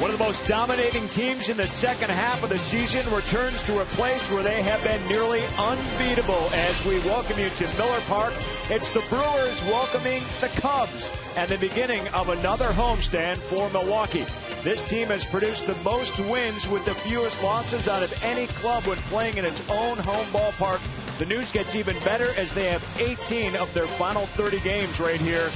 One of the most dominating teams in the second half of the season returns to a place where they have been nearly unbeatable as we welcome you to Miller Park. It's the Brewers welcoming the Cubs and the beginning of another homestand for Milwaukee. This team has produced the most wins with the fewest losses out of any club when playing in its own home ballpark. The news gets even better as they have 18 of their final 30 games right here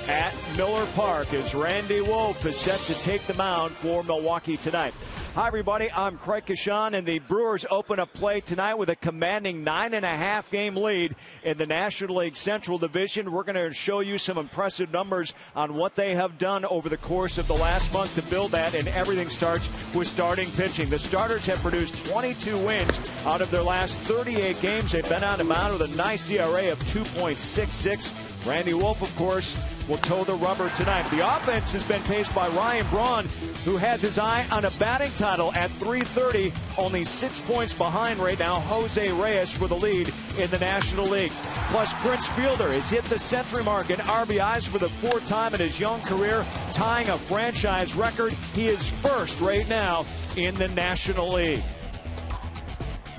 at Miller Park as Randy Wolf is set to take the mound for Milwaukee tonight. Hi, everybody. I'm Craig Kashan, and the Brewers open up play tonight with a commanding 9.5 game lead in the National League Central Division. We're going to show you some impressive numbers on what they have done over the course of the last month to build that, and everything starts with starting pitching. The starters have produced 22 wins out of their last 38 games. They've been on the mound with a nice ERA of 2.66. Randy Wolf, of course, will toe the rubber tonight. The offense has been paced by Ryan Braun, who has his eye on a batting title at .330, only 6 points behind right now Jose Reyes for the lead in the National League. Plus, Prince Fielder has hit the century mark in RBIs for the fourth time in his young career, tying a franchise record. He is first right now in the National League.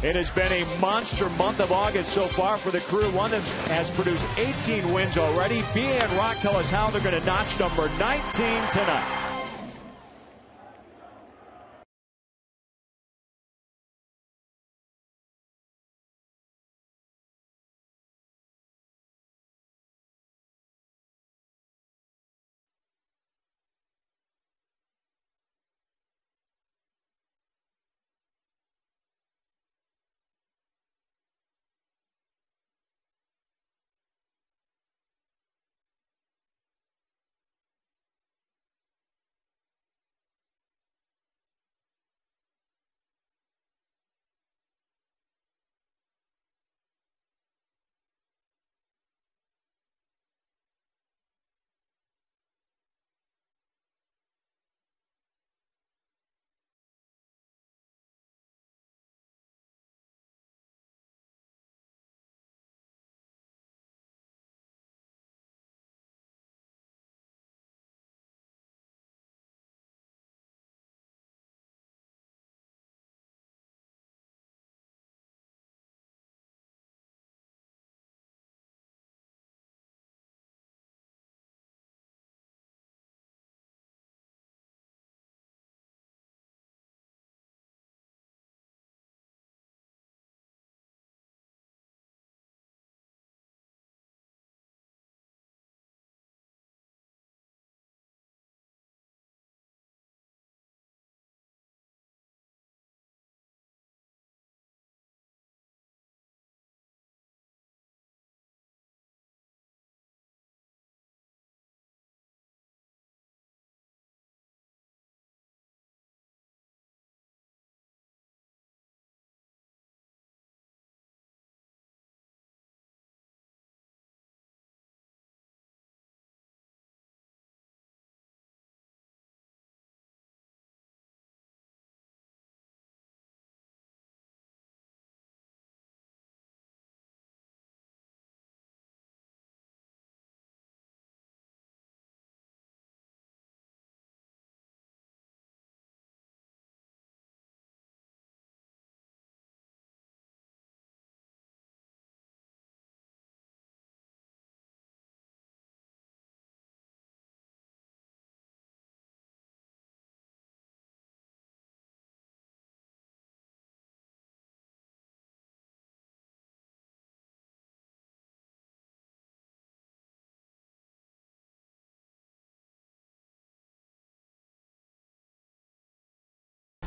It has been a monster month of August so far for the crew. One that has produced 18 wins already. B and Rock tell us how they're going to notch number 19 tonight.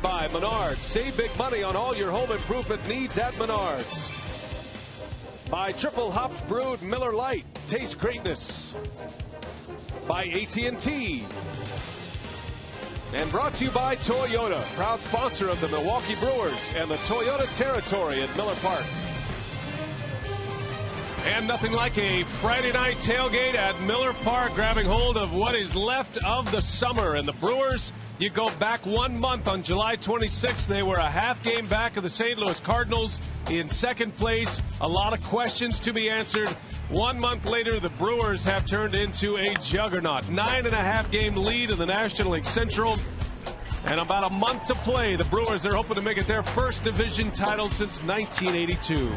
By Menards. Save big money on all your home improvement needs at Menards. By Triple Hopped Brewed Miller Lite. Taste greatness. By AT&T. And brought to you by Toyota, proud sponsor of the Milwaukee Brewers and the Toyota territory at Miller Park. And nothing like a Friday night tailgate at Miller Park, grabbing hold of what is left of the summer. And the Brewers, you go back 1 month on July 26th. They were a half game back of the St. Louis Cardinals in second place. A lot of questions to be answered. 1 month later, the Brewers have turned into a juggernaut. 9.5 game lead in the National League Central. And about a month to play, the Brewers are hoping to make it their first division title since 1982.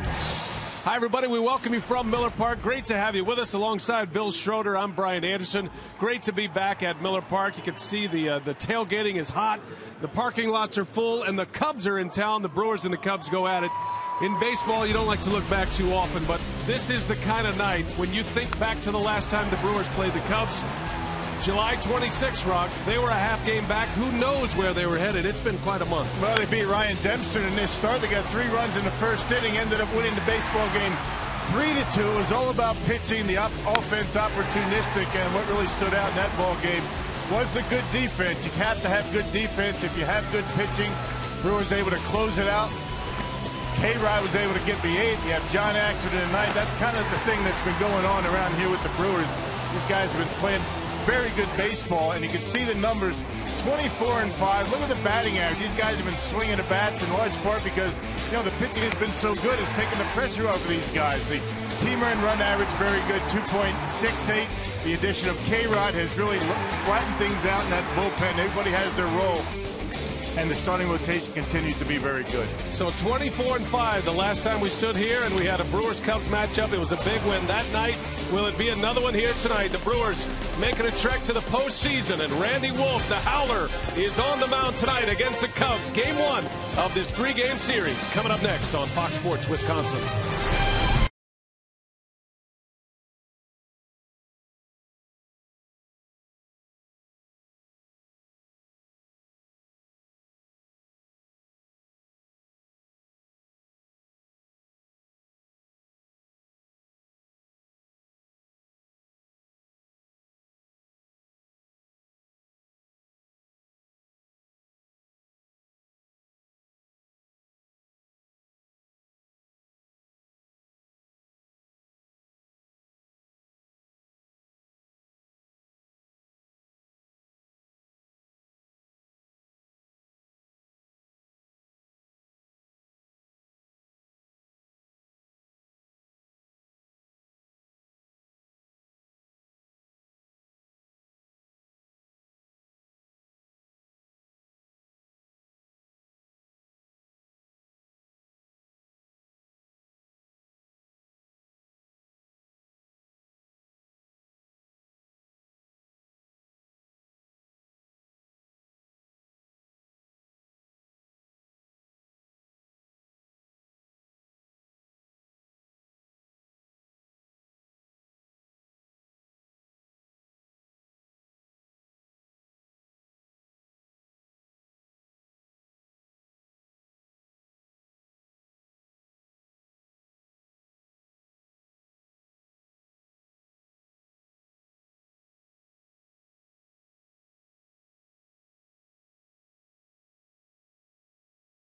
Hi, everybody. We welcome you from Miller Park. Great to have you with us alongside Bill Schroeder. I'm Brian Anderson. Great to be back at Miller Park. You can see the tailgating is hot. The parking lots are full, and the Cubs are in town. The Brewers and the Cubs go at it. In baseball, you don't like to look back too often, but this is the kind of night when you think back to the last time the Brewers played the Cubs. July 26th, Rock. They were a half game back. Who knows where they were headed? It's been quite a month. Well, they beat Ryan Dempster in this start. They got 3 runs in the first inning, ended up winning the baseball game 3-2. It was all about pitching, the offense opportunistic, and what really stood out in that ball game was the good defense. You have to have good defense if you have good pitching. Brewers able to close it out. K-Rod was able to get the 8th. You have John Axford in the 9th. That's kind of the thing that's been going on around here with the Brewers. These guys have been playing very good baseball, and you can see the numbers, 24-5. Look at the batting average. These guys have been swinging the bats in large part because, you know, the pitching has been so good. It's taken the pressure off of these guys. The team earned run average very good, 2.68. The addition of K-Rod has really flattened things out in that bullpen. Everybody has their role, and the starting rotation continues to be very good. So 24-5 the last time we stood here, and we had a Brewers-Cubs matchup. It was a big win that night. Will it be another one here tonight? The Brewers making a trek to the postseason, and Randy Wolf, the Howler, is on the mound tonight against the Cubs. Game 1 of this 3-game series coming up next on Fox Sports Wisconsin.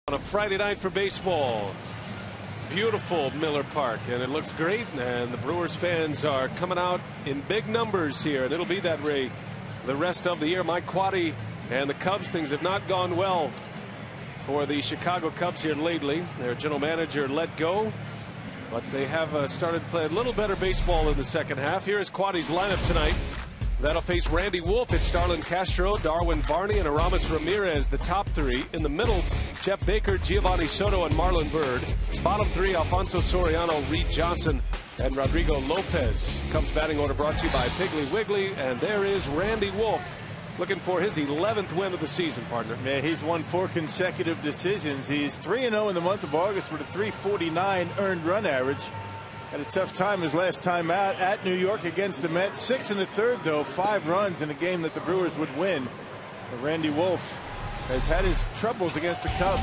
On a Friday night for baseball, beautiful Miller Park, and it looks great, and the Brewers fans are coming out in big numbers here, and it'll be that way the rest of the year. Mike Quade and the Cubs, things have not gone well for the Chicago Cubs here lately. Their general manager let go, but they have started playing a little better baseball in the second half. Here is Quade's lineup tonight. That'll face Randy Wolf. It's Starlin Castro, Darwin, Barney, and Aramis Ramirez, the top 3. In the middle, Jeff Baker, Giovanni Soto, and Marlon Byrd. Bottom 3, Alfonso Soriano, Reed Johnson, and Rodrigo Lopez. Cubs batting order brought to you by Piggly Wiggly, and there is Randy Wolf looking for his 11th win of the season, partner. Yeah, he's won 4 consecutive decisions. He's 3-0 in the month of August with a 349 earned run average. Had a tough time his last time out at New York against the Mets. 6 1/3, though, 5 runs in a game that the Brewers would win. But Randy Wolf has had his troubles against the Cubs.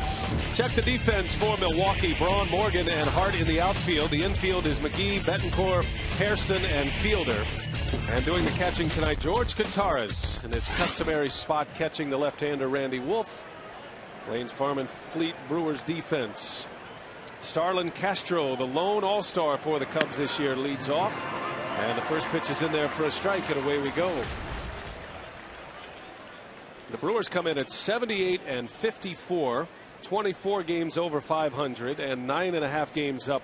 Check the defense for Milwaukee. Braun, Morgan, and Hart in the outfield. The infield is McGee, Betancourt, Hairston, and Fielder. And doing the catching tonight, George Cantares in his customary spot, catching the left-hander Randy Wolf. Lanes Farm and Fleet Brewers defense. Starlin Castro, the lone all-star for the Cubs this year, leads off. And the first pitch is in there for a strike, and away we go. The Brewers come in at 78-54, 24 games over 500, and 9.5 games up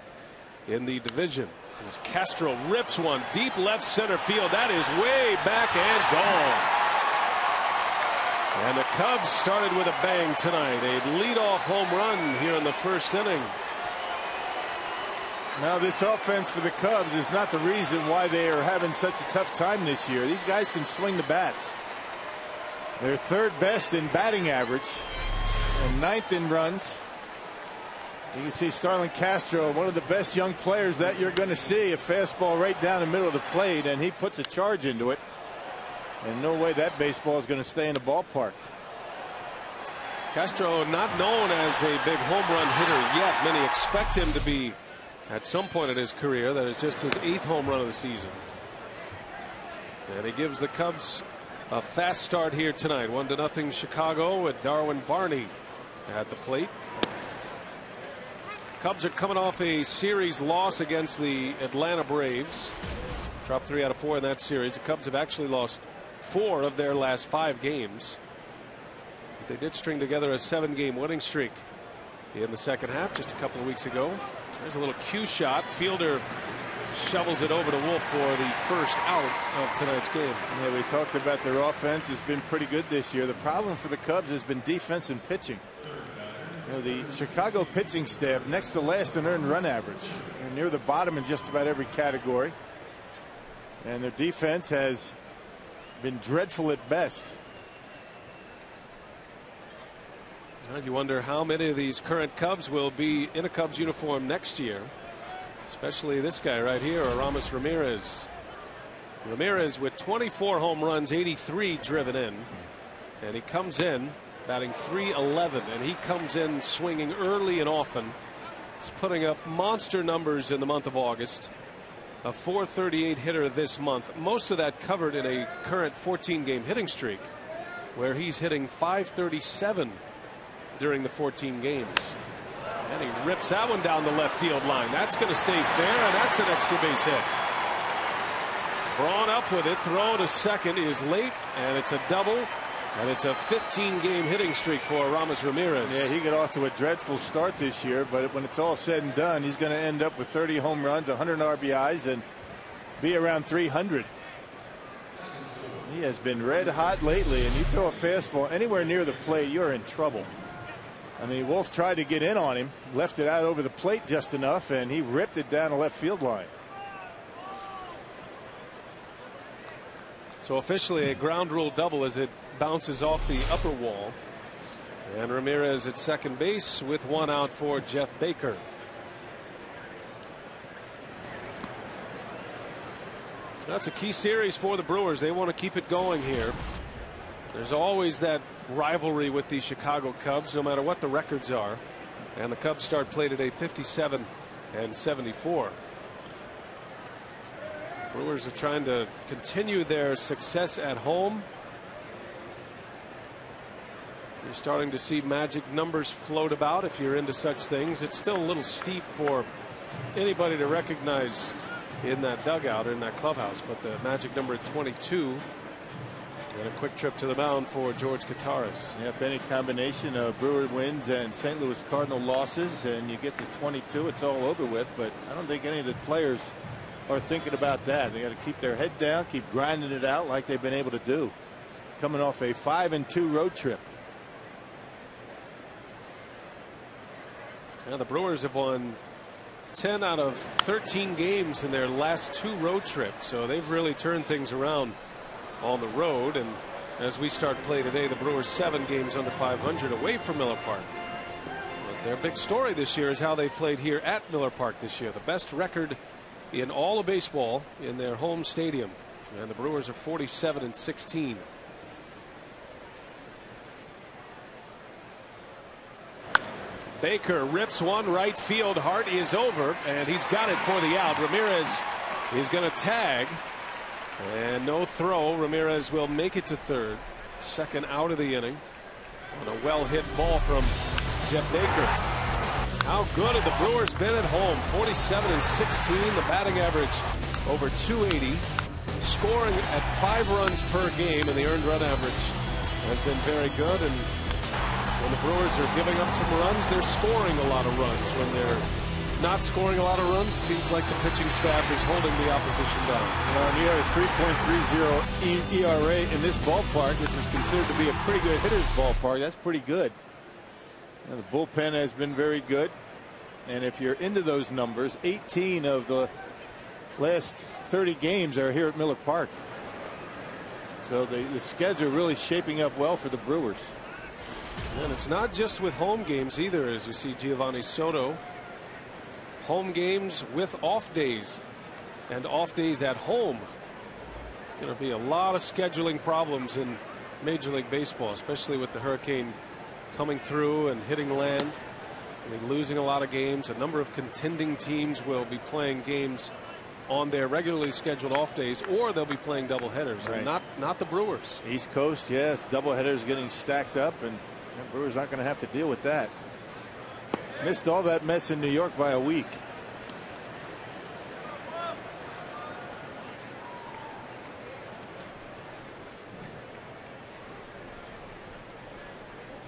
in the division. As Castro rips one deep left center field. That is way back and gone. And the Cubs started with a bang tonight. A leadoff home run here in the first inning. Now this offense for the Cubs is not the reason why they are having such a tough time this year. These guys can swing the bats. They're third best in batting average and ninth in runs. You can see Starlin Castro, one of the best young players that you're going to see. A fastball right down the middle of the plate, and he puts a charge into it. And no way that baseball is going to stay in the ballpark. Castro not known as a big home run hitter yet. Many expect him to be at some point in his career. That is just his 8th home run of the season. And he gives the Cubs a fast start here tonight. 1-0 Chicago with Darwin Barney at the plate. Cubs are coming off a series loss against the Atlanta Braves. Dropped 3 out of 4 in that series. The Cubs have actually lost 4 of their last 5 games. But they did string together a 7-game winning streak in the second half just a couple of weeks ago. There's a little cue shot. Fielder shovels it over to Wolf for the first out of tonight's game. Yeah, we talked about their offense has been pretty good this year. The problem for the Cubs has been defense and pitching. You know, the Chicago pitching staff next to last in earned run average. They're near the bottom in just about every category. And their defense has been dreadful at best. You wonder how many of these current Cubs will be in a Cubs uniform next year. Especially this guy right here, Aramis Ramirez. Ramirez with 24 home runs, 83 driven in. And he comes in batting .311, and he comes in swinging early and often. He's putting up monster numbers in the month of August. A .438 hitter this month. Most of that covered in a current 14-game hitting streak, where he's hitting .537 during the 14 games. And he rips that one down the left field line. That's going to stay fair, and that's an extra base hit. Braun up with it. Throw to second is late, and it's a double. And it's a 15-game hitting streak for Aramis Ramirez. Yeah, he got off to a dreadful start this year, but when it's all said and done, he's going to end up with 30 home runs, 100 RBIs, and be around 300. He has been red hot lately, and you throw a fastball anywhere near the plate, you're in trouble. I mean, Wolf tried to get in on him, left it out over the plate just enough, and he ripped it down the left field line. So officially a ground rule double as it bounces off the upper wall. And Ramirez at second base with 1 out for Jeff Baker. That's a key series for the Brewers. They want to keep it going here. There's always that rivalry with the Chicago Cubs, no matter what the records are. And the Cubs start play today 57-74. Brewers are trying to continue their success at home. You're starting to see magic numbers float about if you're into such things. It's still a little steep for anybody to recognize in that dugout or in that clubhouse, but the magic number 22 and a quick trip to the mound for George Kataris. Yep, any combination of Brewer wins and St. Louis Cardinal losses and you get to 22, it's all over with. But I don't think any of the players are thinking about that. They got to keep their head down, keep grinding it out like they've been able to do, coming off a 5-2 road trip. Now the Brewers have won 10 out of 13 games in their last 2 road trips, so they've really turned things around on the road. And as we start play today, the Brewers 7 games under 500 away from Miller Park. But their big story this year is how they played here at Miller Park this year. The best record in all of baseball in their home stadium, and the Brewers are 47-16. Baker rips one right field. Hart is over, and he's got it for the out. Ramirez is going to tag, and no throw. Ramirez will make it to third. Second out of the inning on a well hit ball from Jeff Baker. How good have the Brewers been at home? 47-16. The batting average over 280. Scoring at 5 runs per game, and the earned run average has been very good. And when the Brewers are giving up some runs, they're scoring a lot of runs when they're not scoring a lot of runs. Seems like the pitching staff is holding the opposition down. And you have a 3.30 ERA in this ballpark, which is considered to be a pretty good hitter's ballpark. That's pretty good. And the bullpen has been very good. And if you're into those numbers, 18 of the last 30 games are here at Miller Park. So the schedule really shaping up well for the Brewers. And it's not just with home games either, as you see Giovanni Soto. Home games with off days and off days at home. It's going to be a lot of scheduling problems in Major League Baseball, especially with the hurricane coming through and hitting land. And losing a lot of games. A number of contending teams will be playing games on their regularly scheduled off days, or they'll be playing double headers. Right. And not the Brewers. East Coast, yes, double headers getting stacked up, and the Brewers aren't going to have to deal with that. Missed all that mess in New York by a week.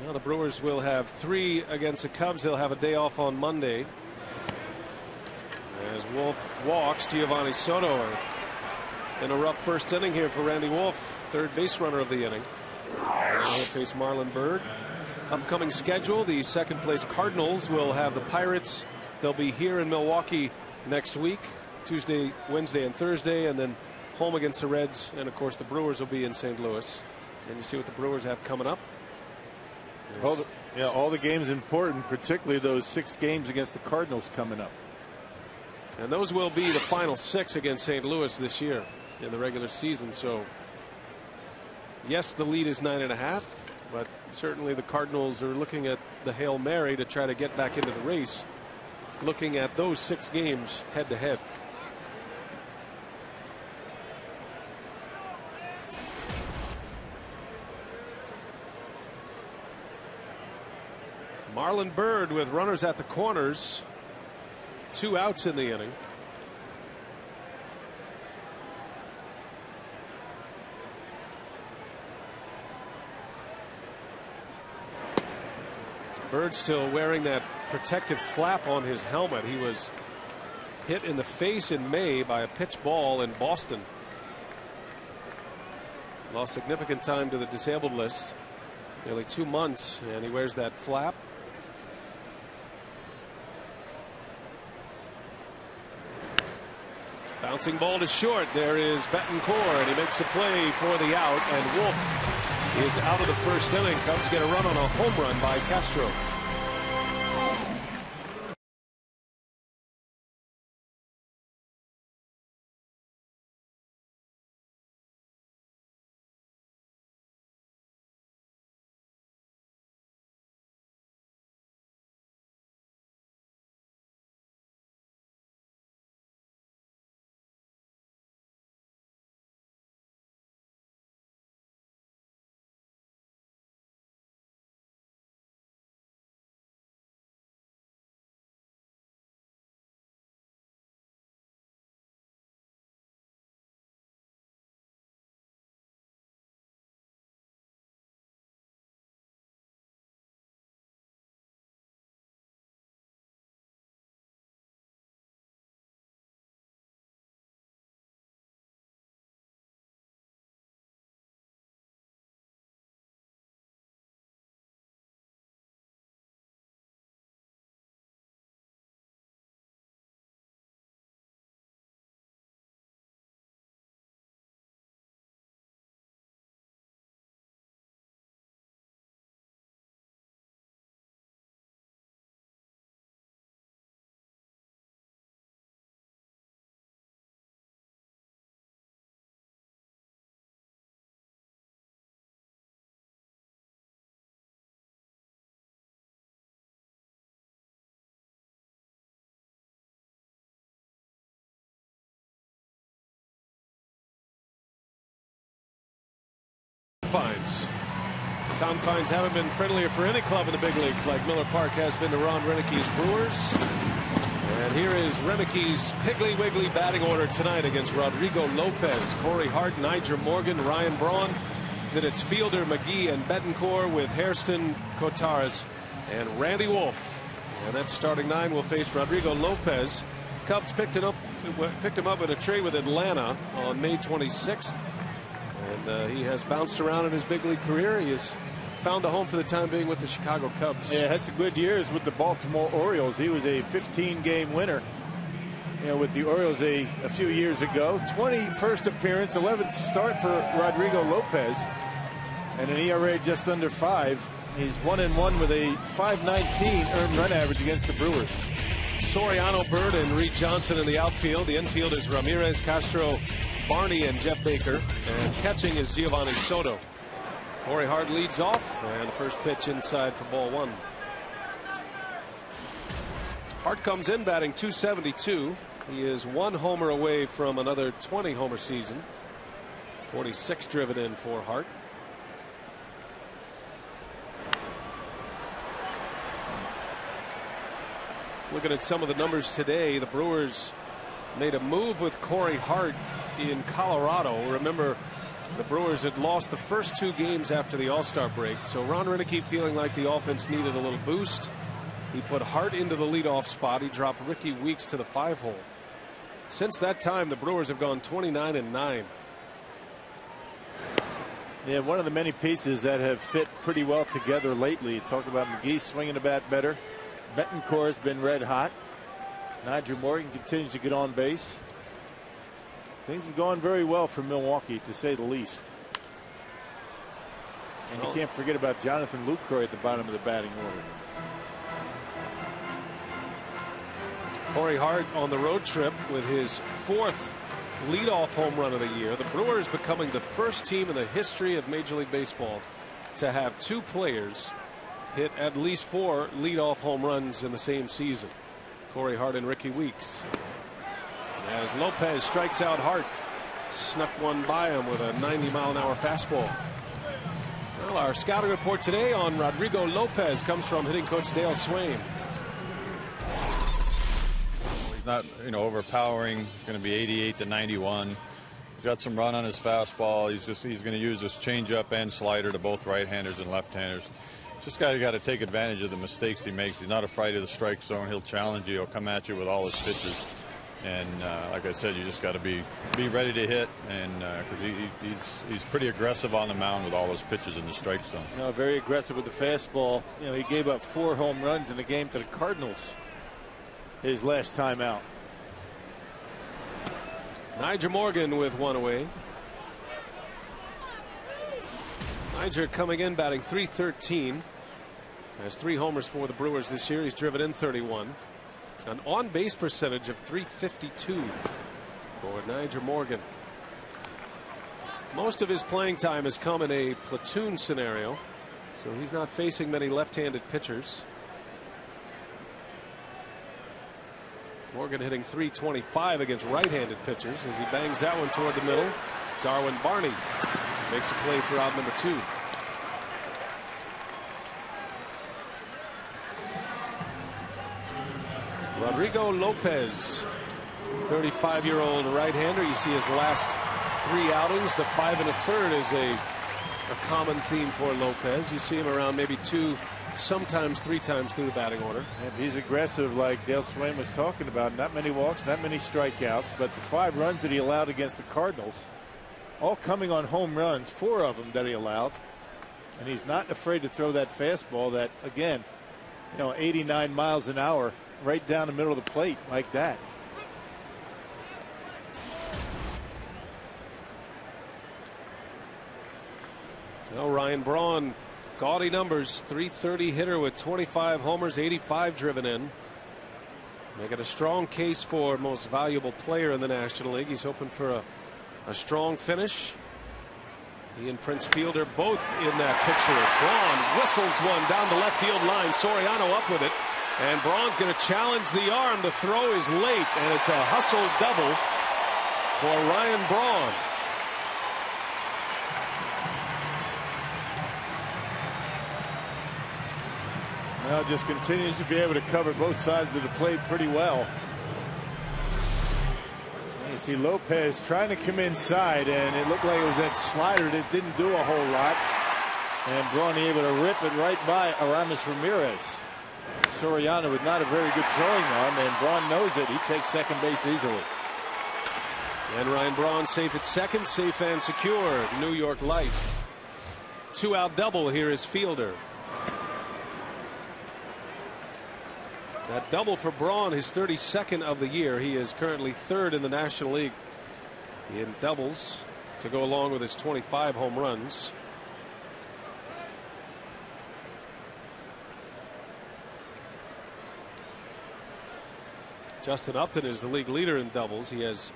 Well, the Brewers will have 3 against the Cubs. They'll have a day off on Monday. As Wolf walks, Giovanni Soto in a rough first inning here for Randy Wolf, third base runner of the inning. He'll face Marlon Byrd. Upcoming schedule: the second place Cardinals will have the Pirates. They'll be here in Milwaukee next week, Tuesday, Wednesday, and Thursday, and then home against the Reds. And of course, the Brewers will be in St. Louis. And you see what the Brewers have coming up. All the games important, particularly those 6 games against the Cardinals coming up. And those will be the final 6 against St. Louis this year in the regular season. So yes, the lead is 9.5, but certainly the Cardinals are looking at the Hail Mary to try to get back into the race, looking at those 6 games head to head. Marlon Byrd with runners at the corners, 2 outs in the inning. Byrd still wearing that protective flap on his helmet. He was hit in the face in May by a pitch ball in Boston. Lost significant time to the disabled list, nearly 2 months, and he wears that flap. Bouncing ball to short. There is Betancourt, and he makes a play for the out, and Wolf is out of the first inning. Cubs get a run on a home run by Castro. Confines haven't been friendlier for any club in the big leagues like Miller Park has been to Ron Renick's Brewers. And here is Renick's Piggly Wiggly batting order tonight against Rodrigo Lopez, Corey Hart, Niger Morgan, Ryan Braun. Then it's Fielder, McGee, and Betancourt with Hairston, Cotares, and Randy Wolf. And that starting 9 will face Rodrigo Lopez. Cubs picked him up in a trade with Atlanta on May 26th. And he has bounced around in his big league career. He has found a home for the time being with the Chicago Cubs. Yeah, had some good years with the Baltimore Orioles. He was a 15-game winner, with the Orioles a few years ago. 21st appearance, 11th start for Rodrigo Lopez, and an ERA just under 5. He's 1-1 with a .519 earned run average against the Brewers. Soriano, Bird, and Reed Johnson in the outfield. The infield is Ramirez, Castro, Barney, and Jeff Baker. And catching is Giovanni Soto. Corey Hart leads off, and the first pitch inside for ball 1. Hart comes in batting .272. He is 1 homer away from another 20-homer season. 46 driven in for Hart. Looking at some of the numbers today, the Brewers made a move with Corey Hart in Colorado. Remember, the Brewers had lost the first 2 games after the All-Star break, so Ron Rinicky feeling like the offense needed a little boost. He put Hart into the leadoff spot. He dropped Ricky Weeks to the 5-hole. Since that time, the Brewers have gone 29-9. Yeah, one of the many pieces that have fit pretty well together lately. Talk about McGee swinging the bat better. BETANCOURT has been red hot. Nigel Morgan continues to get on base. Things have gone very well for Milwaukee, to say the least. And you can't forget about Jonathan Lucroy at the bottom of the batting order. Corey Hart on the road trip with his 4th leadoff home run of the year. The Brewers becoming the first team in the history of Major League Baseball to have 2 players hit at least 4 leadoff home runs in the same season. Corey Hart and Ricky Weeks. As Lopez strikes out Hart, snuck one by him with a 90-mile-an-hour fastball. Well, our scouting report today on Rodrigo Lopez comes from hitting coach Dale Swain. He's not, overpowering. He's going to be 88 to 91. He's got some run on his fastball. He's going to use his changeup and slider to both right-handers and left-handers. This guy got to take advantage of the mistakes he makes. He's not afraid of the strike zone. He'll challenge you. He'll come at you with all his pitches. And like I said, you just got to be ready to hit. And because he's pretty aggressive on the mound with all those pitches in the strike zone. Very aggressive with the fastball. He gave up 4 home runs in the game to the Cardinals his last time out. Nigel Morgan with 1 away. Nigel coming in batting .313. Has 3 homers for the Brewers this year. He's driven in 31. An on-base percentage of .352 for Nigel Morgan. Most of his playing time has come in a platoon scenario, so he's not facing many left-handed pitchers. Morgan hitting .325 against right-handed pitchers as he bangs that one toward the middle. Darwin Barney makes a play for out number 2. Rodrigo Lopez, 35-year-old right-hander. You see his last 3 outings. The 5 1/3 is a common theme for Lopez. You see him around maybe 2, sometimes 3 times through the batting order. And he's aggressive, like Dale Swain was talking about. Not many walks, not many strikeouts, but the 5 runs that he allowed against the Cardinals, all coming on home runs, 4 of them that he allowed. And he's not afraid to throw that fastball that, again, 89 miles an hour right down the middle of the plate like that. Well, Ryan Braun, gaudy numbers, .330 hitter with 25 homers, 85 driven in. Making a strong case for most valuable player in the National League. He's hoping for a strong finish. He and Prince Fielder both in that picture. Braun whistles one down the left field line. Soriano up with it. And Braun's going to challenge the arm. The throw is late, and it's a hustle double for Ryan Braun. Well, just continues to be able to cover both sides of the plate pretty well. You see Lopez trying to come inside, and it looked like it was that slider that didn't do a whole lot. And Braun able to rip it right by Aramis Ramirez. Soriano with not a very good throwing arm, and Braun knows it. He takes second base easily. And Ryan Braun safe at second, safe and secure. New York Life. 2-out double here is Fielder. That double for Braun, his 32nd of the year. He is currently 3rd in the National League in doubles to go along with his 25 home runs. Justin Upton is the league leader in doubles. He has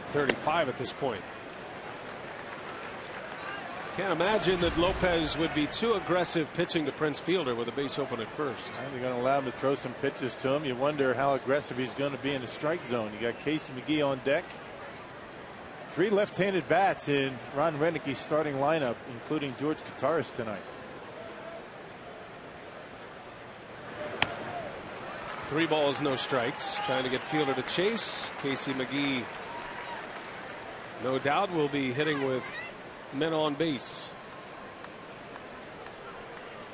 35 at this point. Can't imagine that Lopez would be too aggressive pitching to Prince Fielder with a base open at first. They're going to allow him to throw some pitches to him. You wonder how aggressive he's going to be in the strike zone. You got Casey McGee on deck. 3 left-handed bats in Ron Renicke's starting lineup, including George Kataris tonight. 3 balls, no strikes. Trying to get Fielder to chase. Casey McGee, no doubt, will be hitting with men on base.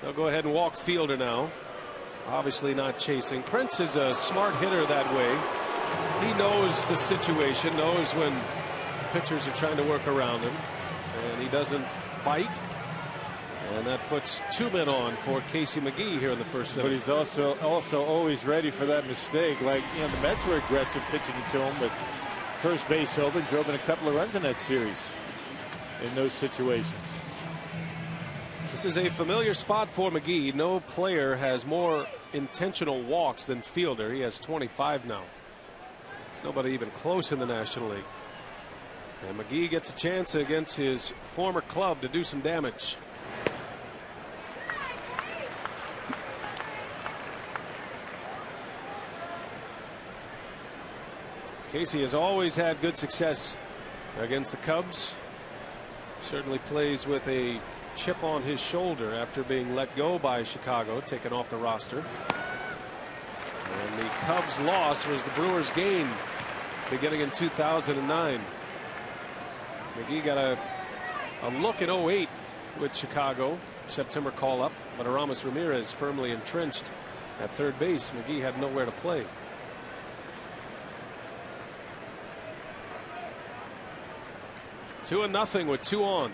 They'll go ahead and walk Fielder now. Obviously not chasing. Prince is a smart hitter that way. He knows the situation, knows when pitchers are trying to work around him, and he doesn't bite. And that puts 2 men on for Casey McGee here in the first inning. But he's also always ready for that mistake. Like, you know, the Mets were aggressive pitching it to him, but first base open, drove in a couple of runs in that series in those situations. This is a familiar spot for McGee. No player has more intentional walks than Fielder. He has 25 now. There's nobody even close in the National League. And McGee gets a chance against his former club to do some damage. Casey has always had good success against the Cubs. Certainly plays with a chip on his shoulder after being let go by Chicago, taken off the roster. And the Cubs' loss was the Brewers' gain beginning in 2009. McGee got a look at 08 with Chicago, September call-up, but Aramis Ramirez firmly entrenched at third base. McGee had nowhere to play. Two and nothing with 2 on.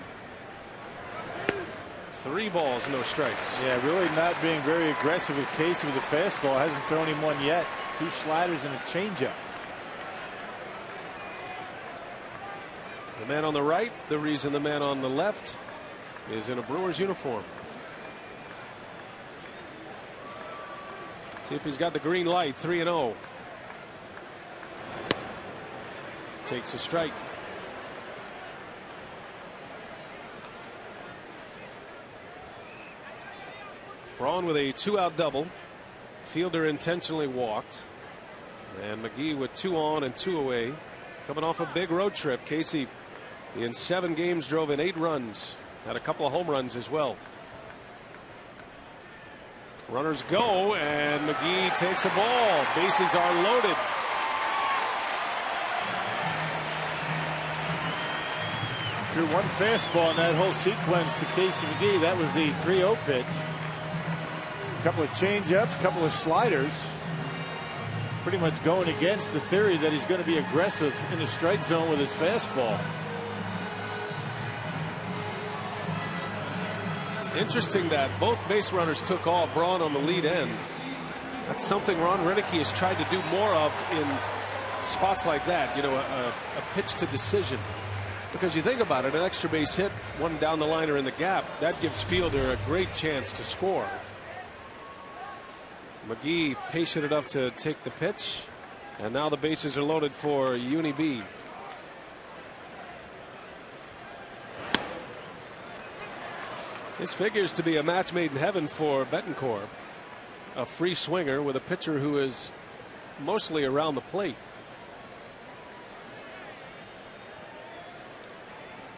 3 balls, no strikes. Yeah, really not being very aggressive with Casey with the fastball. Hasn't thrown him one yet. 2 sliders and a changeup. The man on the right, the reason the man on the left is in a Brewers uniform. See if he's got the green light. 3-0. Takes a strike. Braun with a 2-out double. Fielder intentionally walked. And McGee with 2 on and 2 away. Coming off a big road trip. Casey in 7 games drove in 8 runs. Had a couple of home runs as well. Runners go, and McGee takes a ball. Bases are loaded. Threw 1 fastball in that whole sequence to Casey McGee. That was the 3-0 pitch. A couple of changeups, a couple of sliders. Pretty much going against the theory that he's going to be aggressive in the strike zone with his fastball. Interesting that both base runners took off. Braun on the lead end. That's something Ron Renicke has tried to do more of in spots like that. You know, a pitch to decision. Because you think about it, an extra base hit, one down the line or in the gap, that gives Fielder a great chance to score. McGee patient enough to take the pitch, and now the bases are loaded for UNIB. This figures to be a match made in heaven for BETANCOURT, a free swinger with a pitcher who is mostly around the plate.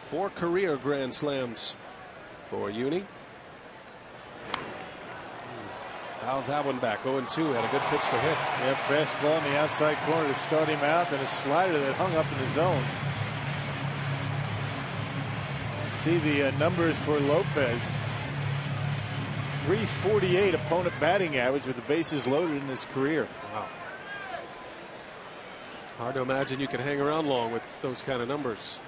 4 career grand slams for Uni. Fouls that one back. 0-2. Had a good pitch to hit. Yep, fastball in the outside corner to start him out, and a slider that hung up in the zone. See the numbers for Lopez. .348 opponent batting average with the bases loaded in his career. Wow. Hard to imagine you can hang around long with those kind of numbers.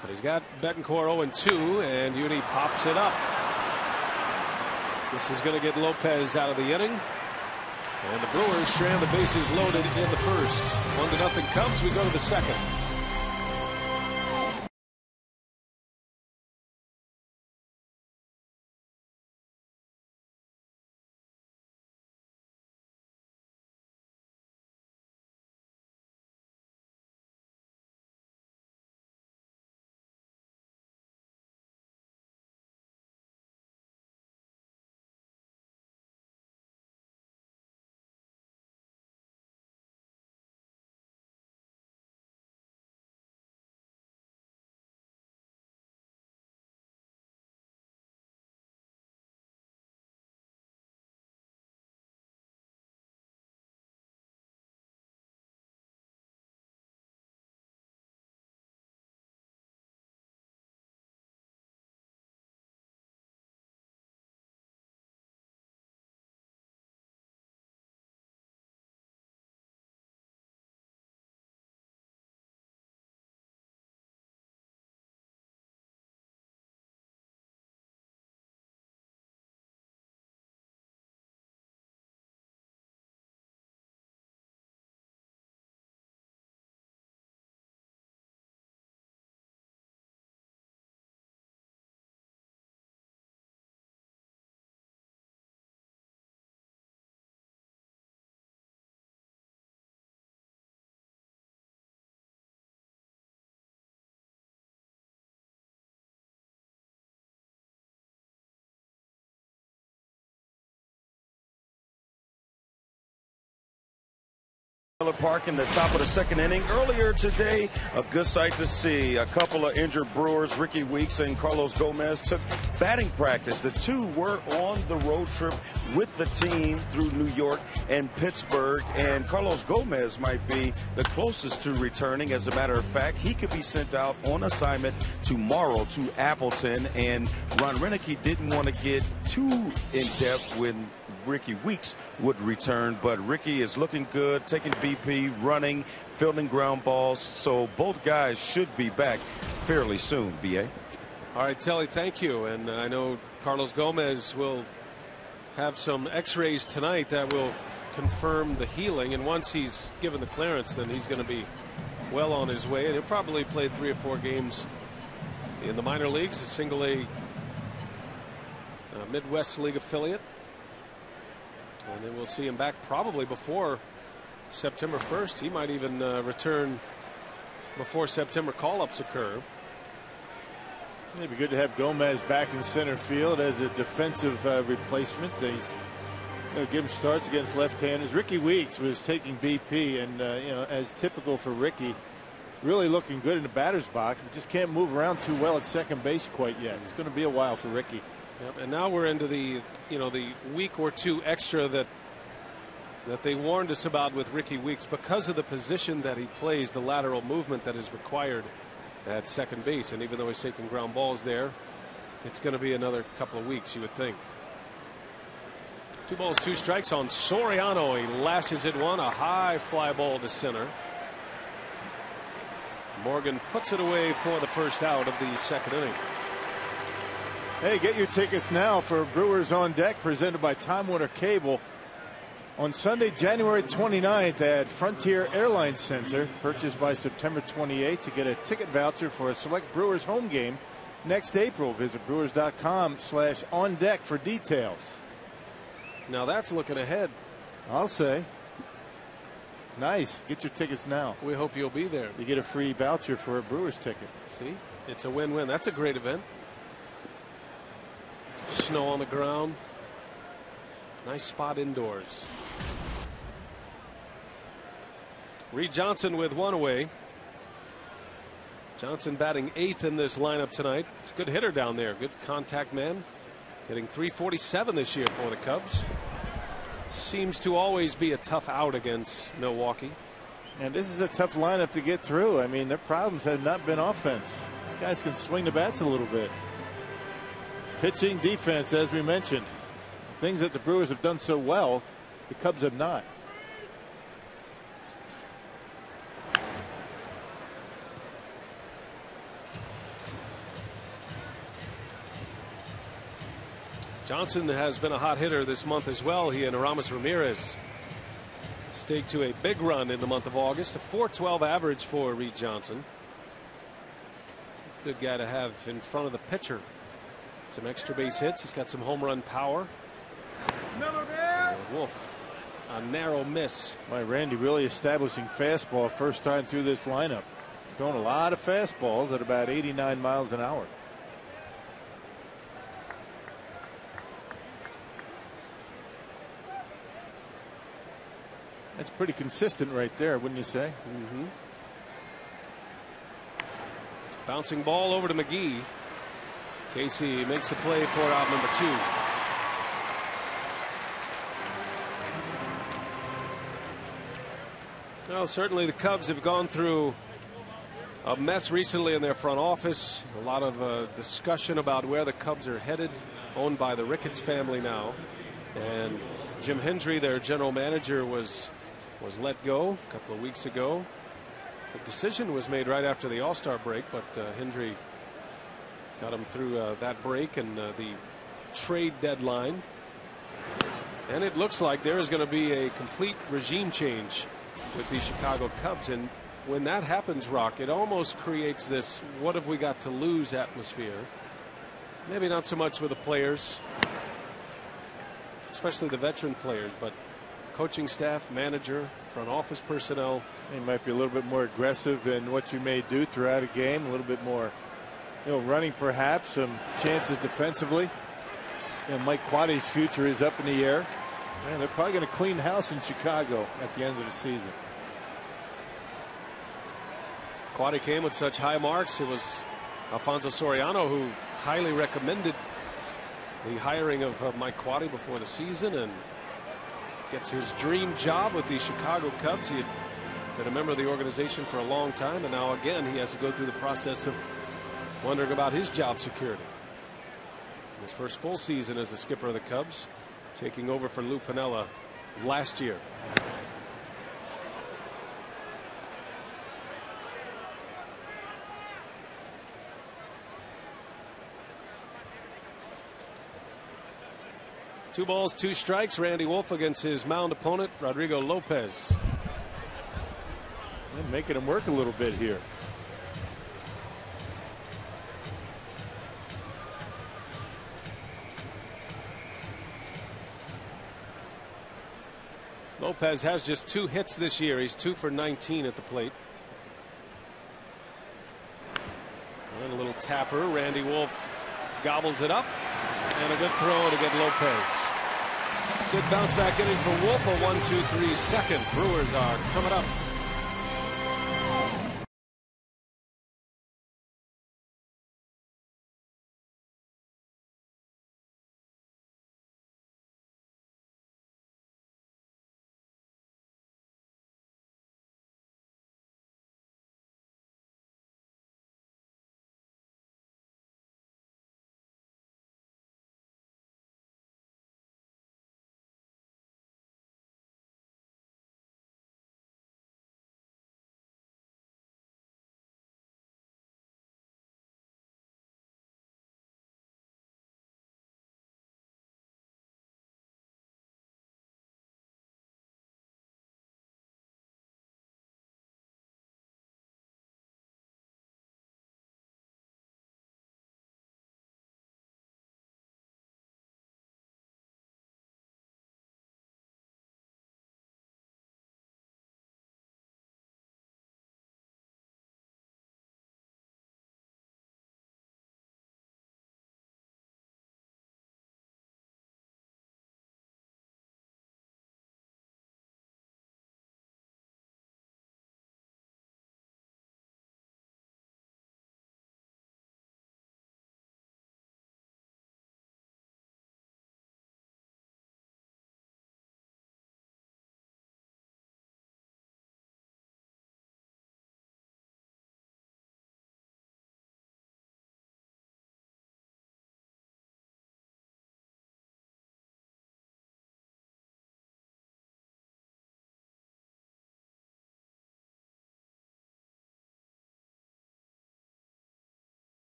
But he's got Betancourt 0-2, and Uni pops it up. This is going to get Lopez out of the inning. And the Brewers strand the bases loaded in the first. 1-0 Cubs. We go to the second. Miller Park in the top of the second inning. Earlier today, a good sight to see. A couple of injured Brewers, Ricky Weeks and Carlos Gomez, took batting practice. The two were on the road trip with the team through New York and Pittsburgh, and Carlos Gomez might be the closest to returning. As a matter of fact, he could be sent out on assignment tomorrow to Appleton, and Ron Renicky didn't want to get too in-depth when Ricky Weeks would return, but Ricky is looking good, taking BP, running, fielding ground balls, so both guys should be back fairly soon. BA. All right, Telly, thank you. And I know Carlos Gomez will have some x-rays tonight that will confirm the healing, and once he's given the clearance, then he's going to be well on his way, and he'll probably play 3 or 4 games in the minor leagues, a single A Midwest League affiliate. And then we'll see him back probably before September 1st. He might even return before September call-ups occur. It'd be good to have Gomez back in center field as a defensive replacement. He's give him starts against left-handers. Ricky Weeks was taking BP, and as typical for Ricky, really looking good in the batter's box, but just can't move around too well at second base quite yet. It's going to be a while for Ricky. Yep, and now we're into the the week or two extra that they warned us about with Ricky Weeks because of the position that he plays, the lateral movement that is required at second base, and even though he's taking ground balls there, it's going to be another couple of weeks, you would think. 2 balls, 2 strikes on Soriano. He lashes it one, a high fly ball to center. Morgan puts it away for the first out of the second inning. Hey, get your tickets now for Brewers on Deck, presented by Time Warner Cable. On Sunday, January 29th at Frontier Airlines Center, purchased by September 28th to get a ticket voucher for a select Brewers home game next April. Visit brewers.com/on-deck for details. Now that's looking ahead. I'll say. Nice. Get your tickets now. We hope you'll be there. You get a free voucher for a Brewers ticket. See, it's a win-win. That's a great event. Snow on the ground. Nice spot indoors. Reed Johnson with 1 away. Johnson batting 8th in this lineup tonight. He's a good hitter down there. Good contact man. Hitting .347 this year for the Cubs. Seems to always be a tough out against Milwaukee. And this is a tough lineup to get through. I mean, their problems have not been offense. These guys can swing the bats a little bit. Pitching, defense, as we mentioned. Things that the Brewers have done so well, the Cubs have not. Johnson has been a hot hitter this month as well. He and Aramis Ramirez staked to a big run in the month of August. A .412 average for Reed Johnson. Good guy to have in front of the pitcher. Some extra base hits. He's got some home run power. Wolf, a narrow miss. My Randy really establishing fastball first time through this lineup. Throwing a lot of fastballs at about 89 miles an hour. That's pretty consistent right there, wouldn't you say? Mm-hmm. Bouncing ball over to McGee. Casey makes a play for out number 2. Well, certainly the Cubs have gone through a mess recently in their front office. A lot of discussion about where the Cubs are headed, owned by the Ricketts family now. And Jim Hendry, their general manager, was let go a couple of weeks ago. The decision was made right after the All-Star break, but Hendry got him through that break and the trade deadline. And it looks like there is going to be a complete regime change with the Chicago Cubs. And when that happens, Rock, it almost creates this what have we got to lose atmosphere. Maybe not so much with the players, especially the veteran players, but coaching staff, manager, front office personnel. They might be a little bit more aggressive in what you may do throughout a game, a little bit more, running perhaps, some chances defensively. Mike Quaddy's future is up in the air. Man, they're probably going to clean house in Chicago at the end of the season. Quaddy came with such high marks. It was Alfonso Soriano who highly recommended the hiring of Mike Quaddy before the season, and gets his dream job with the Chicago Cubs. He had been a member of the organization for a long time, and now again he has to go through the process of wondering about his job security. His first full season as the skipper of the Cubs, taking over for Lou Piniella last year. Two balls, two strikes. Randy Wolf against his mound opponent, Rodrigo Lopez. And making him work a little bit here. Lopez has just 2 hits this year. He's 2 for 19 at the plate. And a little tapper. Randy Wolf gobbles it up. And a good throw to get Lopez. Good bounce back inning for Wolf. A 1-2-3 second. Brewers are coming up.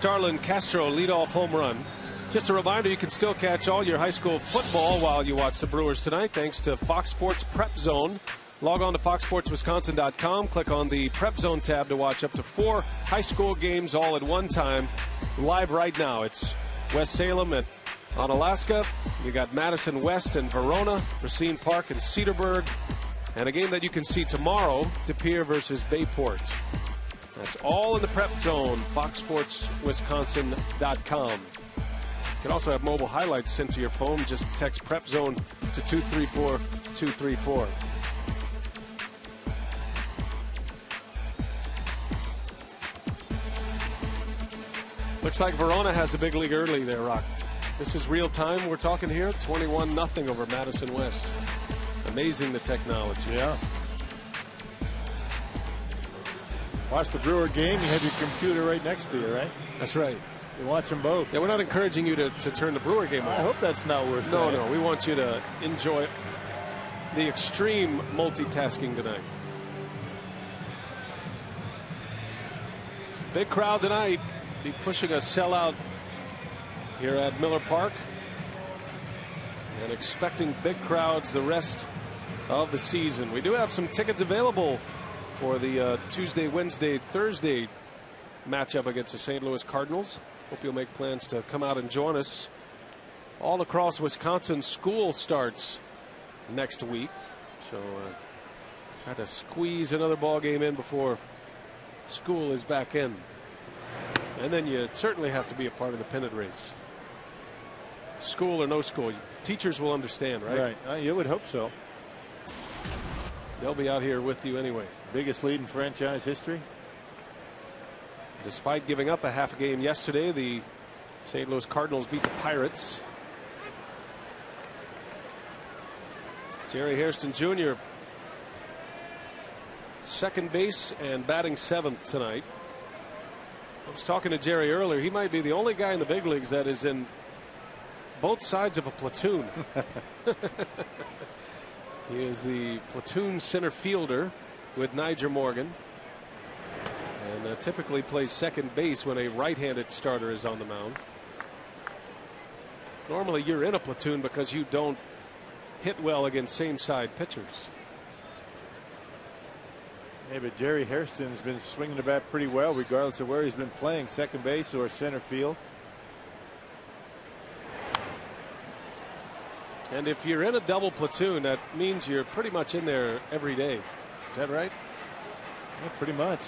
Starlin Castro leadoff home run. Just a reminder, you can still catch all your high school football while you watch the Brewers tonight, thanks to Fox Sports Prep Zone. Log on to foxsportswisconsin.com, click on the Prep Zone tab to watch up to 4 high school games all at one time, live right now. It's West Salem at Onalaska. You got Madison West and Verona, Racine Park and Cedarburg, and a game that you can see tomorrow, De Pere versus Bayport. That's all in the Prep Zone, foxsportswisconsin.com. You can also have mobile highlights sent to your phone. Just text Prep Zone to 234-234. Looks like Verona has a big league early there, Rock. This is real time. We're talking here 21-0 over Madison West. Amazing, the technology. Yeah. Watch the Brewer game. You have your computer right next to you, right? That's right. You watch them both. Yeah, we're not encouraging you to turn the Brewer game off. I hope that's not worth it. No, we want you to enjoy the extreme multitasking tonight. Big crowd tonight. Be pushing a sellout here at Miller Park. And expecting big crowds the rest of the season. We do have some tickets available for the Tuesday, Wednesday, Thursday matchup against the St. Louis Cardinals. Hope you'll make plans to come out and join us. All across Wisconsin, school starts next week. So try to squeeze another ball game in before school is back in. And then you certainly have to be a part of the pennant race. School or no school, teachers will understand, right? Right. You would hope so. They'll be out here with you anyway. Biggest lead in franchise history. Despite giving up a half game yesterday, the St. Louis Cardinals beat the Pirates. Jerry Hairston Jr. second base and batting 7th tonight. I was talking to Jerry earlier. He might be the only guy in the big leagues that is in both sides of a platoon. He is the platoon center fielder with Niger Morgan, and typically plays second base when a right-handed starter is on the mound. Normally you're in a platoon because you don't hit well against same-side pitchers. Yeah, but Jerry Hairston's been swinging the bat pretty well regardless of where he's been playing, second base or center field. And if you're in a double platoon, that means you're pretty much in there every day. Is that right? Yeah, pretty much.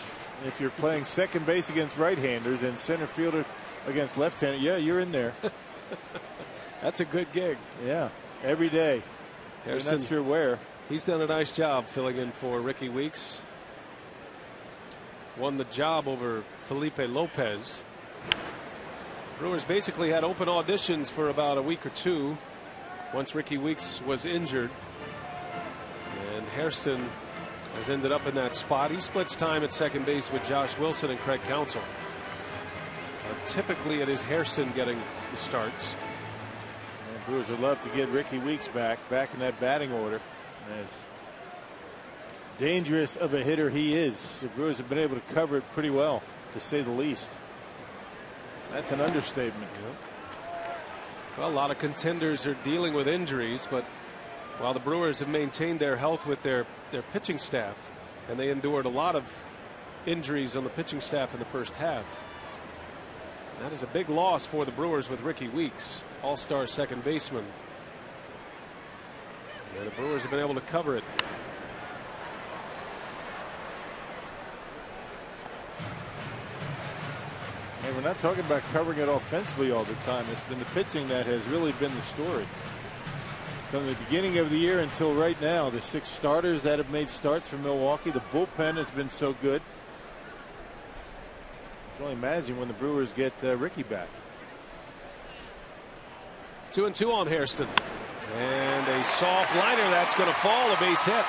If you're playing second base against right-handers and center fielder against left-handers, yeah, you're in there. That's a good gig. Yeah, every day. Hairston, I'm not sure where. He's done a nice job filling in for Ricky Weeks. Won the job over Felipe Lopez. Brewers basically had open auditions for about a week or two once Ricky Weeks was injured. And Hairston has ended up in that spot. He splits time at second base with Josh Wilson and Craig Counsell. Typically it is Hairston getting the starts. And Brewers would love to get Ricky Weeks back in that batting order. As dangerous of a hitter he is, the Brewers have been able to cover it pretty well, to say the least. That's an understatement. Yep. Well, a lot of contenders are dealing with injuries, but while the Brewers have maintained their health with their pitching staff, and they endured a lot of injuries on the pitching staff in the first half. That is a big loss for the Brewers with Ricky Weeks, all-star second baseman. And the Brewers have been able to cover it. And we're not talking about covering it offensively all the time. It's been the pitching that has really been the story. From the beginning of the year until right now, the 6 starters that have made starts for Milwaukee, the bullpen has been so good. You can only imagine when the Brewers get Ricky back. 2-2 on Hairston. And a soft liner that's going to fall, a base hit.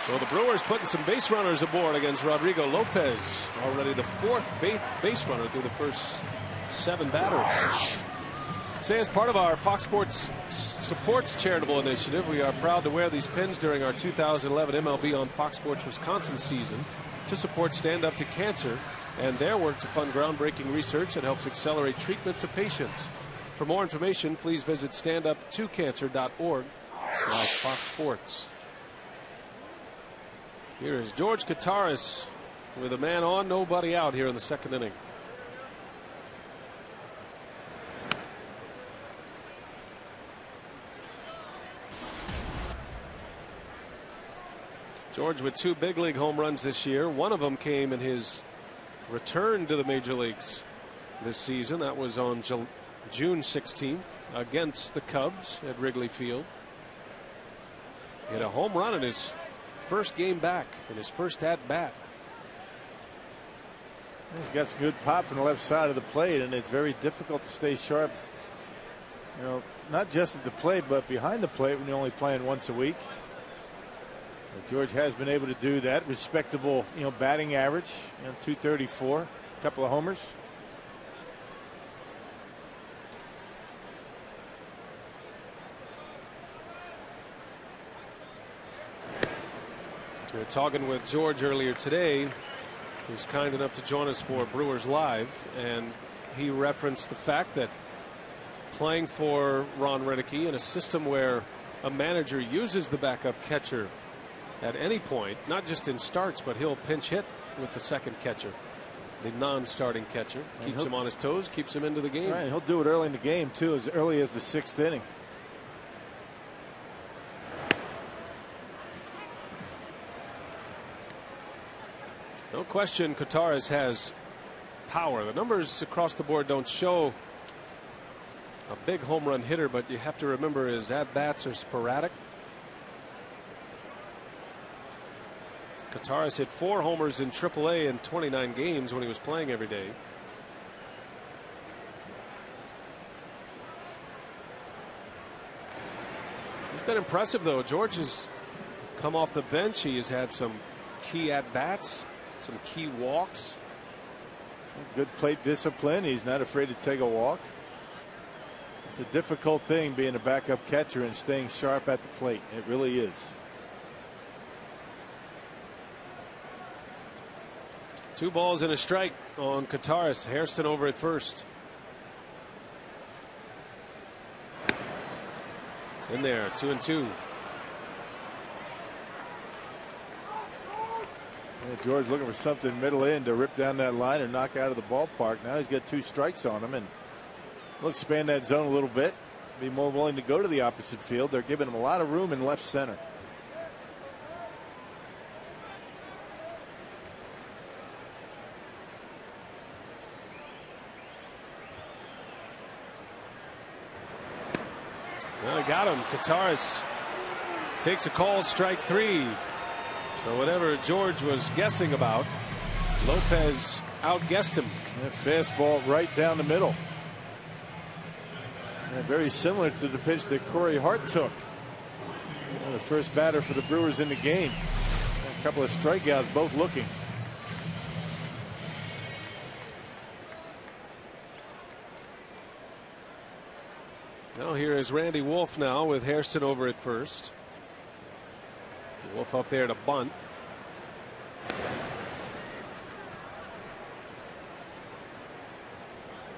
So the Brewers putting some base runners aboard against Rodrigo Lopez. Already the 4th base runner through the first 7 batters. Say, as part of our Fox Sports Supports charitable initiative, we are proud to wear these pins during our 2011 MLB on Fox Sports Wisconsin season to support Stand Up to Cancer and their work to fund groundbreaking research that helps accelerate treatment to patients. For more information, please visit standuptocancer.org/Fox Sports. Here is George Kottaras with a man on, nobody out here in the second inning. George with 2 big league home runs this year. One of them came in his return to the major leagues this season. That was on June 16th against the Cubs at Wrigley Field. He had a home run in his first game back, in his first at bat. He's got some good pop from the left side of the plate, and it's very difficult to stay sharp, you know, not just at the plate but behind the plate when you're only playing once a week. But George has been able to do that. Respectable, you know, batting average, you know, 234, a couple of homers. We were talking with George earlier today, who was kind enough to join us for Brewers Live, and he referenced the fact that playing for Ron Renneke in a system where a manager uses the backup catcher at any point, not just in starts, but he'll pinch hit with the second catcher, the non-starting catcher, keeps him on his toes, keeps him into the game. Right, he'll do it early in the game too, as early as the 6th inning. No question Kottaras has power. The numbers across the board don't show a big home run hitter, but you have to remember his at-bats are sporadic. Kottaras hit 4 homers in AAA in 29 games when he was playing every day. He's been impressive, though. George has come off the bench. He has had some key at-bats, some key walks. Good plate discipline. He's not afraid to take a walk. It's a difficult thing being a backup catcher and staying sharp at the plate. It really is. 2 balls and a strike on Kottaras. Hairston over at first. In there, 2-2. George looking for something middle in to rip down that line and knock out of the ballpark. Now he's got 2 strikes on him, and he'll expand that zone a little bit. Be more willing to go to the opposite field. They're giving him a lot of room in left center. Well, he got him. Kottaras takes a call, strike 3. So whatever George was guessing about, Lopez outguessed him. And fastball right down the middle. And very similar to the pitch that Corey Hart took. The first batter for the Brewers in the game. A couple of strikeouts, both looking. Now here is Randy Wolf now with Hairston over at first. Wolf up there to bunt.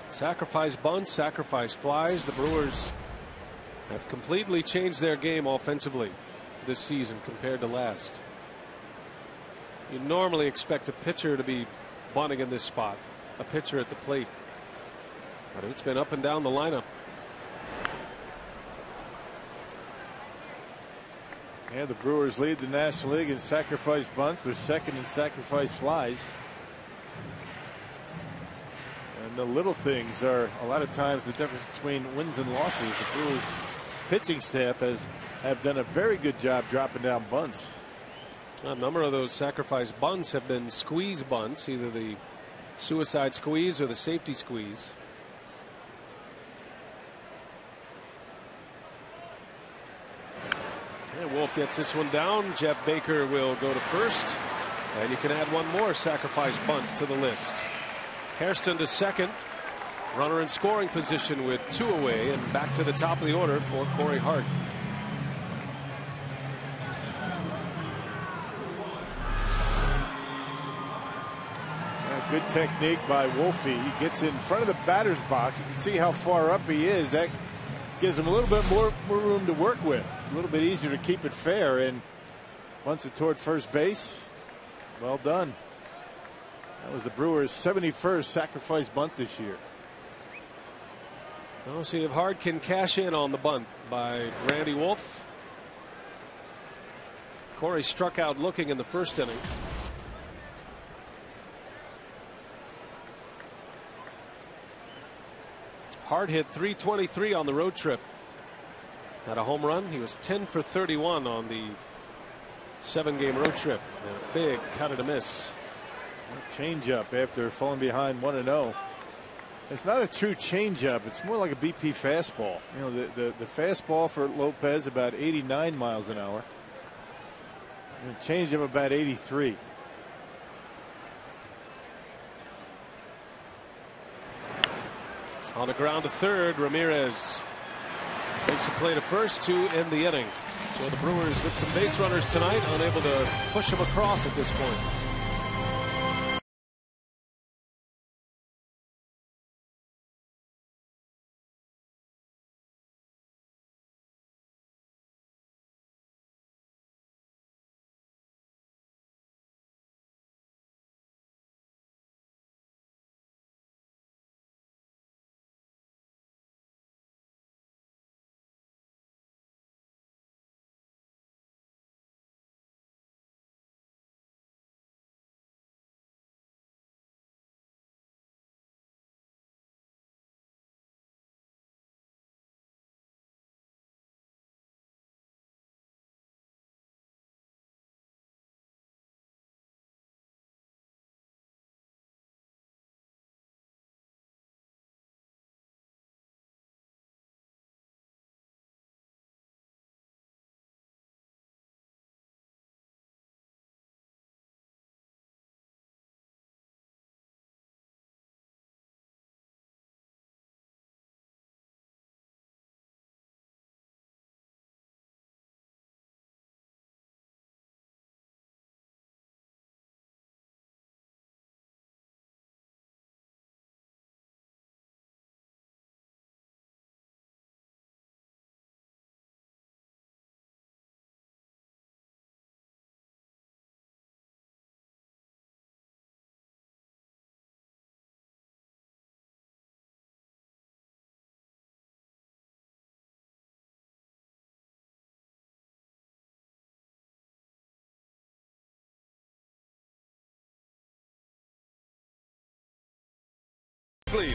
Sacrifice bunts, sacrifice flies. The Brewers have completely changed their game offensively this season compared to last. You normally expect a pitcher to be bunting in this spot, a pitcher at the plate, but it's been up and down the lineup. Yeah, the Brewers lead the National League in sacrifice bunts. They're second in sacrifice flies. And the little things are a lot of times the difference between wins and losses. The Brewers pitching staff have done a very good job dropping down bunts. A number of those sacrifice bunts have been squeeze bunts, either the suicide squeeze or the safety squeeze. And Wolf gets this one down. Jeff Baker will go to first, and you can add one more sacrifice bunt to the list. Hairston to second, runner in scoring position with 2 away, and back to the top of the order for Corey Hart. Good technique by Wolfie. He gets in front of the batter's box. You can see how far up he is. That gives him a little bit more room to work with. A little bit easier to keep it fair, and bunts it toward first base. Well done. That was the Brewers' 71st sacrifice bunt this year. We'll see if Hart can cash in on the bunt by Randy Wolf. Corey struck out looking in the first inning. Hart hit .323 on the road trip. Had a home run. He was 10 for 31 on the 7-game road trip. And a big cut and a miss. Changeup after falling behind 1-0. It's not a true changeup. It's more like a BP fastball. You know, the fastball for Lopez about 89 miles an hour. And the changeup about 83. On the ground to third, Ramirez makes a play to first to end the inning. So the Brewers with some base runners tonight, unable to push them across at this point.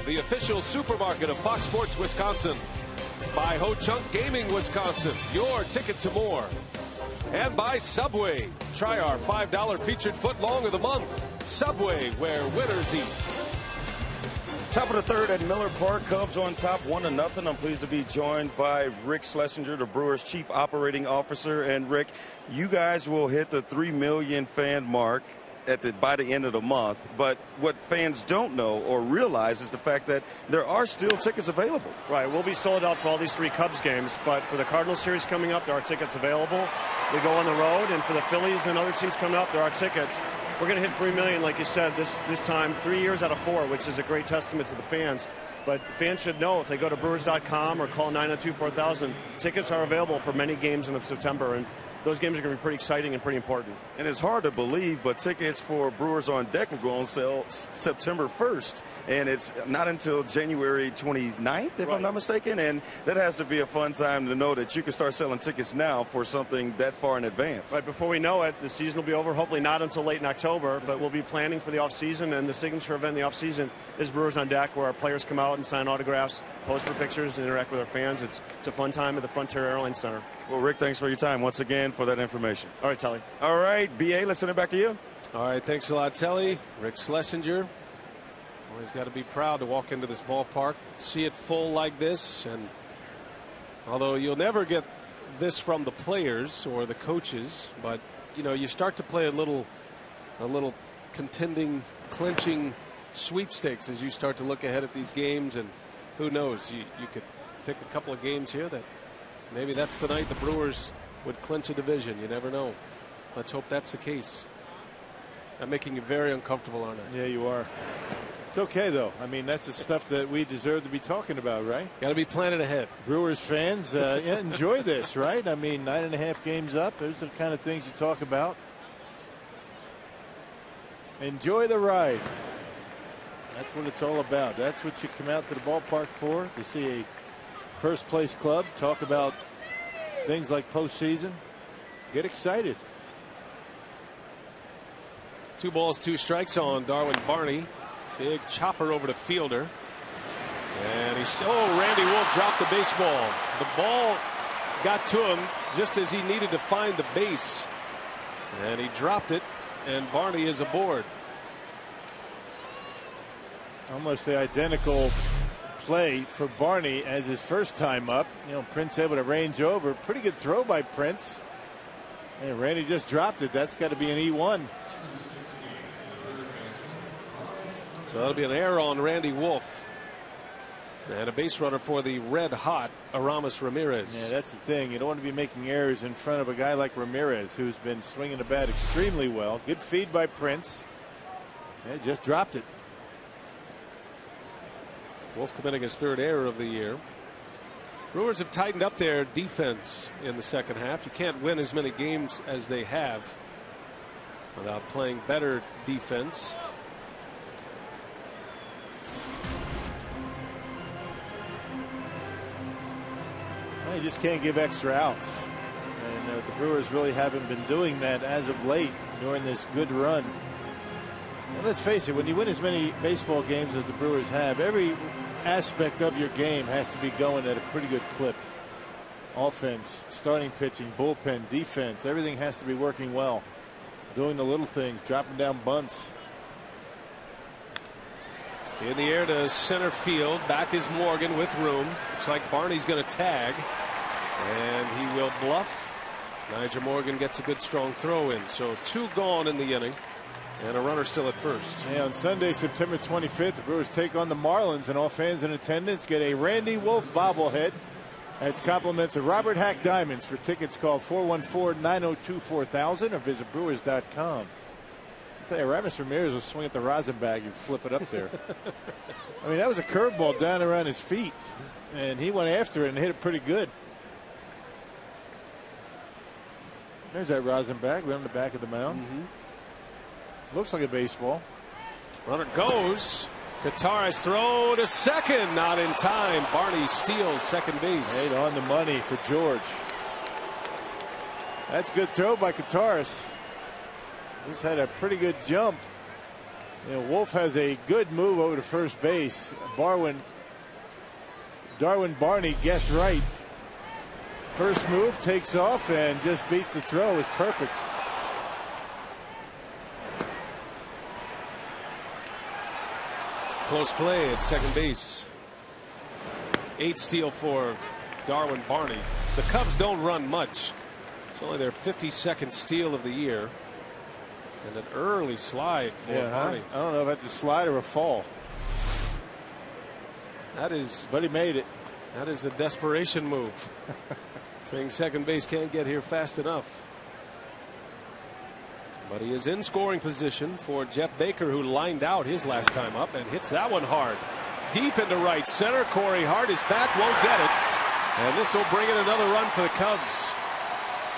The official supermarket of Fox Sports Wisconsin. By Ho Chunk Gaming Wisconsin, your ticket to more. And by Subway. Try our $5 featured foot long of the month. Subway, where winners eat. Top of the third at Miller Park. Cubs on top 1-0. I'm pleased to be joined by Rick Schlesinger, the Brewers Chief Operating Officer. And Rick, you guys will hit the 3 million fan mark by the end of the month, but what fans don't know or realize is the fact that there are still tickets available. Right, we'll be sold out for all these 3 Cubs games, but for the Cardinals series coming up, there are tickets available. We go on the road, and for the Phillies and other teams coming up, there are tickets. We're going to hit 3 million, like you said, this time, 3 years out of 4, which is a great testament to the fans. But fans should know if they go to Brewers.com or call 902-4000, tickets are available for many games in September, and those games are going to be pretty exciting and pretty important. And it's hard to believe, but tickets for Brewers on Deck will go on sale September 1st. And it's not until January 29th, if I'm not mistaken. And that has to be a fun time to know that you can start selling tickets now for something that far in advance. Right, before we know it, the season will be over. Hopefully not until late in October, but we'll be planning for the offseason. And the signature event in the offseason is Brewers on Deck, where our players come out and sign autographs, pose for pictures, and interact with our fans. It's a fun time at the Frontier Airlines Center. Well, Rick, thanks for your time once again for that information. All right, Telly. All right, BA, let's send it back to you. All right, thanks a lot, Telly. Rick Schlesinger. Always got to be proud to walk into this ballpark, see it full like this. And although you'll never get this from the players or the coaches, but you know, you start to play a little contending, clinching sweepstakes as you start to look ahead at these games. And who knows, you could pick a couple of games here that maybe that's the night the Brewers would clinch a division. You never know. Let's hope that's the case. I'm making you very uncomfortable, aren't I? Yeah, you are. It's okay, though. I mean, that's the stuff that we deserve to be talking about, right? Got to be planning ahead. Brewers fans, yeah, enjoy this, right? I mean, 9.5 games up. Those are the kind of things you talk about. Enjoy the ride. That's what it's all about. That's what you come out to the ballpark for, to see a first-place club talk about things like postseason. Get excited. 2 balls, 2 strikes on Darwin Barney. Big chopper over to fielder. And Randy Wolf dropped the baseball. The ball got to him just as he needed to find the base. And he dropped it, and Barney is aboard. Almost the identical play for Barney as his first time up. You know, Prince able to range over. Pretty good throw by Prince. And Randy just dropped it. That's got to be an E1. So that'll be an error on Randy Wolf. And a base runner for the red hot Aramis Ramirez. Yeah, that's the thing. You don't want to be making errors in front of a guy like Ramirez, who's been swinging the bat extremely well. Good feed by Prince. Yeah, just dropped it. Wolf committing his 3rd error of the year. Brewers have tightened up their defense in the second half. You can't win as many games as they have without playing better defense. You just can't give extra outs. And the Brewers really haven't been doing that as of late during this good run. And let's face it, when you win as many baseball games as the Brewers have, every aspect of your game has to be going at a pretty good clip. Offense, starting pitching, bullpen, defense, everything has to be working well. Doing the little things, dropping down bunts. In the air to center field. Back is Morgan with room. Looks like Barney's going to tag. And he will bluff. Nigel Morgan gets a good strong throw in. So 2 gone in the inning. And a runner still at first. Yeah, on Sunday, September 25th, the Brewers take on the Marlins, and all fans in attendance get a Randy Wolf bobblehead. That's compliments of Robert Hack Diamonds. For tickets, call 414-902-4000 or visit Brewers.com. I tell you, Aramis Ramirez will swing at the rosin bag and flip it up there. I mean, that was a curveball down around his feet, and he went after it and hit it pretty good. There's that rosin bag right on the back of the mound. Looks like a baseball. Runner goes. Katara's throw to second, not in time. Barney steals second base. Right on the money for George. That's a good throw by Kataris. He's had a pretty good jump. You know, Wolf has a good move over to first base. Darwin Barney guessed right. First move, takes off and just beats the throw. Is perfect. Close play at second base. 8 steal for Darwin Barney. The Cubs don't run much. It's only their 52nd steal of the year. And an early slide for Barney. I don't know if that's a slide or a fall. That is. But he made it. That is a desperation move. Saying second base can't get here fast enough. But he is in scoring position for Jeff Baker, who lined out his last time up and hits that one hard. Deep into right center. Corey Hart is back, won't get it. And this will bring in another run for the Cubs.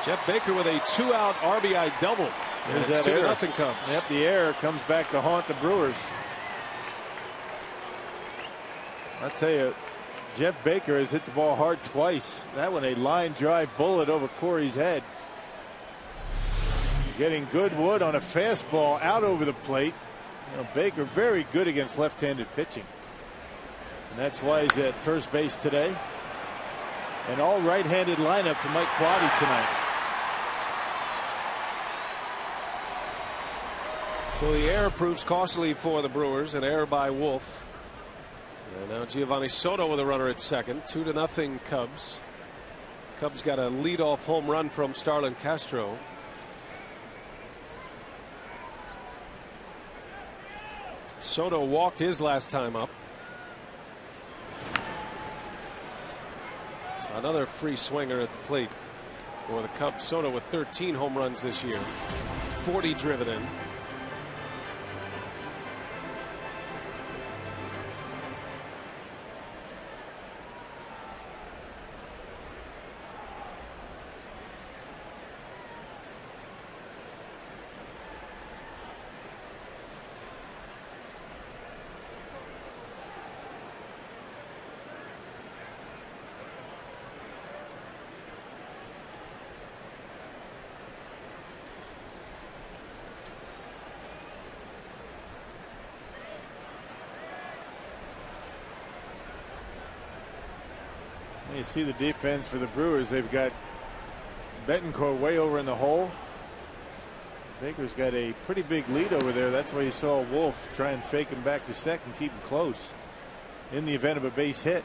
Jeff Baker with a 2-out RBI double. There's and it's that 2-0 Cubs. Yep, the error comes back to haunt the Brewers. I tell you, Jeff Baker has hit the ball hard twice. That one a line drive bullet over Corey's head. Getting good wood on a fastball out over the plate. You know, Baker very good against left-handed pitching. And that's why he's at first base today. An all right-handed lineup for Mike Quaddy tonight. So the error proves costly for the Brewers. An error by Wolf. And now Giovanni Soto with a runner at second. 2-0 Cubs. Cubs got a leadoff home run from Starlin Castro. Soto walked his last time up. Another free swinger at the plate for the Cubs. Soto with 13 home runs this year. 40 driven in. You see the defense for the Brewers. They've got Betancourt way over in the hole. Baker's got a pretty big lead over there. That's why you saw Wolf try and fake him back to second, keep him close in the event of a base hit.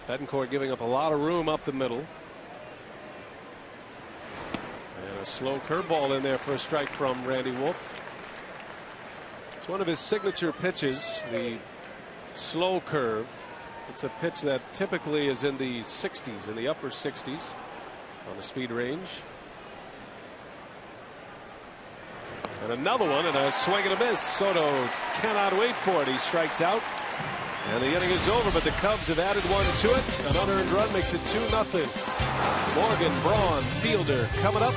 Betancourt giving up a lot of room up the middle. And a slow curveball in there for a strike from Randy Wolf. It's one of his signature pitches, the slow curve. It's a pitch that typically is in the 60s, in the upper 60s on the speed range. And another one, and a swing and a miss. Soto cannot wait for it. He strikes out. And the inning is over, but the Cubs have added one to it. An unearned run makes it 2-0. Morgan Braun, fielder, coming up.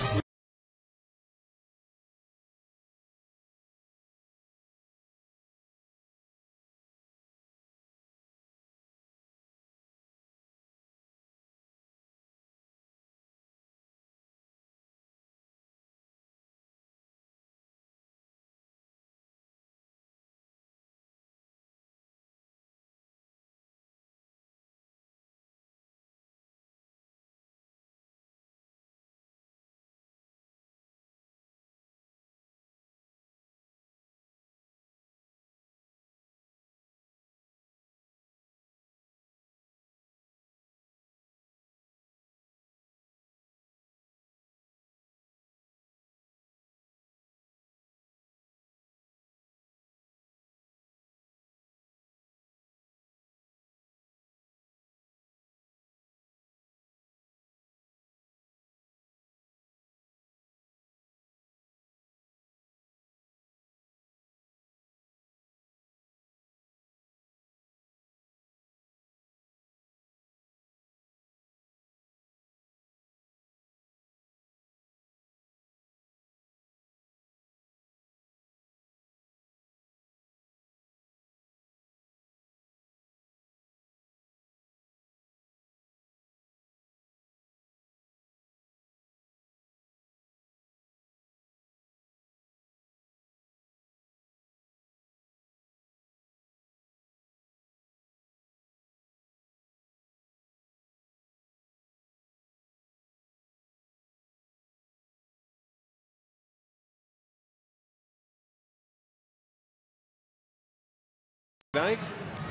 Night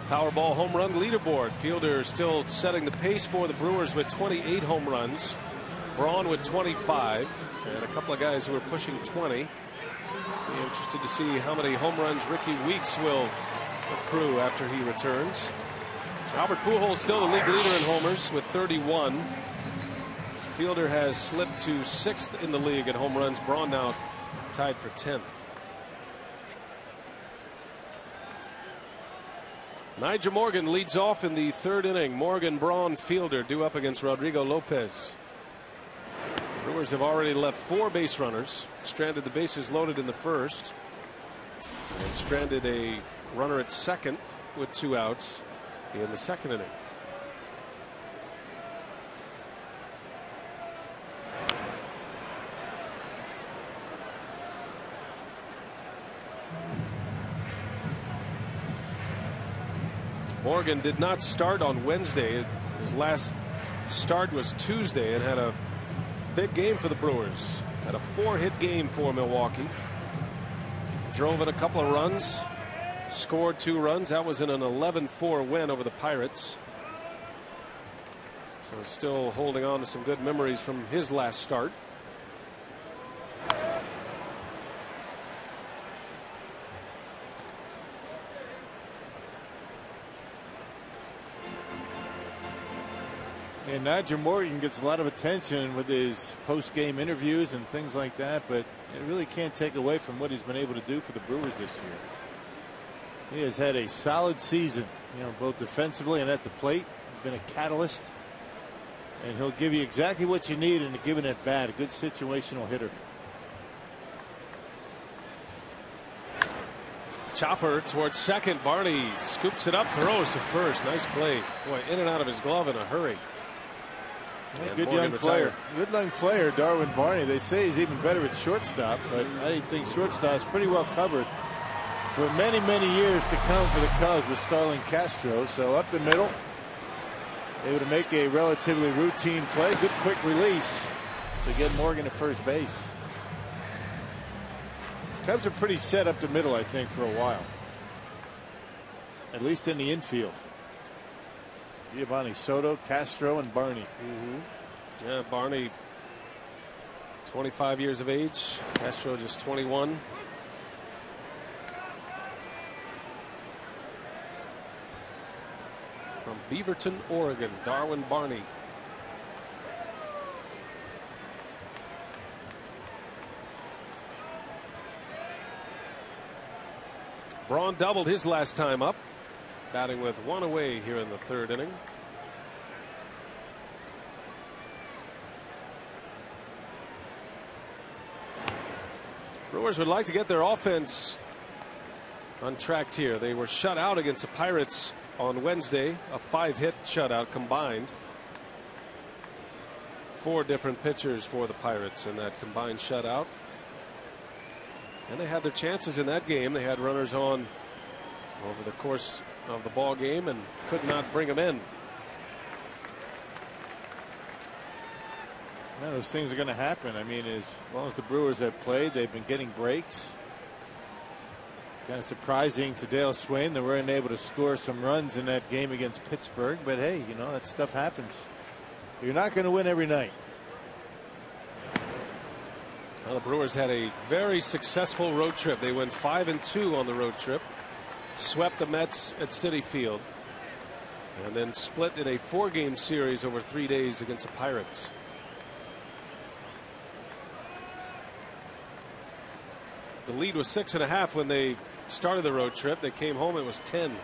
Powerball home run leaderboard. Fielder still setting the pace for the Brewers with 28 home runs. Braun with 25, and a couple of guys who are pushing 20. Be interested to see how many home runs Ricky Weeks will accrue after he returns. Albert Pujols still the league leader in homers with 31. Fielder has slipped to 6th in the league in home runs. Braun now tied for 10th. Nigel Morgan leads off in the 3rd inning. Morgan, Braun, fielder due up against Rodrigo Lopez. Brewers have already left 4 base runners. Stranded the bases loaded in the 1st. And stranded a runner at 2nd with 2 outs in the 2nd inning. Morgan did not start on Wednesday. His last start was Tuesday and had a big game for the Brewers. Had a 4-hit game for Milwaukee. Drove in a couple of runs. Scored 2 runs. That was in an 11-4 win over the Pirates. So still holding on to some good memories from his last start. And Nigel Morgan gets a lot of attention with his post-game interviews and things like that, but it really can't take away from what he's been able to do for the Brewers this year. He has had a solid season, both defensively and at the plate. He's been a catalyst, and he'll give you exactly what you need in a given at bat. A good situational hitter. Chopper towards second. Barney scoops it up, throws to first. Nice play. Boy, in and out of his glove in a hurry. Good young player. Good young player, Darwin Barney. They say he's even better at shortstop, but I think shortstop's pretty well covered for many, many years to come for the Cubs with Starlin Castro. So up the middle, able to make a relatively routine play. Good quick release to get Morgan at first base. Cubs are pretty set up the middle, I think, for a while. At least in the infield. Giovanni, Soto, Castro, and Barney. Yeah, Barney, 25 years of age. Castro just 21. From Beaverton, Oregon, Darwin Barney. Braun doubled his last time up, batting with one away here in the third inning. Brewers would like to get their offense on track here. They were shut out against the Pirates on Wednesday, a 5-hit shutout combined. 4 different pitchers for the Pirates in that combined shutout. And they had their chances in that game. They had runners on over the course of the ball game and could not bring them in. Yeah, those things are going to happen. I mean, as long as the Brewers have played, they've been getting breaks. Kind of surprising to Dale Swain that weren't able to score some runs in that game against Pittsburgh. But hey, you know, that stuff happens. You're not going to win every night. Well, the Brewers had a very successful road trip. They went 5-2 on the road trip, swept the Mets at Citi Field, and then split in a 4-game series over 3 days against the Pirates. The lead was 6.5 when they started the road trip. They came home, it was 10.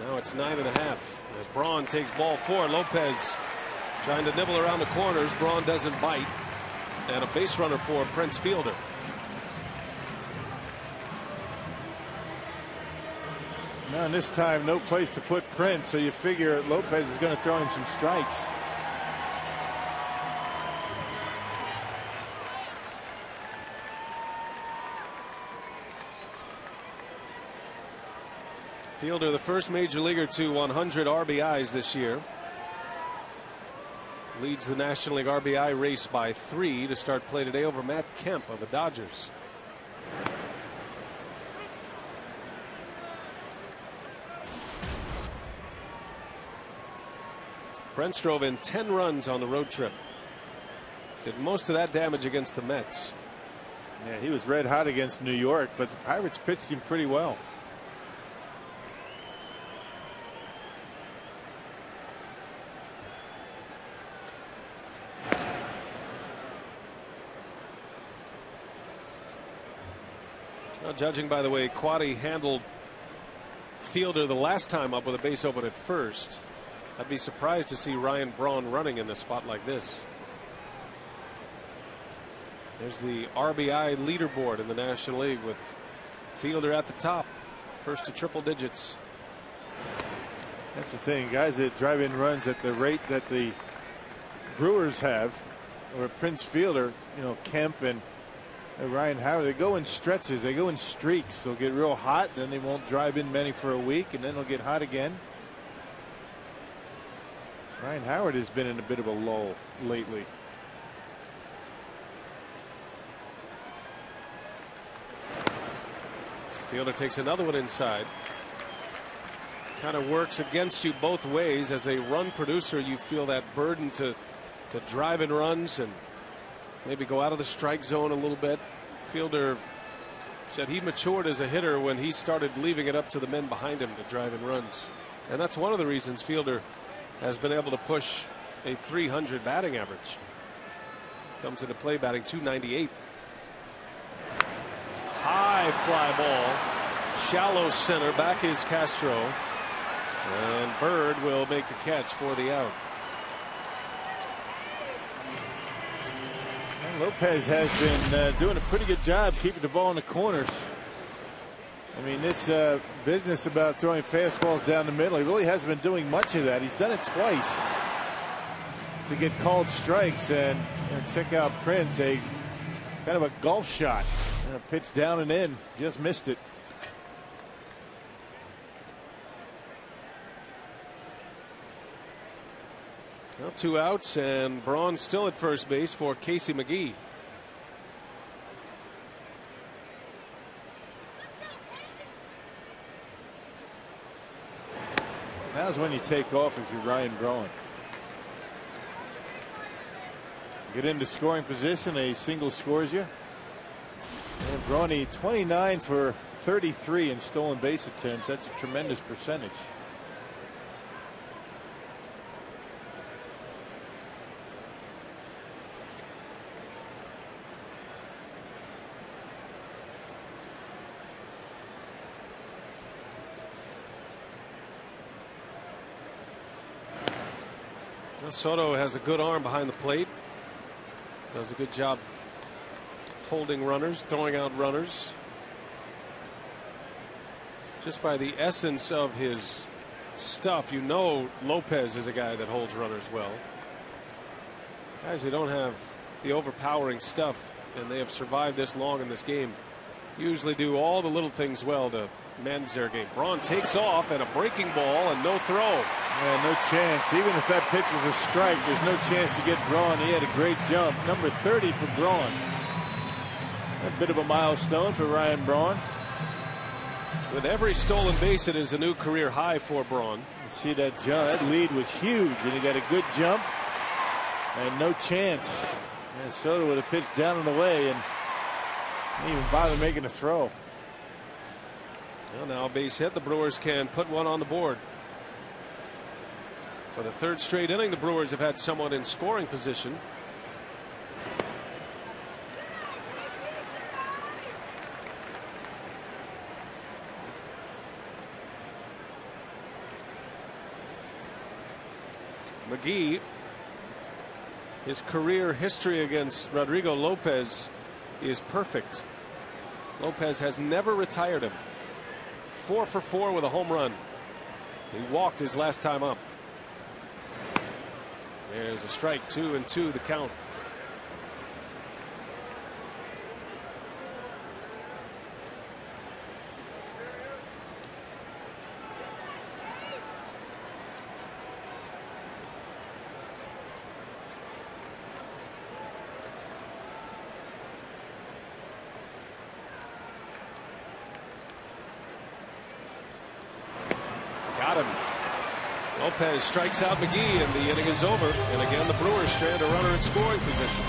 Now it's 9.5 as Braun takes ball 4. Lopez trying to nibble around the corners. Braun doesn't bite. And a base runner for Prince Fielder. Now, and this time, no place to put Prince, so you figure Lopez is going to throw him some strikes. Fielder, the first major leaguer to 100 RBIs this year. Leads the National League RBI race by 3 to start play today over Matt Kemp of the Dodgers. Prince drove in 10 runs on the road trip. Did most of that damage against the Mets. Yeah, he was red hot against New York, but the Pirates pitched him pretty well. Well, judging by the way Quaddy handled Fielder the last time up with a base open at first, I'd be surprised to see Ryan Braun running in a spot like this. There's the RBI leaderboard in the National League with Fielder at the top, first to triple digits. That's the thing, guys that drive in runs at the rate that the Brewers have, or Prince Fielder, you know, Kemp and Ryan Howard, they go in stretches, they go in streaks. They'll get real hot, then they won't drive in many for a week, and then they'll get hot again. Ryan Howard has been in a bit of a lull lately. Fielder takes another one inside. Kind of works against you both ways. As a run producer, you feel that burden to drive in runs and maybe go out of the strike zone a little bit. Fielder said he matured as a hitter when he started leaving it up to the men behind him to drive in runs. And that's one of the reasons Fielder has been able to push a .300 batting average. Comes into play batting .298. High fly ball, shallow center, back is Castro, and Bird will make the catch for the out. And Lopez has been doing a pretty good job keeping the ball in the corners. I mean, this business about throwing fastballs down the middle, he really hasn't been doing much of that. He's done it twice. to get called strikes. And check out Prince, a kind of a golf shot. A pitch down and in, just missed it. Well, 2 outs, and Braun still at first base for Casey McGee. Now's when you take off if you're Ryan Braun. Get into scoring position, a single scores you. And Braun, 29 for 33 in stolen base attempts. That's a tremendous percentage. Soto has a good arm behind the plate. Does a good job holding runners, throwing out runners. Just by the essence of his stuff, you know Lopez is a guy that holds runners well. Guys who don't have the overpowering stuff and they have survived this long in this game usually do all the little things well to manage their game. Braun takes off, and a breaking ball and no throw. Yeah, no chance. Even if that pitch was a strike, there's no chance to get Braun. He had a great jump. Number 30 for Braun. A bit of a milestone for Ryan Braun. With every stolen base, it is a new career high for Braun. You see that jump. That lead was huge, and he got a good jump. And no chance. And Soto with a pitch down and away, and didn't even bother making a throw. Well, now a base hit. The Brewers can put one on the board. For the 3rd straight inning, the Brewers have had someone in scoring position. McGee, his career history against Rodrigo Lopez is perfect. Lopez has never retired him. 4 for 4 with a home run. He walked his last time up. There's a strike. 2-2 the count. Got him. Lopez strikes out McGee, and the inning is over. And again, the Brewers strand a runner in scoring position.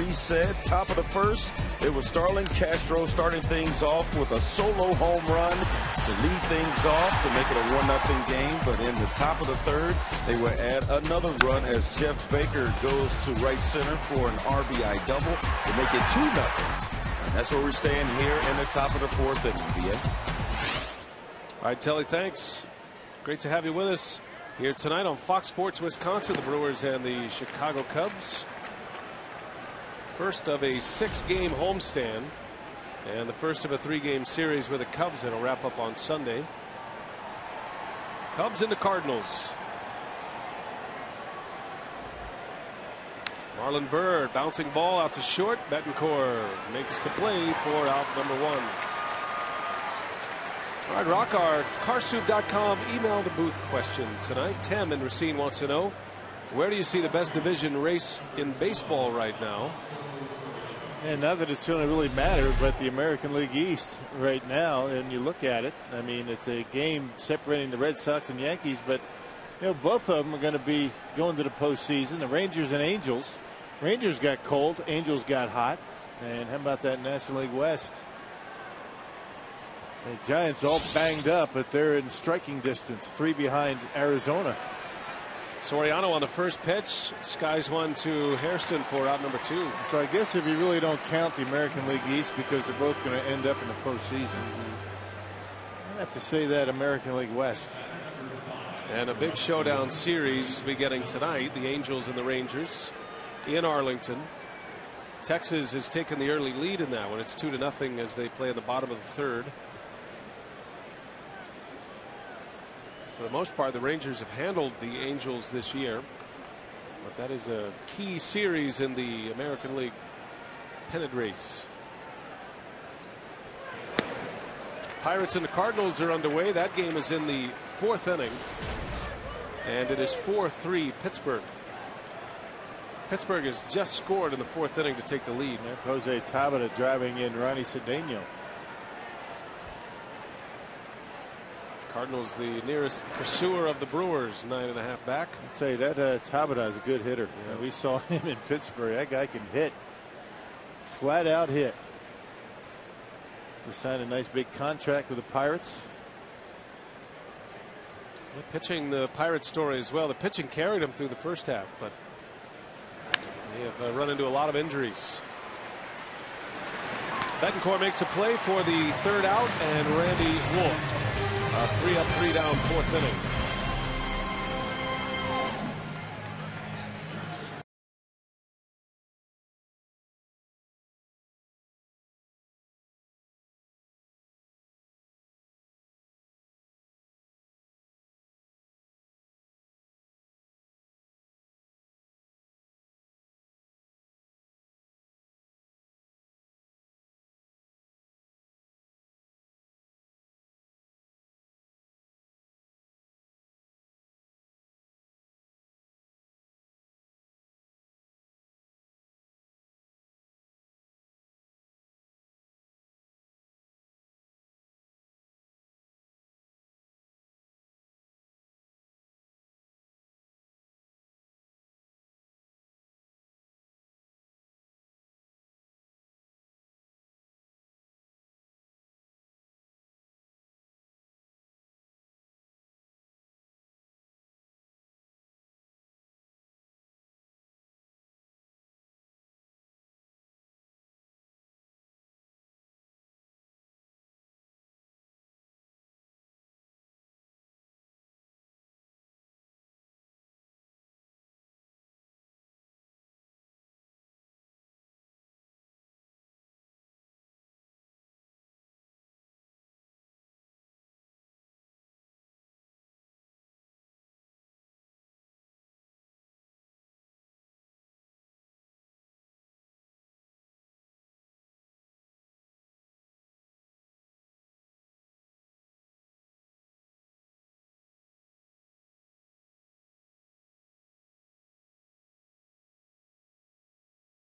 reset. Top of the first, it was Starlin Castro starting things off with a solo home run to lead things off to make it a 1-0 game. But in the top of the third, they will add another run as Jeff Baker goes to right center for an RBI double to make it 2-0. And that's where we're staying here in the top of the fourth inning, BA. All right, Telly, thanks. Great to have you with us here tonight on Fox Sports Wisconsin, the Brewers and the Chicago Cubs. First of a 6-game homestand and the first of a 3-game series with the Cubs that'll wrap up on Sunday. Cubs and the Cardinals. Marlon Byrd bouncing ball out to short. Betancourt makes the play for out number 1. All right, rock our carsoup.com email the booth question tonight. Tim in Racine wants to know, where do you see the best division race in baseball right now? And not that it's going to really matter, but the American League East right now, and you look at it, I mean, it's a game separating the Red Sox and Yankees, but you know, both of them are going to be going to the postseason. The Rangers and Angels. Rangers got cold, Angels got hot. And how about that National League West? The Giants all banged up, but they're in striking distance, 3 behind Arizona. Soriano on the first pitch. Skies one to Hairston for out number 2. So I guess if you really don't count the American League East because they're both going to end up in the postseason, I'd have to say that American League West. And a big showdown series beginning tonight. The Angels and the Rangers in Arlington. Texas has taken the early lead in that one. It's 2-0 as they play in the bottom of the third. For the most part, the Rangers have handled the Angels this year, but that is a key series in the American League pennant race. Pirates and the Cardinals are underway. That game is in the 4th inning, and it is 4-3 Pittsburgh. Pittsburgh has just scored in the 4th inning to take the lead. Jose Tabata driving in Ronnie Cedeno. Cardinals the nearest pursuer of the Brewers, 9.5 back. I'll tell you that Tabata is a good hitter. Yeah. We saw him in Pittsburgh. That guy can hit. Flat out hit. He signed a nice big contract with the Pirates. Well, pitching the Pirates story as well. The pitching carried him through the first half, but they have run into a lot of injuries. Betancourt makes a play for the 3rd out, and Randy Wolf. 3 up, 3 down, 4th inning.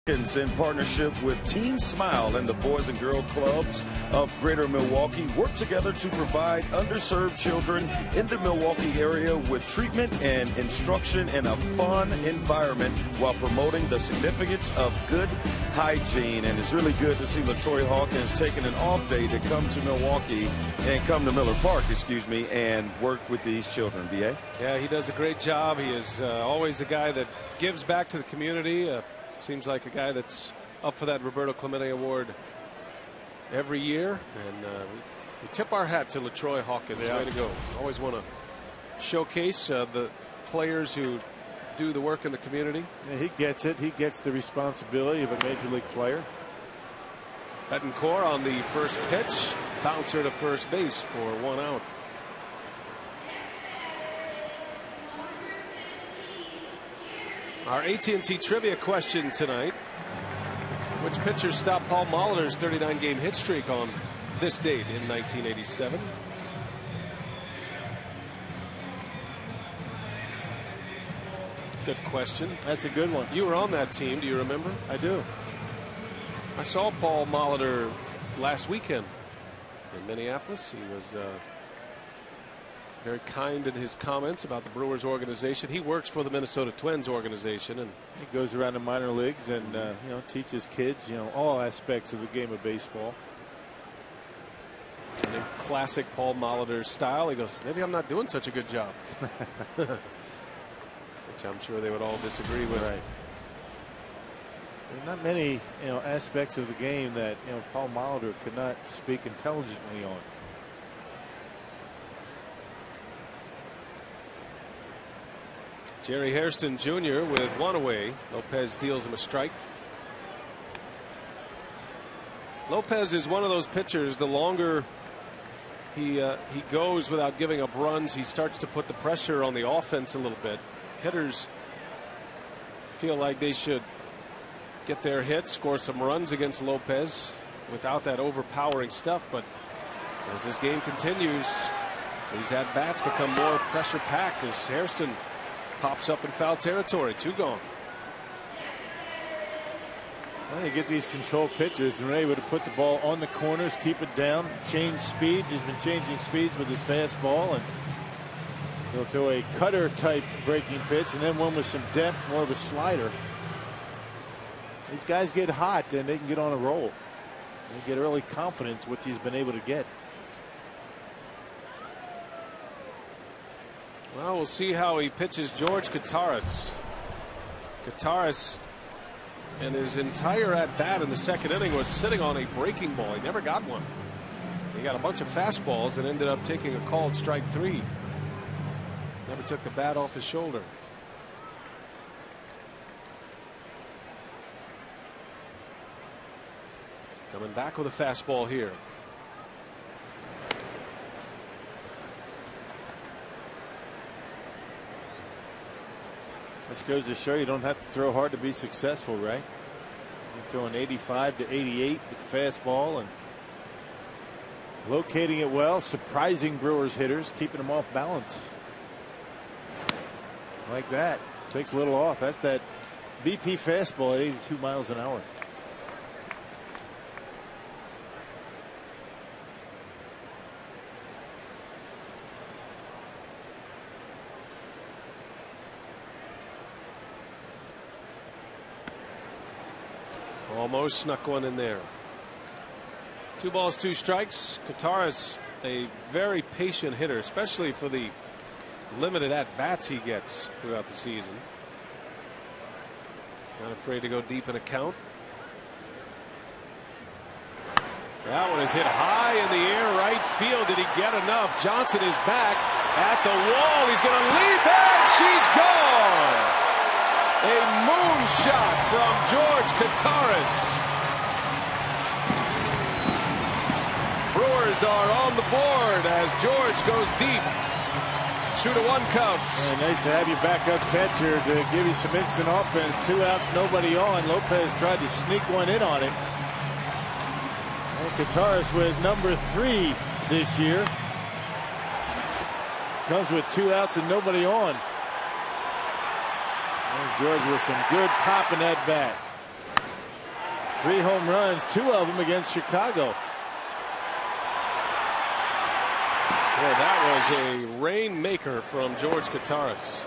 In partnership with Team Smile and the Boys and Girls Clubs of Greater Milwaukee, work together to provide underserved children in the Milwaukee area with treatment and instruction in a fun environment while promoting the significance of good hygiene. And it's really good to see LaTroy Hawkins taking an off day to come to Milwaukee and come to Miller Park, and work with these children. B.A.? Yeah, he does a great job. He is always a guy that gives back to the community. Seems like a guy that's up for that Roberto Clemente Award every year. And we tip our hat to LaTroy Hawkins. Yeah. Way to go. Always want to showcase the players who do the work in the community. Yeah, he gets it. He gets the responsibility of a major league player. BETANCOURT on the first pitch. Bouncer to first base for 1 out. Our AT&T trivia question tonight: which pitcher stopped Paul Molitor's 39-game hit streak on this date in 1987? Good question. That's a good one. You were on that team. Do you remember? I do. I saw Paul Molitor last weekend in Minneapolis. He was very kind in his comments about the Brewers organization. He works for the Minnesota Twins organization, and he goes around the minor leagues and teaches kids all aspects of the game of baseball. And in classic Paul Molitor style, he goes, maybe I'm not doing such a good job. Which I'm sure they would all disagree with. Right. There are not many aspects of the game that Paul Molitor could not speak intelligently on. Jerry Hairston Jr. with one away. Lopez deals him a strike. Lopez is one of those pitchers, the longer he goes without giving up runs, he starts to put the pressure on the offense a little bit. Hitters feel like they should get their hits, score some runs against Lopez without that overpowering stuff. But as this game continues, these at-bats become more pressure packed as Hairston pops up in foul territory. 2 gone. Well, you get these control pitchers and they're able to put the ball on the corners, keep it down, change speeds. He's been changing speeds with his fastball, and he'll throw a cutter type breaking pitch and then one with some depth, more of a slider. These guys get hot and they can get on a roll. They get early confidence, which he's been able to get. Well, we'll see how he pitches George Kataris. Kataris, in his entire at-bat in the second inning, was sitting on a breaking ball. He never got one. He got a bunch of fastballs and ended up taking a called strike 3. Never took the bat off his shoulder. Coming back with a fastball here. This goes to show you don't have to throw hard to be successful, right? You're throwing 85 to 88 with the fastball and locating it well, surprising Brewers hitters, keeping them off balance. Like that. Takes a little off. That's that BP fastball at 82 miles an hour. Almost snuck one in there. 2 balls, 2 strikes. Kataris, a very patient hitter, especially for the limited at-bats he gets throughout the season. Not afraid to go deep in a count. That one is hit high in the air, right field. Did he get enough? Johnson is back at the wall. He's going to leap it. She's gone. A moonshot from George Kataris. Brewers are on the board as George goes deep. 2-1 Cubs. Yeah, nice to have your backup catcher to give you some instant offense. 2 outs, nobody on. Lopez tried to sneak one in on him. And Kataris with number 3 this year. Comes with 2 outs and nobody on. And George with some good pop in that bat. 3 home runs, 2 of them against Chicago. Well, that was a rainmaker from George Kataris.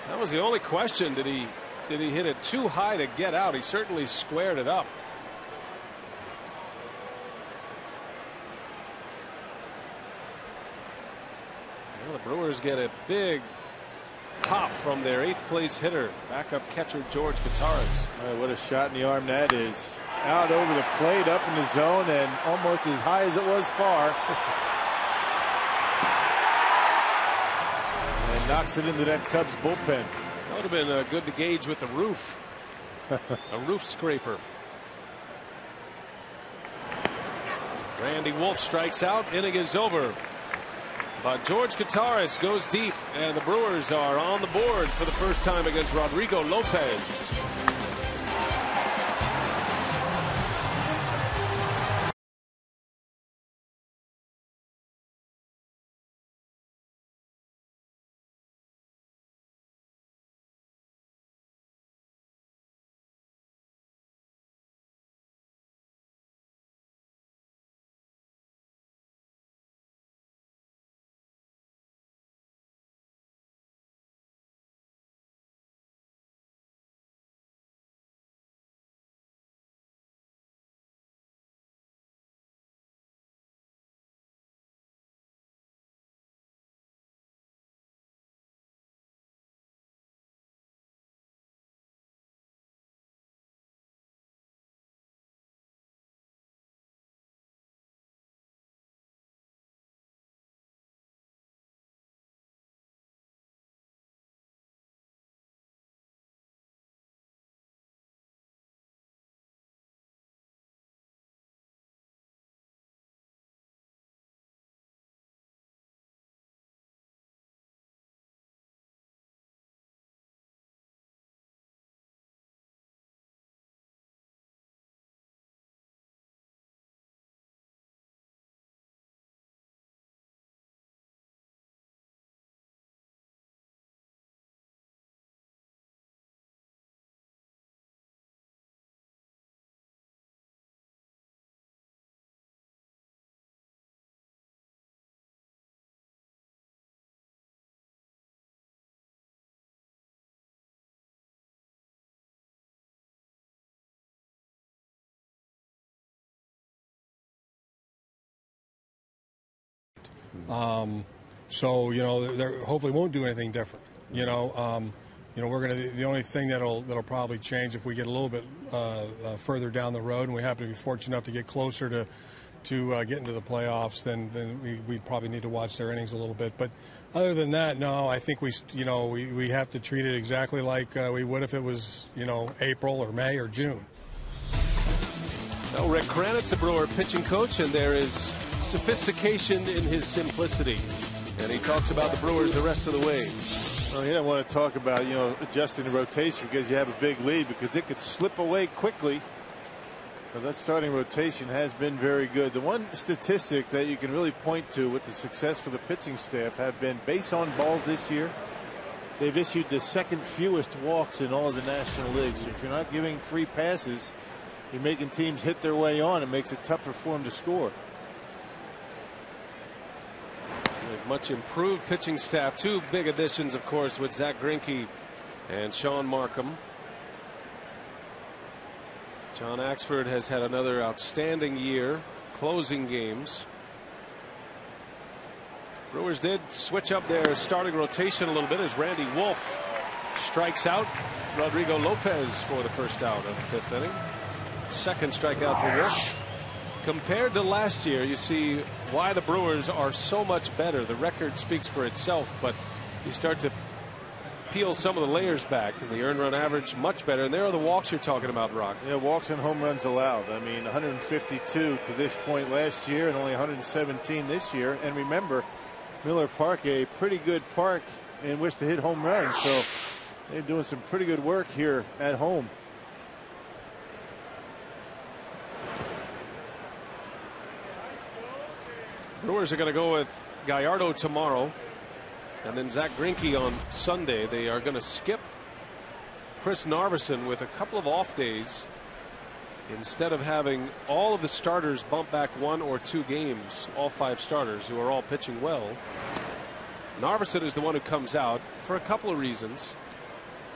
That was the only question. Did he hit it too high to get out? He certainly squared it up. Well, the Brewers get a big pop from their 8th place hitter, backup catcher George Kataris. What a shot in the arm that is. Out over the plate, up in the zone, and almost as high as it was far. And knocks it into that Cubs bullpen. That would have been good to gauge with the roof. A roof scraper. Randy Wolf strikes out. Inning is over. But George Kataris goes deep, and the Brewers are on the board for the first time against Rodrigo Lopez. So they hopefully won't do anything different. We're going to. The only thing that'll probably change if we get a little bit further down the road, and we happen to be fortunate enough to get closer to getting to the playoffs, then we probably need to watch their innings a little bit. But other than that, no, I think we have to treat it exactly like we would if it was April or May or June. Well, Rick Kranitz, a Brewer pitching coach, and there is sophistication in his simplicity, and he talks about the Brewers the rest of the way. Well, he doesn't want to talk about adjusting the rotation because you have a big lead, because it could slip away quickly. But that starting rotation has been very good. The one statistic that you can really point to with the success for the pitching staff have been base on balls this year. They've issued the second fewest walks in all of the National League. So if you're not giving free passes, you're making teams hit their way on. It makes it tougher for them to score. Much improved pitching staff. Two big additions, of course, with Zach Greinke and Sean Markham. John Axford has had another outstanding year closing games. Brewers did switch up their starting rotation a little bit as Randy Wolf strikes out Rodrigo Lopez for the first out of the 5th inning. Second strikeout for Wolf. Compared to last year, you see why the Brewers are so much better. The record speaks for itself, but you start to peel some of the layers back, and the earned run average much better. And there are the walks you're talking about, Rock. Yeah, walks and home runs allowed. I mean, 152 to this point last year and only 117 this year. And remember, Miller Park, a pretty good park in which to hit home runs. So they're doing some pretty good work here at home. Brewers are going to go with Gallardo tomorrow, and then Zach Greinke on Sunday. They are going to skip Chris Narveson with a couple of off days instead of having all of the starters bump back 1 or 2 games, all 5 starters who are all pitching well, Narveson is the one who comes out for a couple of reasons.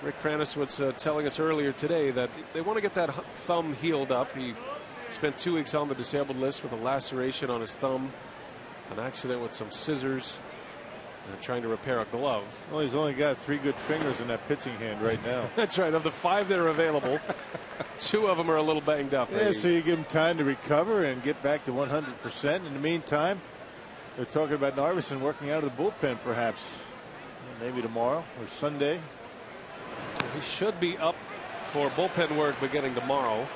Rick Kranis was telling us earlier today that they want to get that thumb healed up. He spent 2 weeks on the disabled list with a laceration on his thumb, an accident with some scissors, trying to repair a glove. Well, he's only got 3 good fingers in that pitching hand right now. That's right. Of the 5 that are available, 2 of them are a little banged up. Yeah, so you give him time to recover and get back to 100%. In the meantime, they're talking about Narveson working out of the bullpen perhaps. Maybe tomorrow or Sunday. He should be up for bullpen work beginning tomorrow.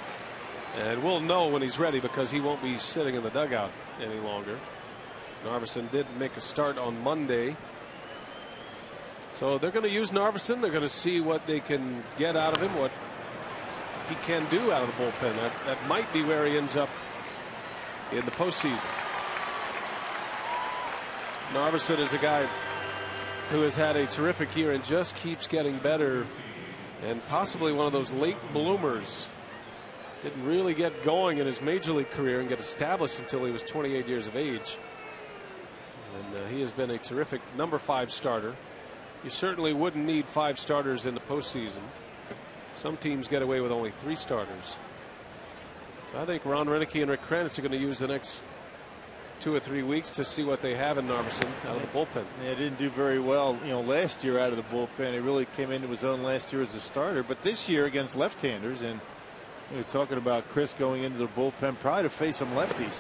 And we'll know when he's ready because he won't be sitting in the dugout any longer. Narveson did make a start on Monday. So they're going to use Narveson. They're going to see what they can get out of him, what he can do out of the bullpen. That might be where he ends up in the postseason. Narveson is a guy who has had a terrific year and just keeps getting better, and possibly one of those late bloomers. Didn't really get going in his major league career and get established until he was 28 years of age. And he has been a terrific number 5 starter. You certainly wouldn't need 5 starters in the postseason. Some teams get away with only 3 starters. So I think Ron Renicky and Rick Kranitz are going to use the next 2 or 3 weeks to see what they have in Narveson out of the bullpen. Yeah, didn't do very well, last year out of the bullpen. He really came into his own last year as a starter, but this year against left-handers, and you're talking about Chris going into the bullpen probably to face some lefties.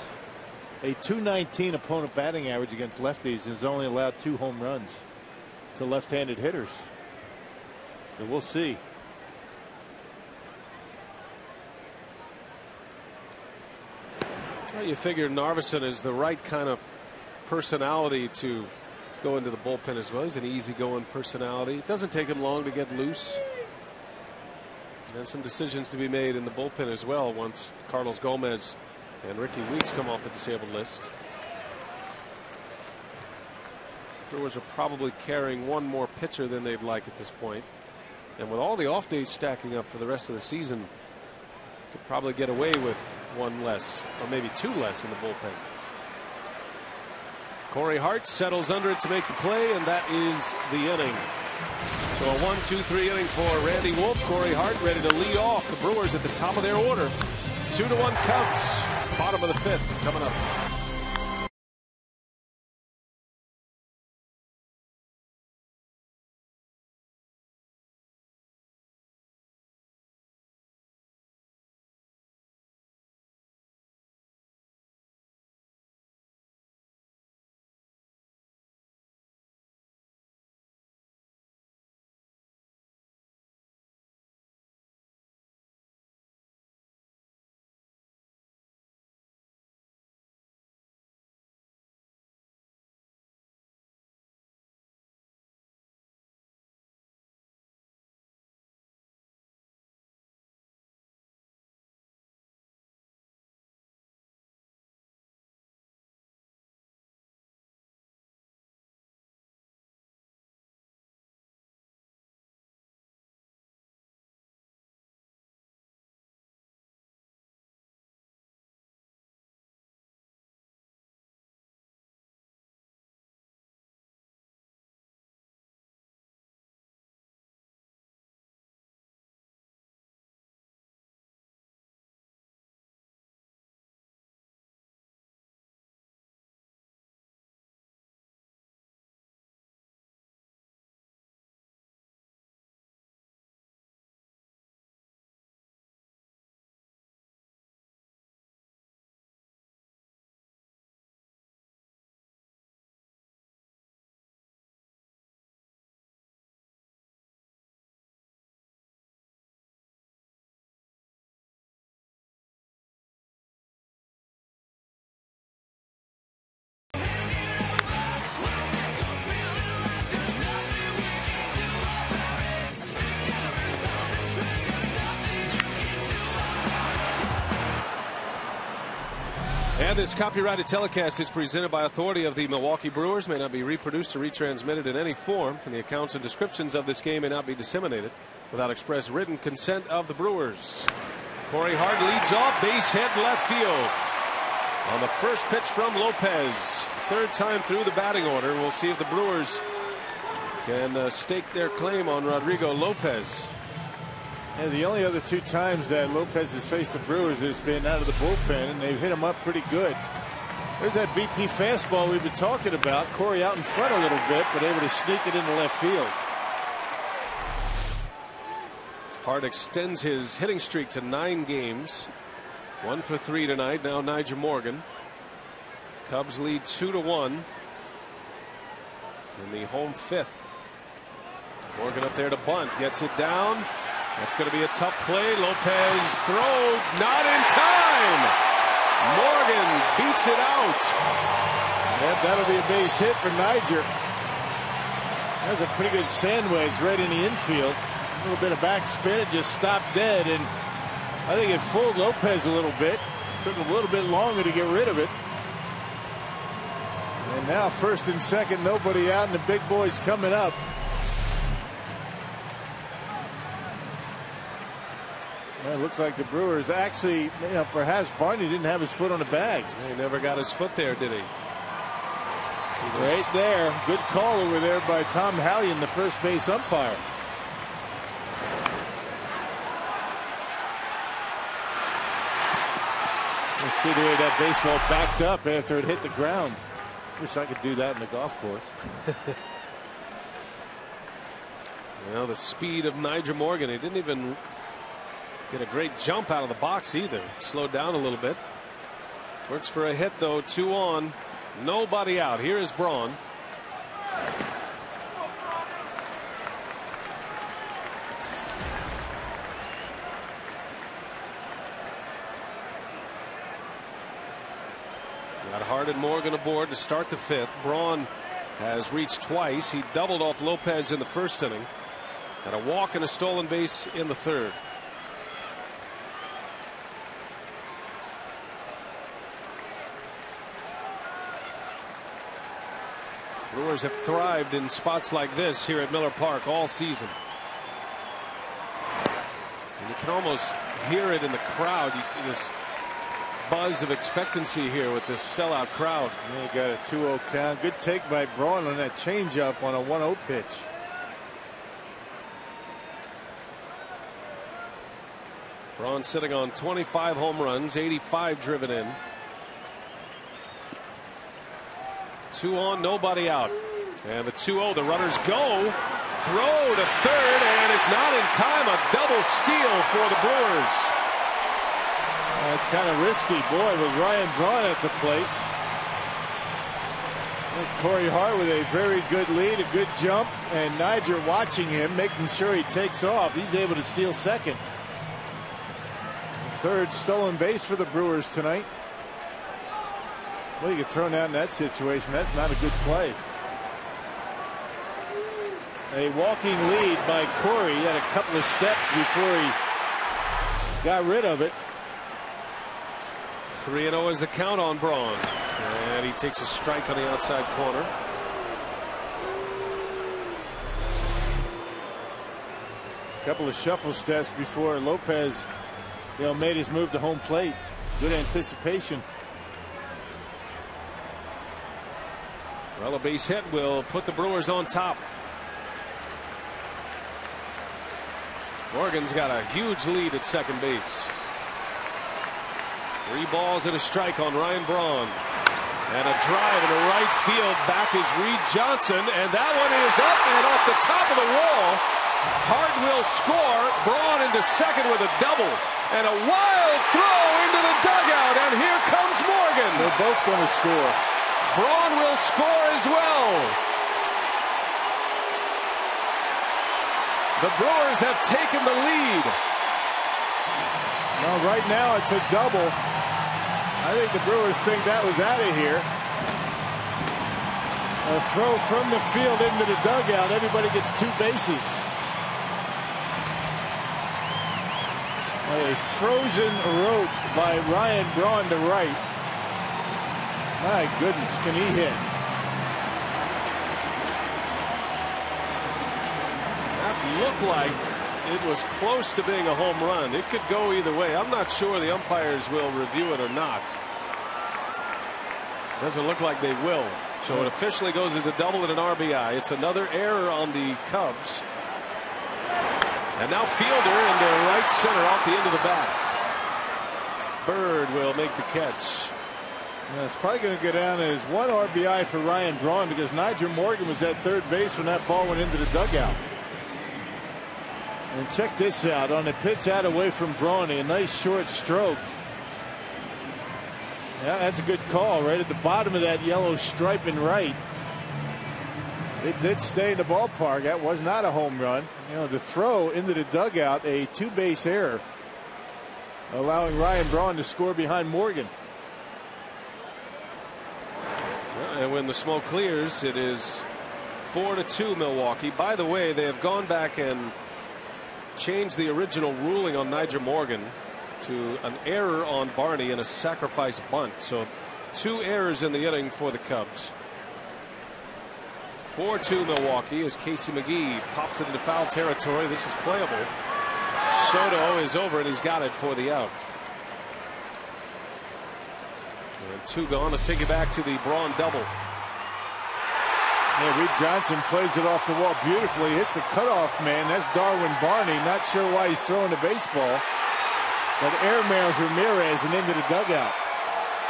A .219 opponent batting average against lefties and has only allowed 2 home runs to left-handed hitters. So we'll see. Well, you figure Narveson is the right kind of personality to go into the bullpen as well. He's an easygoing personality. It doesn't take him long to get loose. And some decisions to be made in the bullpen as well once Carlos Gomez and Ricky Weeks come off the disabled list. Brewers are probably carrying 1 more pitcher than they'd like at this point. And with all the off days stacking up for the rest of the season, could probably get away with 1 less or maybe 2 less in the bullpen. Corey Hart settles under it to make the play, and that is the inning. So a 1-2-3 inning for Randy Wolf. Corey Hart ready to lead off the Brewers at the top of their order. 2-1 Cubs. Bottom of the 5th coming up. And this copyrighted telecast is presented by authority of the Milwaukee Brewers, may not be reproduced or retransmitted in any form, and the accounts and descriptions of this game may not be disseminated without express written consent of the Brewers. Corey Hart leads off, base hit left field. On the first pitch from Lopez. Third time through the batting order. We'll see if the Brewers can stake their claim on Rodrigo Lopez. Yeah, the only other 2 times that Lopez has faced the Brewers has been out of the bullpen, and they've hit him up pretty good. There's that BP fastball we've been talking about. Corey out in front a little bit, but able to sneak it into left field. Hart extends his hitting streak to 9 games. 1 for 3 tonight. Now Nigel Morgan. Cubs lead 2-1 in the home 5th. Morgan up there to bunt, gets it down. That's going to be a tough play. Lopez throw, not in time. Morgan beats it out. Yep, that'll be a base hit for Niger. That's a pretty good sandwich right in the infield. A little bit of backspin, it just stopped dead, and I think it fooled Lopez a little bit. Took a little bit longer to get rid of it. And now first and second, nobody out, and the big boys coming up. Well, it looks like the Brewers actually, perhaps Barney didn't have his foot on the bag. He never got his foot there, did he? Right there. Good call over there by Tom Hallion, the first base umpire. Let's see the way that baseball backed up after it hit the ground. Wish I could do that in the golf course. Well, the speed of Nigel Morgan. He didn't even get a great jump out of the box either. Slowed down a little bit. Works for a hit though. 2 on. Nobody out. Here is Braun. Got Hart and Morgan aboard to start the 5th. Braun has reached twice. He doubled off Lopez in the first inning. Had a walk and a stolen base in the 3rd. Brewers have thrived in spots like this here at Miller Park all season. And you can almost hear it in the crowd. This buzz of expectancy here with this sellout crowd. And they got a 2-0 count. Good take by Braun on that changeup on a 1-0 pitch. Braun sitting on 25 home runs, 85 driven in. 2 on, nobody out. And the 2-0, the runners go. Throw to 3rd, and it's not in time. A double steal for the Brewers. That's kind of risky. Boy, with Ryan Braun at the plate. Corey Hart with a very good lead, a good jump, and Niger watching him, making sure he takes off. He's able to steal 2nd. 3rd stolen base for the Brewers tonight. Well, you get thrown out in that situation. That's not a good play. A walking lead by Corey. He had a couple of steps before he got rid of it. 3-0 is the count on Braun. And he takes a strike on the outside corner. A couple of shuffle steps before Lopez, made his move to home plate. Good anticipation. Well, a base hit will put the Brewers on top. Morgan's got a huge lead at second base. 3 balls and a strike on Ryan Braun. And a drive into right field. Back is Reed Johnson. And that one is up and off the top of the wall. Hart will score. Braun into second with a double. And a wild throw into the dugout. And here comes Morgan. They're both going to score. Braun will score as well. The Brewers have taken the lead. Well, right now it's a double. I think the Brewers think that was out of here. A throw from the field into the dugout. Everybody gets 2 bases. A frozen rope by Ryan Braun to right. My goodness, can he hit? That looked like It was close to being a home run. It could go either way. I'm not sure the umpires will review it or not. Doesn't look like they will. So it officially goes as a double and an RBI. It's another error on the Cubs. And now fielder into right center off the end of the bat. Bird will make the catch. Yeah, it's probably going to go down as one RBI for Ryan Braun because Nigel Morgan was at third base when that ball went into the dugout. And check this out on the pitch out away from Brawny, a nice short stroke. Yeah, that's a good call right at the bottom of that yellow stripe and right. It did stay in the ballpark. That was not a home run. You know, the throw into the dugout, a two-base error, allowing Ryan Braun to score behind Morgan. And when the smoke clears, it is 4-2 Milwaukee. By the way, they have gone back and changed the original ruling on Nigel Morgan to an error on Barney and a sacrifice bunt. So 2 errors in the inning for the Cubs. 4-2 Milwaukee as Casey McGee pops into foul territory. This is playable. Soto is over and he's got it for the out. And 2 gone. Let's take it back to the Braun double. Yeah, Reed Johnson plays it off the wall beautifully. Hits the cutoff man. That's Darwin Barney. Not sure why he's throwing the baseball. But airmails Ramirez and into the dugout.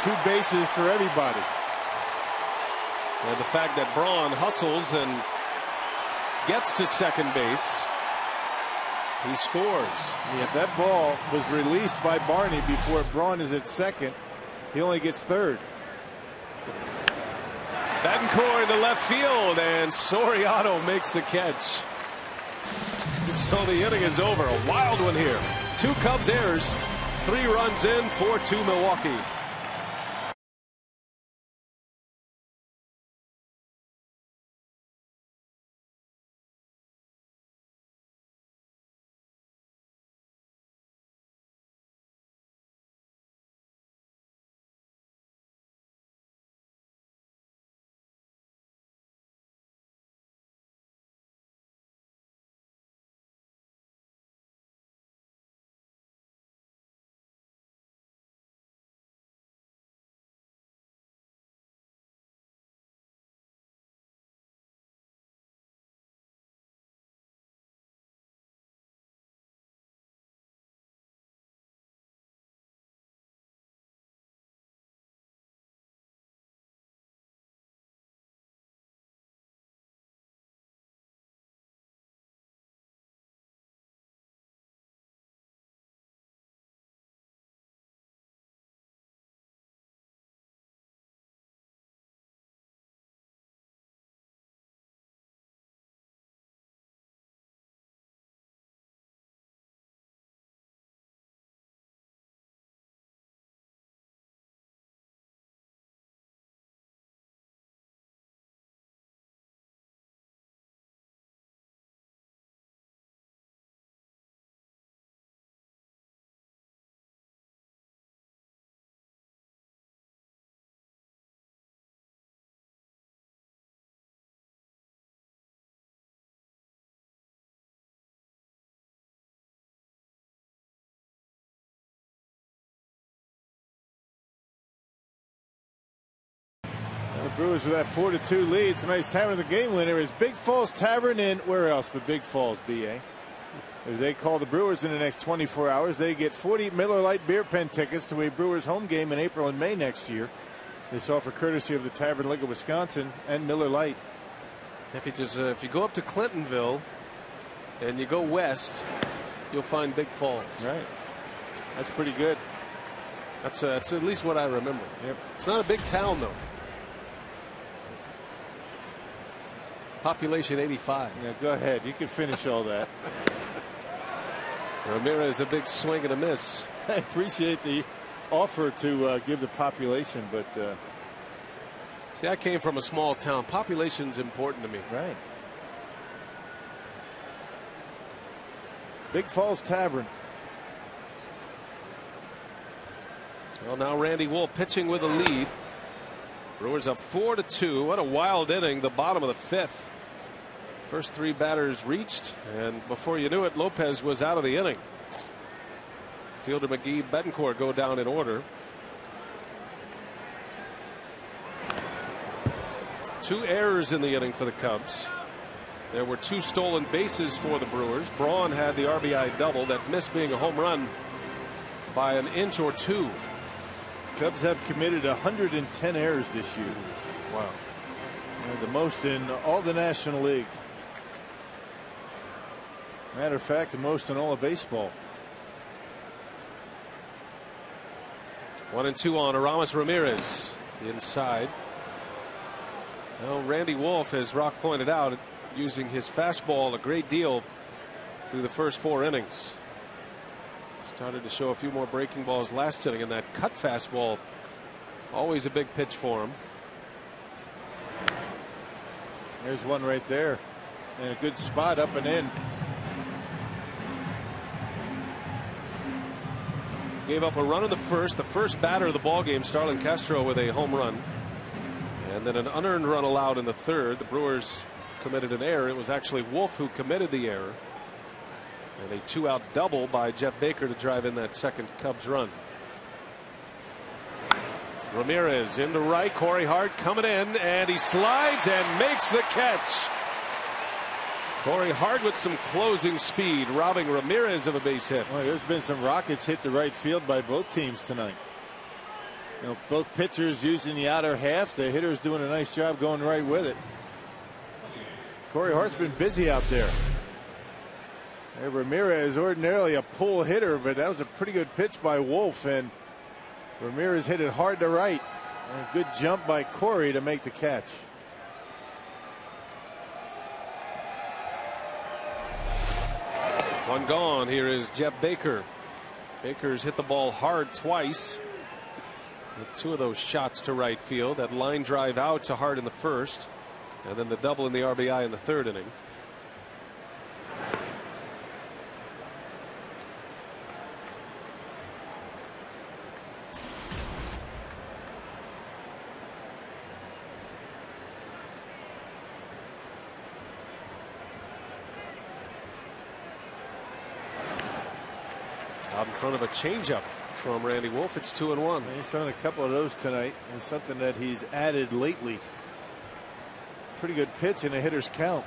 2 bases for everybody. And the fact that Braun hustles and gets to second base, he scores. Yeah, if that ball was released by Barney before Braun is at second, he only gets third. Betancourt in the left field, and Soriano makes the catch. So the inning is over. A wild one here. 2 Cubs errors, 3 runs in, 4-2 Milwaukee. The Brewers with that 4-2 lead. Tonight's time of the game winner is Big Falls Tavern in where else but Big Falls, BA. If they call the Brewers in the next 24 hours, they get 40 Miller Lite beer pen tickets to a Brewers home game in April and May next year. This offer courtesy of the Tavern League of Wisconsin and Miller Lite. If you go up to Clintonville and you go west, you'll find Big Falls. Right. That's pretty good. That's at least what I remember. Yep. It's not a big town though. Population 85. Yeah, go ahead. You can finish all that. Ramirez a big swing and a miss. I appreciate the offer to give the population, but see, I came from a small town. Population's important to me. Right. Big Falls Tavern. Well, now Randy Wolf pitching with a lead. Brewers up 4-2. What a wild inning. The bottom of the 5th. First 3 batters reached, and before you knew it, Lopez was out of the inning. Fielder, McGee, Betancourt go down in order. 2 errors in the inning for the Cubs. There were 2 stolen bases for the Brewers. Braun had the RBI double that missed being a home run by an inch or 2. Cubs have committed 110 errors this year. Wow. The most in all the National League. Matter of fact, the most in all of baseball. 1-2 on Aramis Ramirez inside. Well, Randy Wolf, as Rock pointed out, using his fastball a great deal through the first 4 innings. Started to show a few more breaking balls last inning, and that cut fastball, always a big pitch for him. There's one right there, and a good spot up and in. Gave up a run in the first. The first batter of the ball game, Starlin Castro, with a home run, and then an unearned run allowed in the third. The Brewers committed an error. It was actually Wolf who committed the error, and a 2-out double by Jeff Baker to drive in that second Cubs run. Ramirez into right. Corey Hart coming in, and he slides and makes the catch. Corey Hart with some closing speed, robbing Ramirez of a base hit. Well, there's been some rockets hit to right field by both teams tonight. You know, both pitchers using the outer half. The hitter's doing a nice job going right with it. Corey Hart's been busy out there. And Ramirez, ordinarily a pull hitter, but that was a pretty good pitch by Wolf, and Ramirez hit it hard to right. And a good jump by Corey to make the catch. One gone. Here is Jeff Baker. Baker's hit the ball hard twice, with 2 of those shots to right field. That line drive out to Hart in the first, and then the double in the RBI in the third inning. Out in front of a changeup from Randy Wolf. It's 2-1. He's thrown a couple of those tonight. It's something that he's added lately. Pretty good pitch in a hitter's count.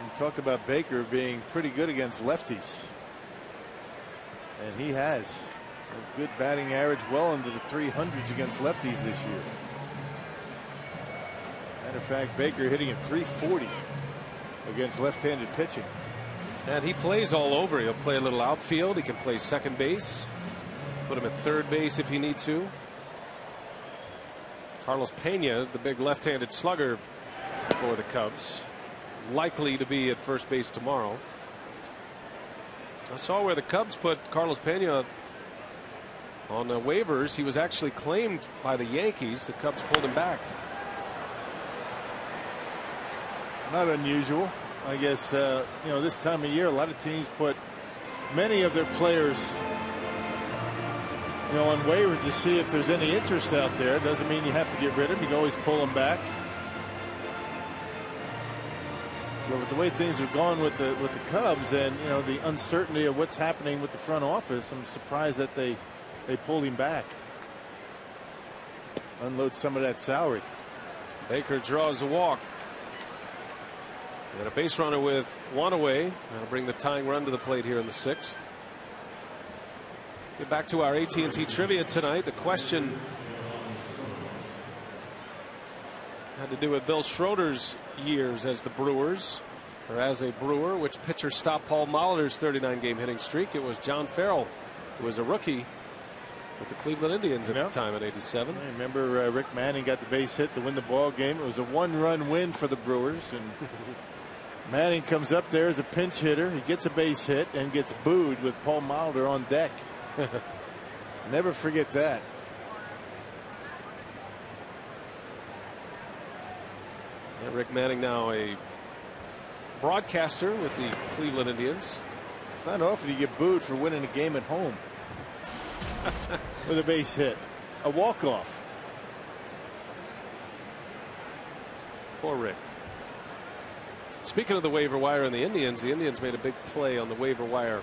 We talked about Baker being pretty good against lefties, and he has a good batting average, well into the 300s against lefties this year. Matter of fact, Baker hitting at 340 against left-handed pitching. And he plays all over. He'll play a little outfield. He can play second base. Put him at third base if you need to. Carlos Pena, the big left-handed slugger for the Cubs, likely to be at first base tomorrow. I saw where the Cubs put Carlos Pena on waivers. He was actually claimed by the Yankees. The Cubs pulled him back. Not unusual. I guess you know, this time of year a lot of teams put many of their players, you know, on waivers to see if there's any interest out there. It doesn't mean you have to get rid of them. You can always pull them back. But with the way things have gone with the Cubs, and you know, the uncertainty of what's happening with the front office, I'm surprised that they pulled him back. Unload some of that salary. Baker draws a walk. And a base runner with 1 away. That'll bring the tying run to the plate here in the 6th. Get back to our AT&T trivia tonight. The question had to do with Bill Schroeder's years as the Brewers, or as a Brewer. Which pitcher stopped Paul Molitor's 39-game hitting streak? It was John Farrell, who was a rookie with the Cleveland Indians at the time in '87. I remember Rick Manning got the base hit to win the ball game. It was a 1-run win for the Brewers, and Manning comes up there as a pinch hitter. He gets a base hit and gets booed with Paul Molitor on deck. Never forget that. Yeah, Rick Manning now a broadcaster with the Cleveland Indians. It's not often you get booed for winning a game at home with a base hit, a walk-off. Poor Rick. Speaking of the waiver wire and the Indians made a big play on the waiver wire,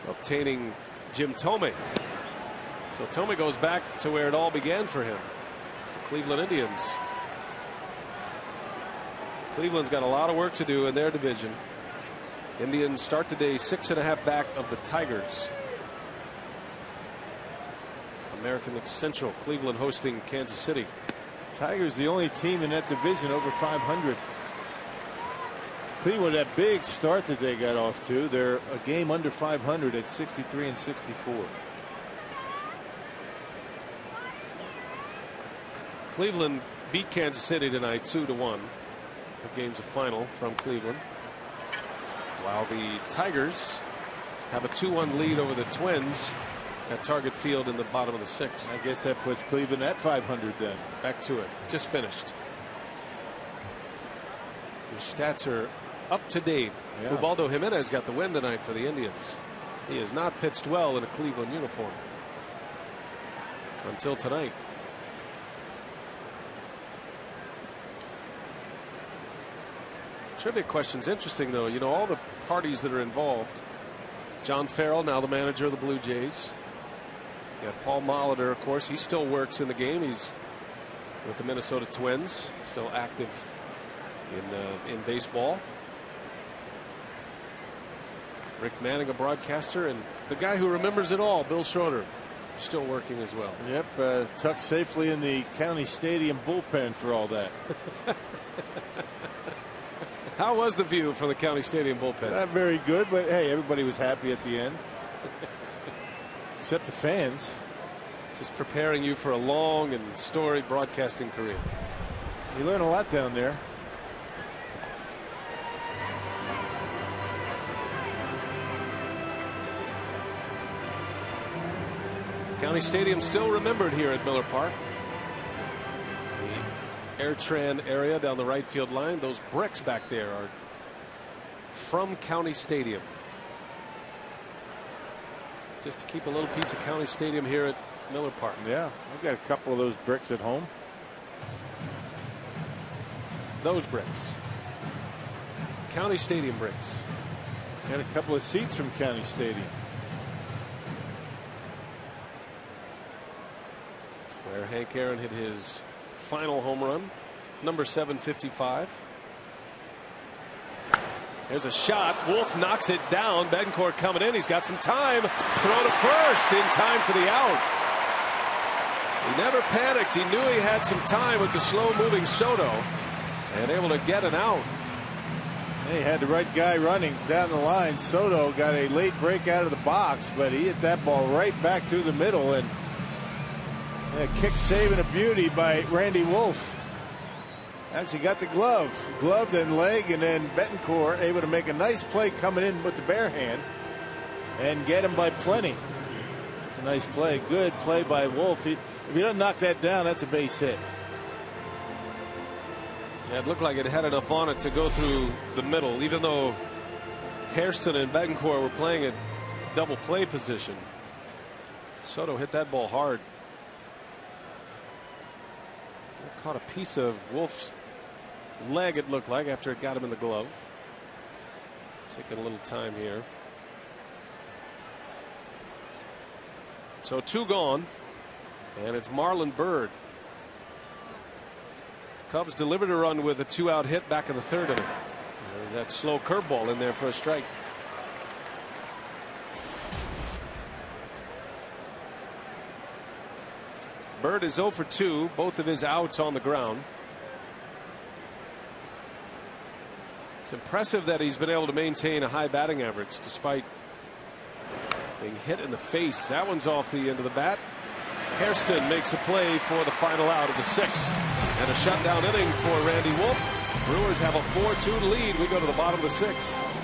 obtaining Jim Thome. So Thome goes back to where it all began for him, the Cleveland Indians. Cleveland's got a lot of work to do in their division. Indians start today 6.5 back of the Tigers. American League Central, Cleveland hosting Kansas City. Tigers the only team in that division over 500. Cleveland, that big start that they got off to, they're a game under 500 at 63 and 64. Cleveland beat Kansas City tonight 2-1. The game's a final from Cleveland, while the Tigers have a 2-1 lead over the Twins at Target Field in the bottom of the 6th. I guess that puts Cleveland at 500 then. Back to it. Just finished. Your stats are up to date. Yeah. Ubaldo Jimenez got the win tonight for the Indians. He has not pitched well in a Cleveland uniform until tonight. Trivia question's interesting, though. You know, all the parties that are involved. John Farrell, now the manager of the Blue Jays. You got Paul Molitor, of course. He still works in the game. He's with the Minnesota Twins, still active in baseball. Rick Manning, a broadcaster, and the guy who remembers it all, Bill Schroeder, still working as well. Yep, tucked safely in the County Stadium bullpen for all that. How was the view from the County Stadium bullpen? Not very good, but hey, everybody was happy at the end. Except the fans. Just preparing you for a long and storied broadcasting career. You learn a lot down there. County Stadium still remembered here at Miller Park. The Airtran area down the right field line. Those bricks back there are from County Stadium. Just to keep a little piece of County Stadium here at Miller Park. Yeah, I've got a couple of those bricks at home. Those bricks. County Stadium bricks. And a couple of seats from County Stadium. Where Hank Aaron hit his final home run, number 755. There's a shot. Wolf knocks it down. Betancourt coming in. He's got some time. Throw to first in time for the out. He never panicked. He knew he had some time with the slow-moving Soto and able to get an out. He had the right guy running down the line. Soto got a late break out of the box, but he hit that ball right back through the middle, and a kick save and a beauty by Randy Wolf. Actually got the glove then leg, and then Betancourt able to make a nice play coming in with the bare hand and get him by plenty. It's a nice play. Good play by Wolf. If he doesn't knock that down, that's a base hit. Yeah, it looked like it had enough on it to go through the middle, even though Hairston and Betancourt were playing at double play position. Soto hit that ball hard. Caught a piece of Wolf's leg, it looked like, after it got him in the glove. Taking a little time here. So 2 gone, and it's Marlon Byrd. Cubs delivered a run with a 2-out hit back in the 3rd inning. There's that slow curveball in there for a strike. Byrd is 0 for 2, both of his outs on the ground. It's impressive that he's been able to maintain a high batting average despite being hit in the face. That one's off the end of the bat. Hairston makes a play for the final out of the 6th. And a shutdown inning for Randy Wolf. Brewers have a 4-2 lead. We go to the bottom of the 6th.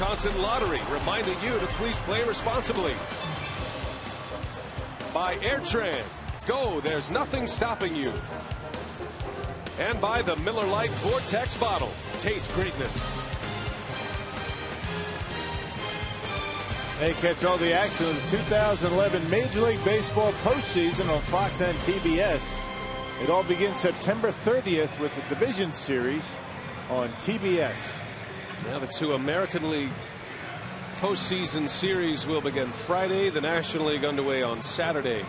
Wisconsin Lottery, reminding you to please play responsibly. By Airtran, go, there's nothing stopping you. And by the Miller Lite Vortex bottle, taste greatness. Hey, catch all the action of the 2011 Major League Baseball postseason on Fox and TBS. It all begins September 30th with the Division Series on TBS. Now the two American League postseason series will begin Friday. The National League underway on Saturday.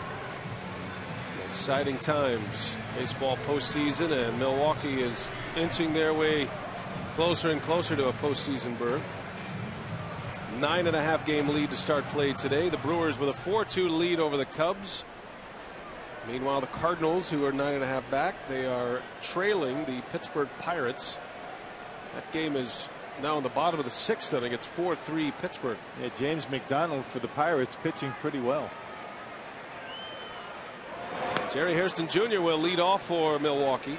Exciting times. Baseball postseason, and Milwaukee is inching their way closer and closer to a postseason berth. 9.5 game lead to start play today. The Brewers with a 4-2 lead over the Cubs. Meanwhile, the Cardinals, who are 9.5 back, they are trailing the Pittsburgh Pirates. That game is now in the bottom of the 6th inning. It's 4-3 Pittsburgh. Yeah, James McDonald for the Pirates pitching pretty well. Jerry Hairston Jr. will lead off for Milwaukee.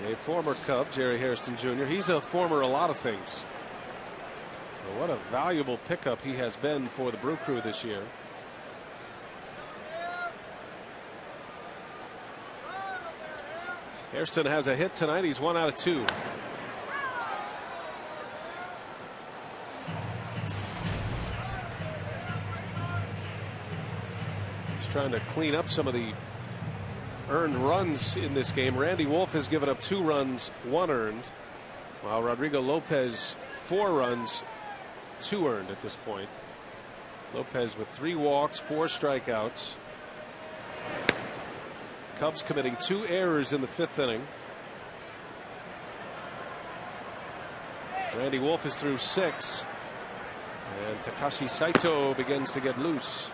A former Cub, Jerry Hairston Jr. He's a former a lot of things. Well, what a valuable pickup he has been for the Brew Crew this year. Hairston has a hit tonight. He's 1 out of 2. Trying to clean up some of the earned runs in this game. Randy Wolf has given up 2 runs, 1 earned, while Rodrigo Lopez 4 runs, 2 earned at this point. Lopez with 3 walks, 4 strikeouts. Cubs committing 2 errors in the 5th inning. Randy Wolf is through 6, and Takashi Saito begins to get loose.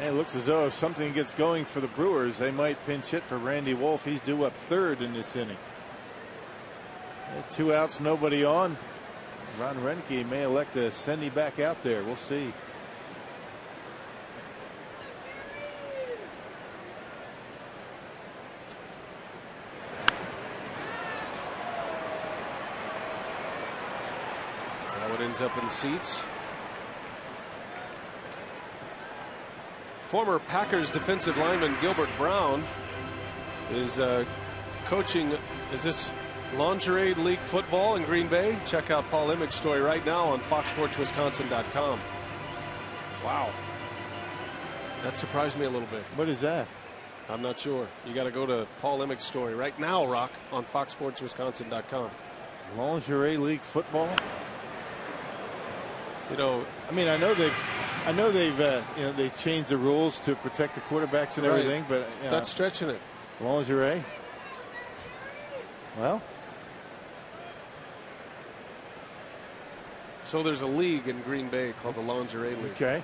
It looks as though if something gets going for the Brewers, they might pinch hit for Randy Wolf. He's due up 3rd in this inning. 2 outs, nobody on. Ron Roenicke may elect to send him back out there. We'll see. Now it ends up in the seats. Former Packers defensive lineman Gilbert Brown is coaching. Is this Lingerie League football in Green Bay? Check out Paul Emick's story right now on FoxSportsWisconsin.com. Wow, that surprised me a little bit. What is that? I'm not sure. You got to go to Paul Emick's story right now, Rock, on FoxSportsWisconsin.com. Lingerie League football. You know, I mean, I know they've you know, they changed the rules to protect the quarterbacks and everything, but you know, that's stretching it. Lingerie. Well, so there's a league in Green Bay called the Lingerie League. Okay.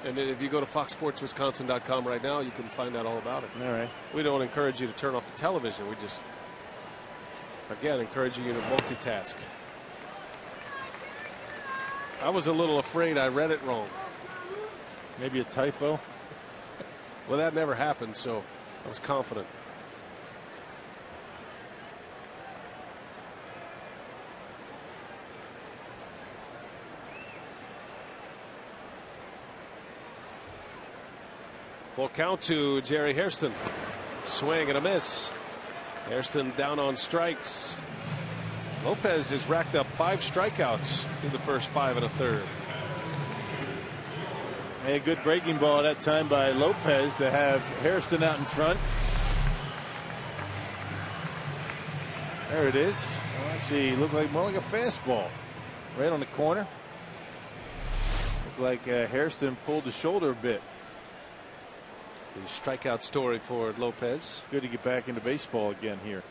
And if you go to FoxSportsWisconsin.com right now, you can find out all about it. All right. We don't encourage you to turn off the television. We just, again, encourage you to multitask. I was a little afraid I read it wrong. Maybe a typo. Well, that never happened, so I was confident. Full count to Jerry Hairston. Swing and a miss. Hairston down on strikes. Lopez has racked up 5 strikeouts through the first 5 1/3. A good breaking ball that time by Lopez to have Hairston out in front. There it is. Well, actually, looked like more like a fastball, right on the corner. Looked like Hairston pulled the shoulder a bit. The strikeout story for Lopez. Good to get back into baseball again here.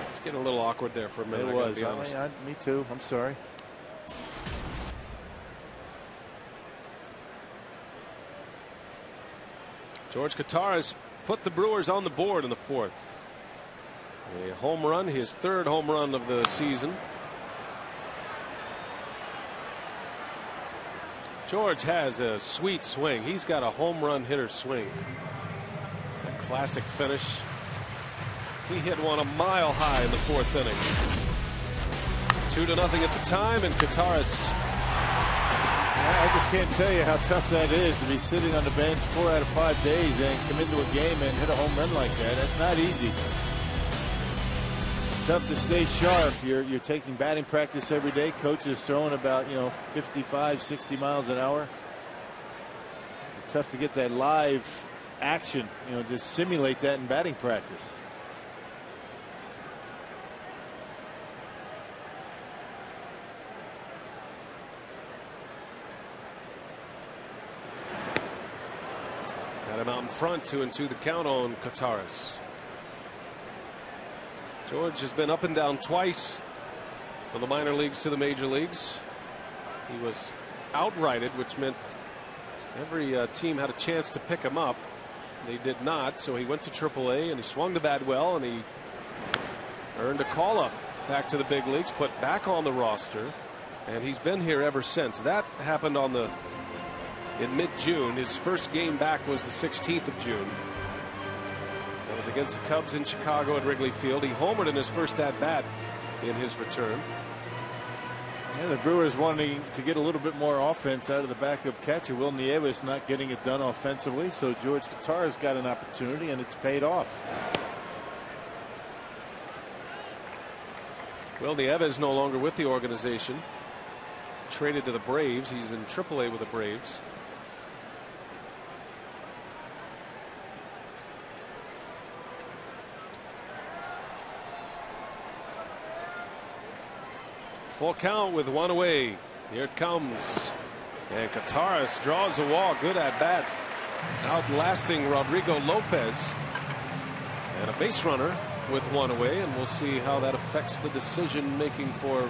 It's getting a little awkward there for a minute. It was. Me too. I'm sorry. George Kataris put the Brewers on the board in the 4th. A home run, his 3rd home run of the season. George has a sweet swing. He's got a home run hitter swing. A classic finish. He hit one a mile high in the 4th inning. 2-0 at the time, and Kataris. I just can't tell you how tough that is to be sitting on the bench 4 out of 5 days and come into a game and hit a home run like that. That's not easy. It's tough to stay sharp. You're taking batting practice every day. Coach is throwing about 55, 60 miles an hour. It's tough to get that live action. Just simulate that in batting practice. Got him out in front, 2-2 the count on Kataris. George has been up and down twice from the minor leagues to the major leagues. He was outrighted, which meant every team had a chance to pick him up. They did not, so he went to AAA and he swung the bat well, and he earned a call up back to the big leagues, put back on the roster, and he's been here ever since. That happened in mid-June. His first game back was the 16th of June. That was against the Cubs in Chicago at Wrigley Field. He homered in his first at-bat in his return. Yeah, the Brewers wanting to get a little bit more offense out of the backup catcher. Will Nieves not getting it done offensively, so George Kataris got an opportunity, and it's paid off. Will Nieves no longer with the organization. Traded to the Braves. He's in AAA with the Braves. Full count with 1 away. Here it comes. And Kataris draws a walk. Good at bat. Outlasting Rodrigo Lopez. And a base runner with 1 away. And we'll see how that affects the decision making for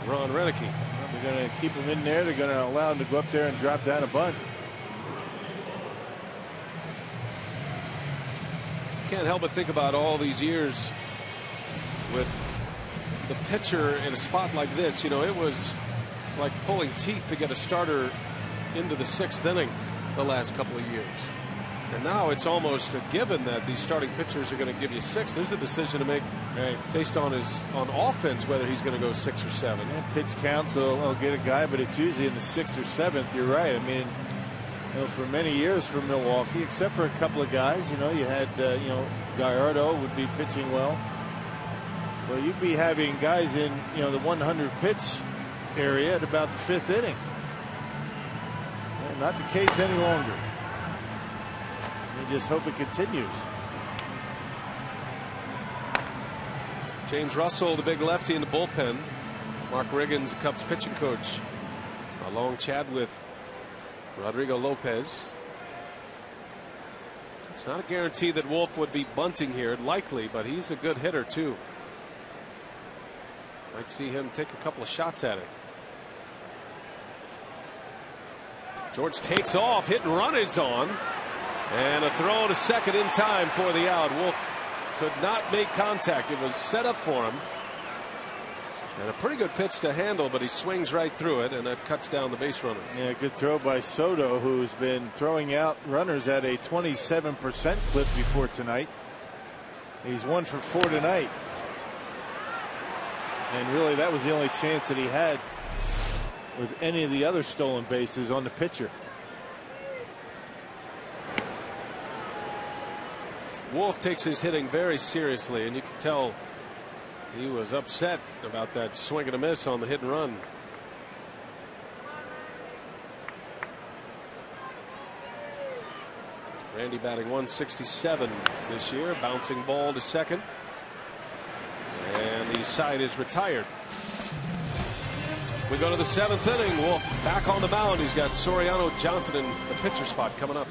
Ron Renicky. They're going to keep him in there. They're going to allow him to go up there and drop down a bunt. Can't help but think about all these years with the pitcher in a spot like this. It was like pulling teeth to get a starter into the 6th inning the last couple of years. And now it's almost a given that these starting pitchers are going to give you 6. There's a decision to make based on offense whether he's going to go 6 or 7. Yeah, pitch counts, so they'll get a guy, but it's usually in the 6th or 7th. You're right. I mean, for many years for Milwaukee, except for a couple of guys, you had Gallardo would be pitching well. Well, you'd be having guys in the 100 pitch area at about the 5th inning. And not the case any longer. We just hope it continues. James Russell, the big lefty in the bullpen. Mark Riggins, the Cubs pitching coach. A long chat with Rodrigo Lopez. It's not a guarantee that Wolf would be bunting here, likely, but he's a good hitter too. Might see him take a couple of shots at it. George takes off. Hit and run is on. And a throw to second in time for the out. Wolf could not make contact. It was set up for him. And a pretty good pitch to handle, but he swings right through it, and that cuts down the base runner. Yeah, good throw by Soto, who's been throwing out runners at a 27% clip before tonight. He's 1 for 4 tonight. And really, that was the only chance that he had with any of the other stolen bases on the pitcher. Wolf takes his hitting very seriously, and you can tell he was upset about that swing and a miss on the hit and run. Randy batting 167 this year, bouncing ball to second. And the side is retired. We go to the 7th inning. Wolf back on the mound. He's got Soriano, Johnson in the pitcher spot coming up.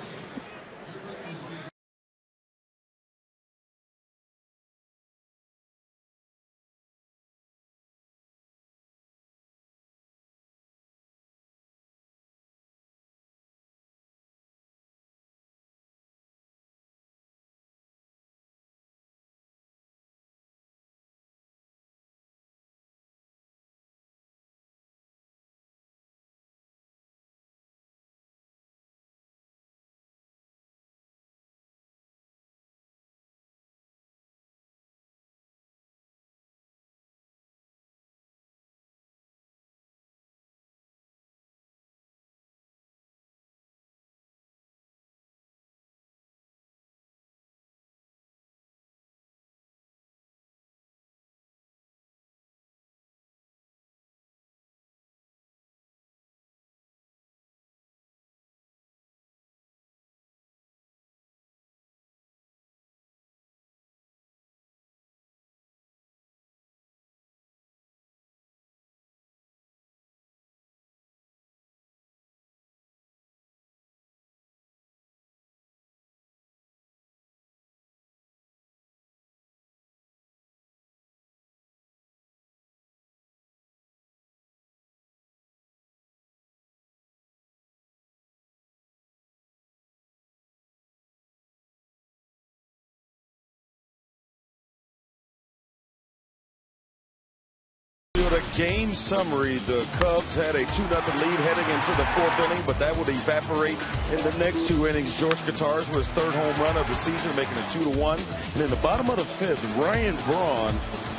game summary, the Cubs had a 2-0 lead heading into the 4th inning, but that would evaporate in the next 2 innings. George Katars with his 3rd home run of the season, making it 2-1. And in the bottom of the 5th, Ryan Braun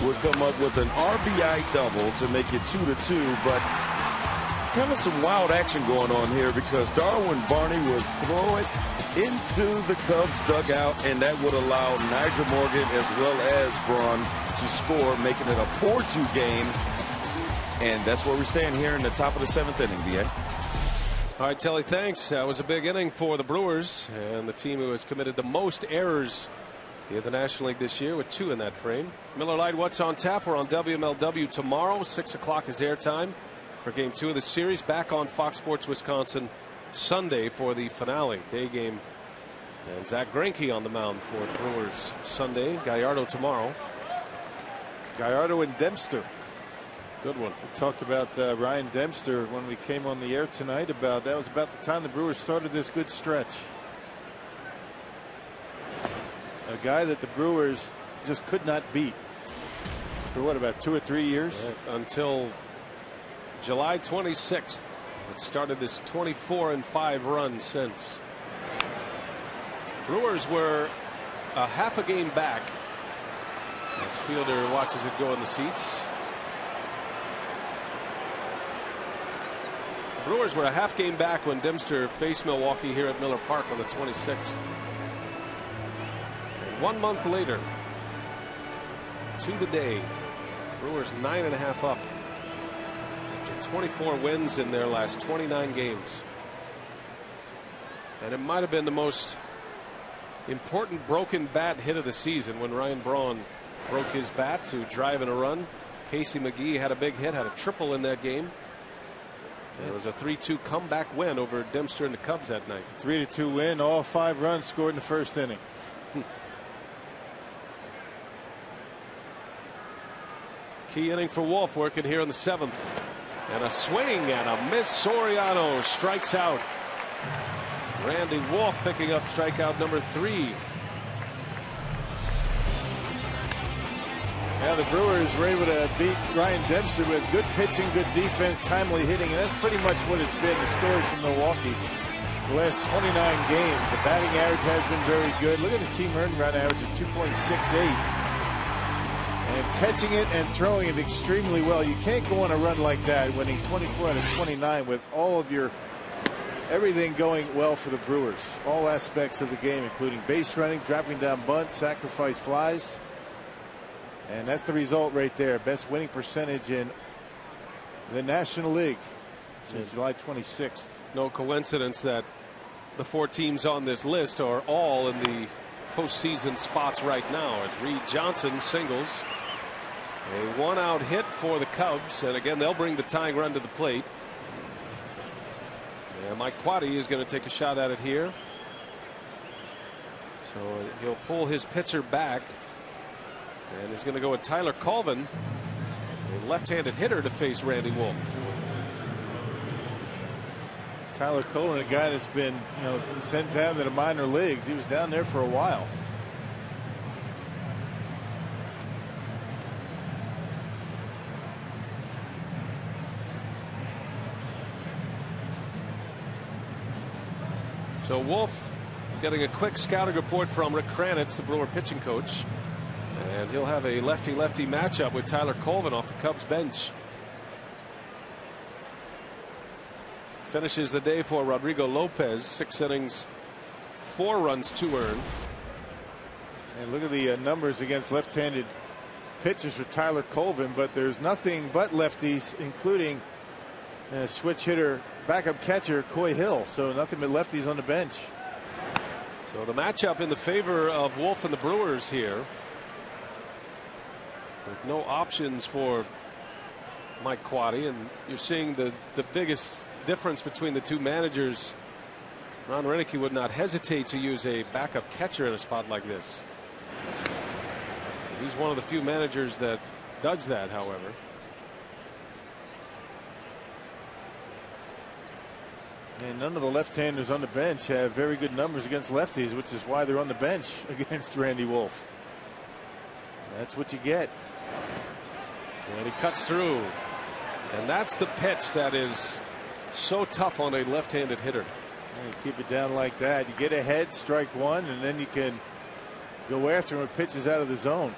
would come up with an RBI double to make it 2-2. But kind of some wild action going on here, because Darwin Barney would throw it into the Cubs dugout, and that would allow Nigel Morgan as well as Braun to score, making it a 4-2 game. And that's where we stand here in the top of the 7th inning, B.A. All right, Telly, thanks. That was a big inning for the Brewers, and the team who has committed the most errors in the National League this year, with 2 in that frame. Miller Lite, what's on tap? We're on WMLW tomorrow. 6 o'clock is airtime for Game 2 of the series. Back on Fox Sports Wisconsin Sunday for the finale day game. And Zach Greinke on the mound for the Brewers Sunday. Gallardo tomorrow. Gallardo and Dempster. Good one. We talked about Ryan Dempster when we came on the air tonight. That was about the time the Brewers started this good stretch. A guy that the Brewers just could not beat for what, about 2 or 3 years? Until July 26th. It started this 24-5 run since. Brewers were a half a game back as Fielder watches it go in the seats. Brewers were a half game back when Dempster faced Milwaukee here at Miller Park on the 26th. And 1 month later, to the day, Brewers 9.5 up. 24 wins in their last 29 games. And it might have been the most important broken bat hit of the season when Ryan Braun broke his bat to drive in a run. Casey McGee had a big hit, had a triple in that game. It was a 3-2 comeback win over Dempster and the Cubs that night. 3-2 win, all 5 runs scored in the 1st inning. Key inning for Wolf, working here in the 7th. And a swing and a miss. Soriano strikes out. Randy Wolf picking up strikeout number 3. Yeah, the Brewers were able to beat Ryan Dempster with good pitching, good defense, timely hitting, and that's pretty much what it's been, the story from Milwaukee. The last 29 games, the batting average has been very good. Look at the team earned run average of 2.68. And catching it and throwing it extremely well. You can't go on a run like that, winning 24 out of 29 with all of your everything going well for the Brewers. All aspects of the game, including base running, dropping down bunts, sacrifice flies. And that's the result right there. Best winning percentage in the National League since July 26th. No coincidence that the 4 teams on this list are all in the postseason spots right now. As Reed Johnson singles. A 1-out hit for the Cubs, and again they'll bring the tying run to the plate. And Mike Quaddy is going to take a shot at it here. So he'll pull his pitcher back, and he's going to go with Tyler Colvin, a left-handed hitter, to face Randy Wolf. Tyler Colvin, a guy that's been, sent down to the minor leagues. He was down there for a while. So Wolf getting a quick scouting report from Rick Kranitz, the Brewer pitching coach. And he'll have a lefty-lefty matchup with Tyler Colvin off the Cubs bench. Finishes the day for Rodrigo Lopez. 6 innings, 4 runs, 2 earned. And look at the numbers against left-handed pitchers for Tyler Colvin, but there's nothing but lefties, including switch hitter, backup catcher Coy Hill. So nothing but lefties on the bench. So the matchup in the favor of Wolf and the Brewers here, with no options for Mike Quaddy. And you're seeing the biggest difference between the two managers. Ron Renicky would not hesitate to use a backup catcher in a spot like this. He's one of the few managers that does that, however. And none of the left-handers on the bench have very good numbers against lefties, which is why they're on the bench against Randy Wolf. That's what you get. And he cuts through. And that's the pitch that is so tough on a left-handed hitter. And you keep it down like that. You get ahead, strike one, and then you can go after him with pitches out of the zone.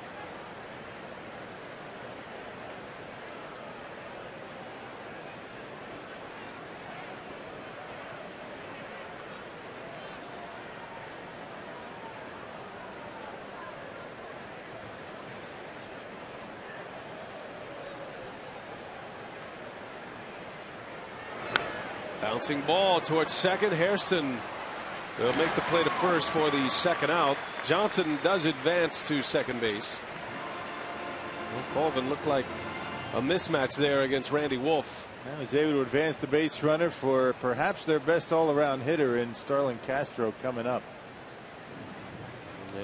Bouncing ball towards second. Hairston will make the play to first for the second out. Johnson does advance to second base. Well, Colvin looked like a mismatch there against Randy Wolf. And was able to advance the base runner for perhaps their best all-around hitter in Starlin Castro coming up.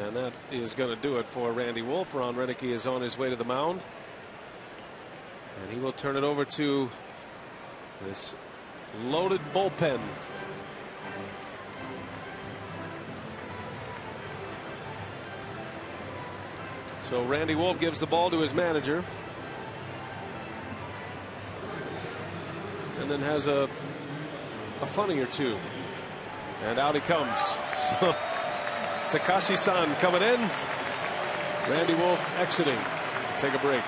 And that is going to do it for Randy Wolf. Ron Renicky is on his way to the mound. And he will turn it over to this loaded bullpen. So Randy Wolf gives the ball to his manager. And then has a funny or two. And out he comes. So Takashi-san coming in. Randy Wolf exiting. Take a break.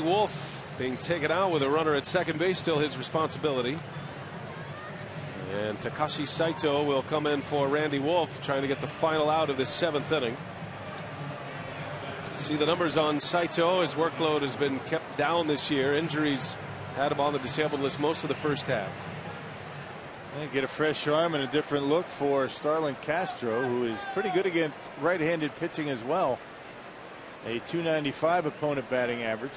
Wolf being taken out with a runner at second base, still his responsibility. And Takashi Saito will come in for Randy Wolf, trying to get the final out of this seventh inning. See the numbers on Saito. His workload has been kept down this year. Injuries had him on the disabled list most of the first half. And get a fresh arm and a different look for Starlin Castro, who is pretty good against right-handed pitching as well. A .295 opponent batting average.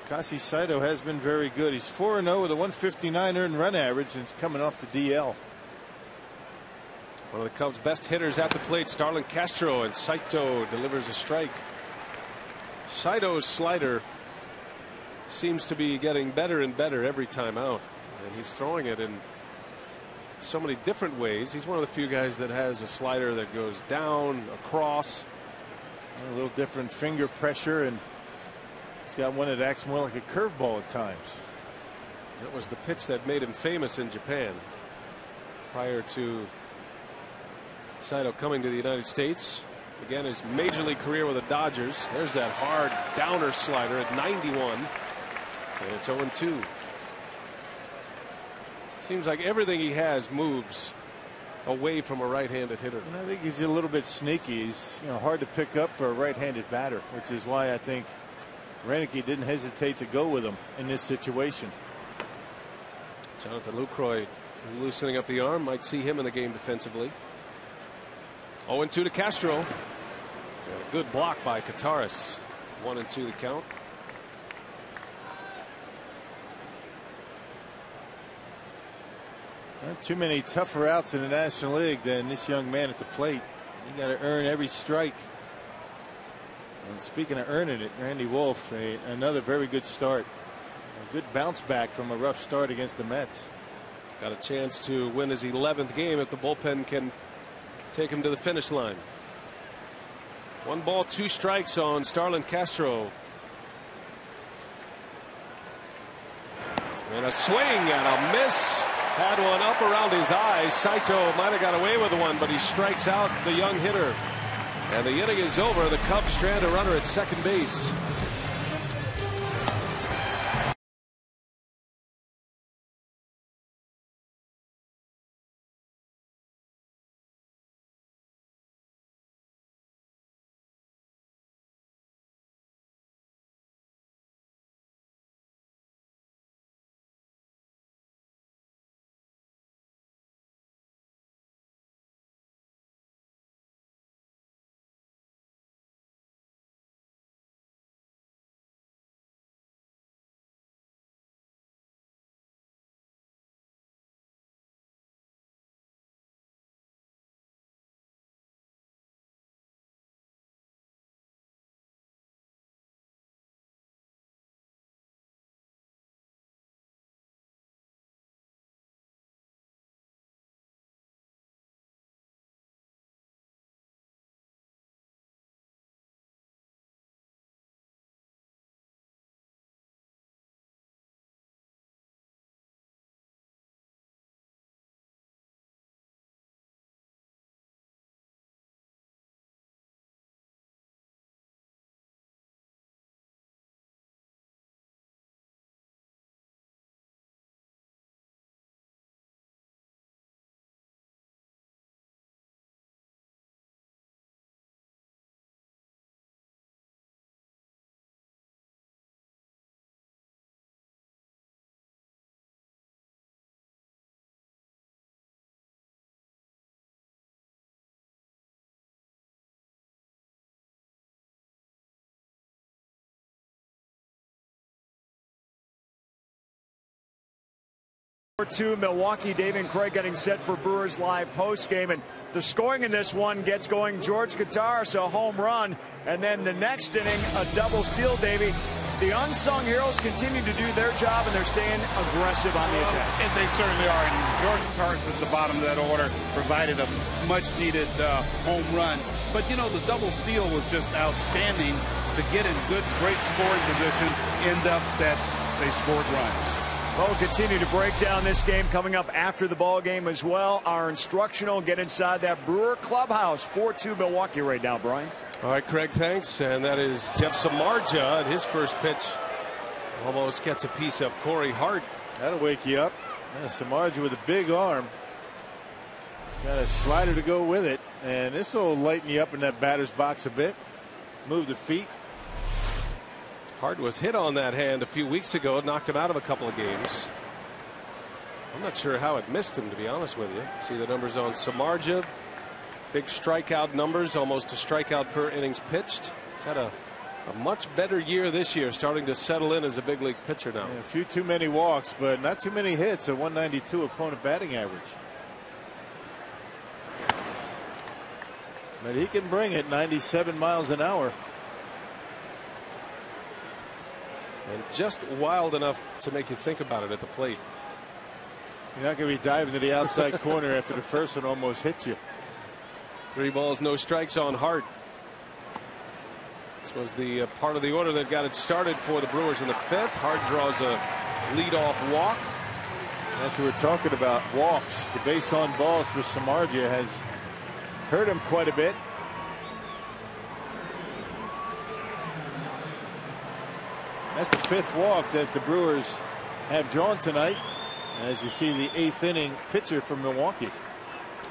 Takashi Saito has been very good. He's 4-0 with a 159 earned run average since coming off the DL. One of the Cubs' best hitters at the plate, Starlin Castro, and Saito delivers a strike. Saito's slider seems to be getting better and better every time out, and he's throwing it in so many different ways. He's one of the few guys that has a slider that goes down, across. A little different finger pressure, and he's got one that acts more like a curveball at times. That was the pitch that made him famous in Japan prior to Saito coming to the United States. Again, his major league career with the Dodgers. There's that hard downer slider at 91. And it's 0-2. Seems like everything he has moves away from a right-handed hitter. And I think he's a little bit sneaky. He's hard to pick up for a right-handed batter, which is why I think Renicky didn't hesitate to go with him in this situation. Jonathan Lucroy loosening up the arm, might see him in the game defensively. 0-2 to Castro. And a good block by Kataris. 1-2 the count. Not too many tougher outs in the National League than this young man at the plate. You got to earn every strike. And speaking of earning it, Randy Wolf, another very good start. A good bounce back from a rough start against the Mets. Got a chance to win his 11th game if the bullpen can take him to the finish line. 1 ball, 2 strikes on Starlin Castro. And a swing and a miss. Had one up around his eyes. Saito might have got away with one, but he strikes out the young hitter. And the inning is over. The Cubs strand a runner at second base. To Milwaukee, Dave and Craig getting set for Brewers Live post game, and the scoring in this one gets going. George Kataris a home run, and then the next inning a double steal. Davey, the unsung heroes continue to do their job, and they're staying aggressive on the attack. And they certainly are. And George Kataris at the bottom of that order provided a much-needed home run. But you know, the double steal was just outstanding to get in great scoring position. End up that they scored runs. Well, we'll continue to break down this game coming up after the ball game as well. Our instructional get inside that Brewer clubhouse. 4-2 Milwaukee right now, Brian. All right, Craig, thanks. And that is Jeff Samardzija at his first pitch. Almost gets a piece of Corey Hart. That'll wake you up. Yeah, Samardzija with a big arm. He's got a slider to go with it. And this will lighten you up in that batter's box a bit. Move the feet. Hart was hit on that hand a few weeks ago. It knocked him out of a couple of games. I'm not sure how it missed him, to be honest with you. See the numbers on Samardzija. Big strikeout numbers, almost a strikeout per innings pitched. He's had a much better year this year, starting to settle in as a big league pitcher now. Yeah, a few too many walks, but not too many hits. A 192 opponent batting average. But he can bring it 97 miles an hour. And just wild enough to make you think about it at the plate. You're not going to be diving to the outside corner after the first one almost hit you. 3 balls, no strikes on Hart. This was the part of the order that got it started for the Brewers in the 5th. Hart draws a leadoff walk. That's what we're talking about. Walks. The base on balls for Samardzija has hurt him quite a bit. That's the 5th walk that the Brewers have drawn tonight. As you see, the 8th inning pitcher from Milwaukee.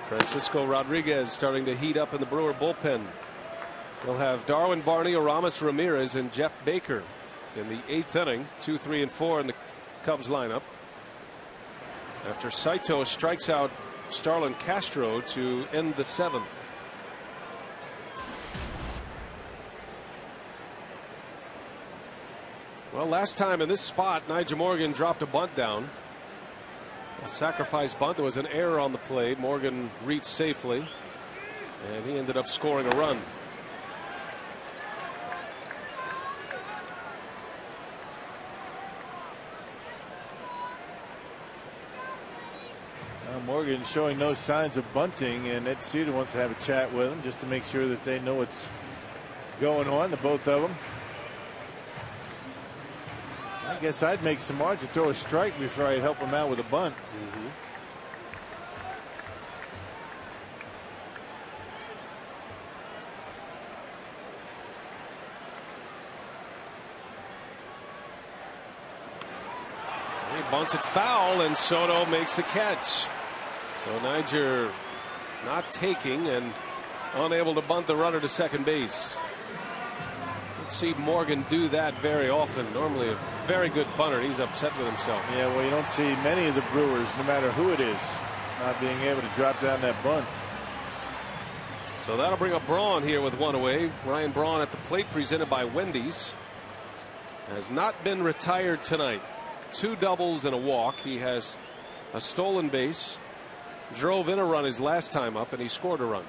Francisco Rodriguez starting to heat up in the Brewer bullpen. They'll have Darwin, Barney, Aramis, Ramirez, and Jeff Baker in the 8th inning. 2, 3, and 4 in the Cubs lineup. After Saito strikes out Starlin Castro to end the 7th. Well, last time in this spot, Nigel Morgan dropped a bunt down. A sacrifice bunt. There was an error on the play. Morgan reached safely. And he ended up scoring a run. Morgan showing no signs of bunting, and Ed Cedar wants to have a chat with him just to make sure that they know what's going on, the both of them. I guess I'd make some margin, throw a strike before I'd help him out with a bunt. He bunts it foul, and Soto makes the catch. So Niger not taking and unable to bunt the runner to second base. Don't see Morgan do that very often. Normally a very good bunter. He's upset with himself. Yeah, well, you don't see many of the Brewers, no matter who it is, not being able to drop down that bunt. So that'll bring up Braun here with one away. Ryan Braun at the plate, presented by Wendy's. Has not been retired tonight. 2 doubles and a walk. He has a stolen base. Drove in a run his last time up, and he scored a run.